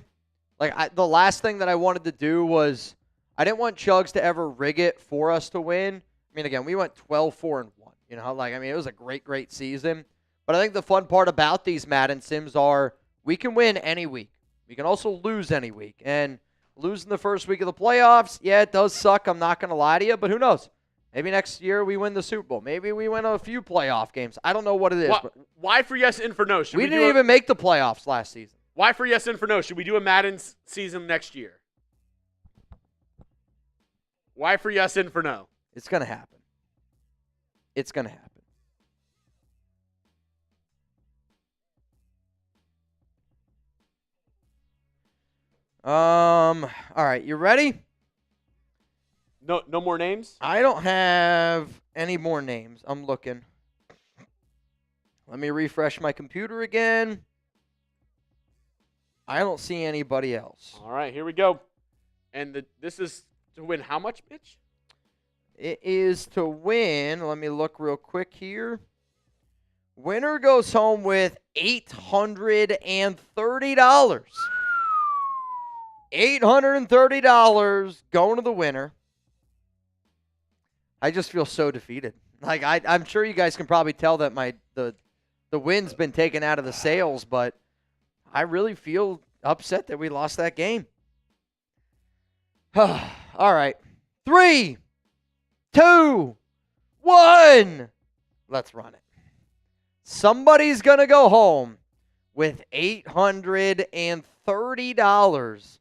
the last thing that I wanted to do was I didn't want Chuggs to ever rig it for us to win. I mean, again, we went 12-4-1. It was a great, great season. But I think the fun part about these Madden Sims are we can win any week. We can also lose any week. And losing the first week of the playoffs, yeah, it does suck. I'm not going to lie to you. But who knows? Maybe next year we win the Super Bowl. Maybe we win a few playoff games. I don't know what it is. Why for yes and for no? We didn't even make the playoffs last season. Why for yes and for no? Should we do a Madden season next year? Why for yes and for no? It's going to happen. It's going to happen. All right, you ready? No more names? I don't have any more names. I'm looking. Let me refresh my computer again. I don't see anybody else. All right, here we go. And this is to win how much, Mitch? It is to win. Let me look real quick here. Winner goes home with $830. $830 going to the winner. I just feel so defeated. Like I'm sure you guys can probably tell that the win's been taken out of the sails, but I really feel upset that we lost that game. All right. 3, 2, 1. Let's run it. Somebody's going to go home with $830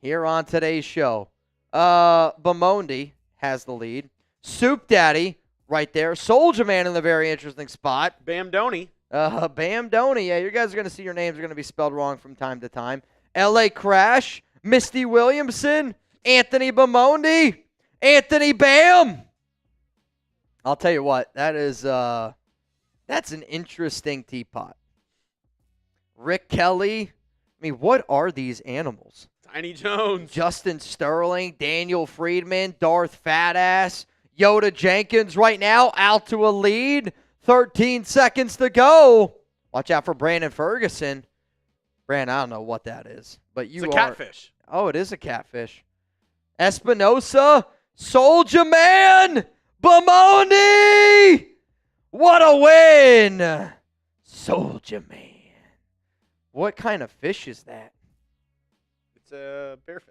here on today's show. Bemondi has the lead. Soup Daddy right there. Soldier Man in the very interesting spot. Bam Doney. Bam Doney. Yeah, you guys are going to see your names are going to be spelled wrong from time to time. LA Crash. Misty Williamson. Anthony Bemondi. Anthony Bam. I'll tell you what. That's an interesting teapot. Rick Kelly. I mean, what are these animals? Tiny Jones. Justin Sterling. Daniel Friedman. Darth Fatass. Yoda Jenkins right now out to a lead. 13 seconds to go. Watch out for Brandon Ferguson. Brandon, I don't know what that is, but It's a catfish. Oh, it is a catfish. Espinosa. Soldier Man. Bemondi. What a win. Soldier Man. What kind of fish is that? It's a bearfish.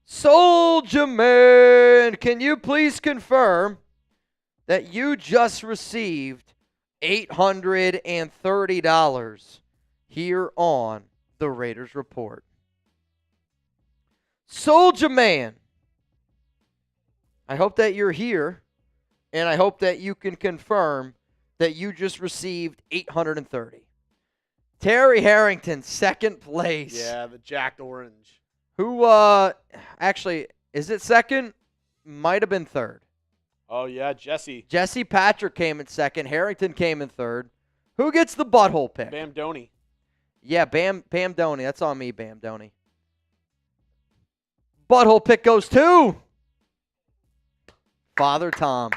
Soldier Man, can you please confirm that you just received $830 here on the Raiders Report? Soldier Man, I hope that you're here, and I hope that you can confirm that you just received $830. Terry Harrington, second place. Yeah, the jacked orange. Who, actually, is it second? Might have been third. Oh, yeah, Jesse. Jesse Patrick came in second. Harrington came in third. Who gets the butthole pick? Bam Doney. Yeah, Bam Doney. That's on me, Bam Doney. Butthole pick goes to Father Tom.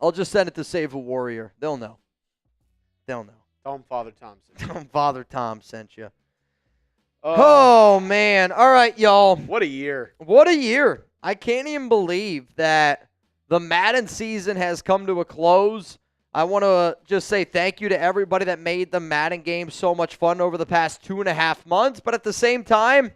I'll just send it to Save a Warrior. They'll know. They'll know. Tell him Father Thompson. Tell him Father Tom sent you. Oh, man. All right, y'all. What a year. What a year. I can't even believe that the Madden season has come to a close. I want to just say thank you to everybody that made the Madden game so much fun over the past 2.5 months. But at the same time,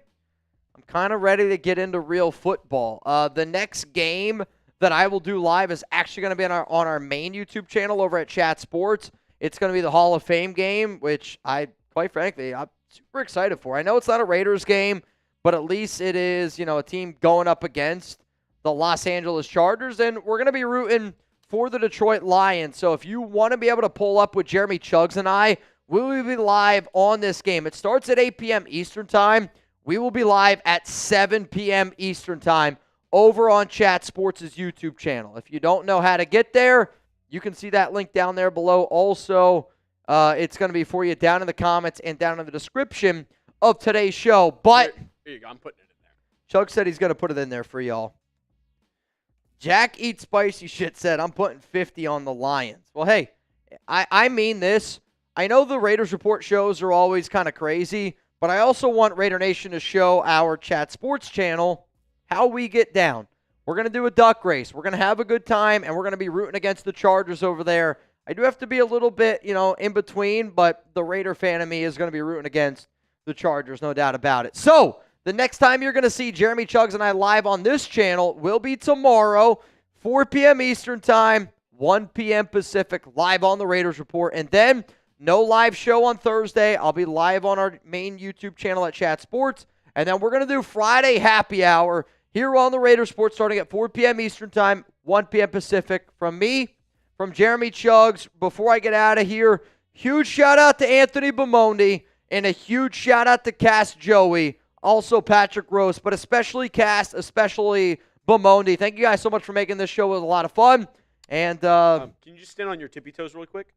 I'm kind of ready to get into real football. The next game that I will do live is actually going to be on our main YouTube channel over at Chat Sports. It's going to be the Hall of Fame game, which quite frankly, I'm super excited for. I know it's not a Raiders game, but at least it is, a team going up against the Los Angeles Chargers, and we're going to be rooting for the Detroit Lions. So if you want to be able to pull up with Jeremy Chuggs and I, we will be live on this game. It starts at 8 p.m. Eastern Time. We will be live at 7 p.m. Eastern Time over on Chat Sports' YouTube channel. If you don't know how to get there, you can see that link down there below. Also, it's going to be for you down in the comments and down in the description of today's show. But here you go. I'm putting it in there. Chuck said he's going to put it in there for y'all. Jack Eats Spicy Shit said, I'm putting 50 on the Lions. Well, hey, I mean this. I know the Raiders Report shows are always kind of crazy, but I also want Raider Nation to show our Chat Sports channel how we get down. We're going to do a duck race. We're going to have a good time, and we're going to be rooting against the Chargers over there. I do have to be a little bit, in between, but the Raider fan of me is going to be rooting against the Chargers, no doubt about it. So, the next time you're going to see Jeremy Chuggs and I live on this channel will be tomorrow, 4 p.m. Eastern Time, 1 p.m. Pacific, live on the Raiders Report. And then, no live show on Thursday. I'll be live on our main YouTube channel at Chat Sports. And then we're going to do Friday Happy Hour here on the Raiders Report starting at 4 p.m. Eastern Time, 1 p.m. Pacific. From me, from Jeremy Chuggs, before I get out of here, huge shout-out to Anthony Bemondi and a huge shout-out to Cass Joey. Also Patrick Rose, but especially Cass, especially Bemondi. Thank you guys so much for making this show. It was a lot of fun. And can you just stand on your tippy toes really quick?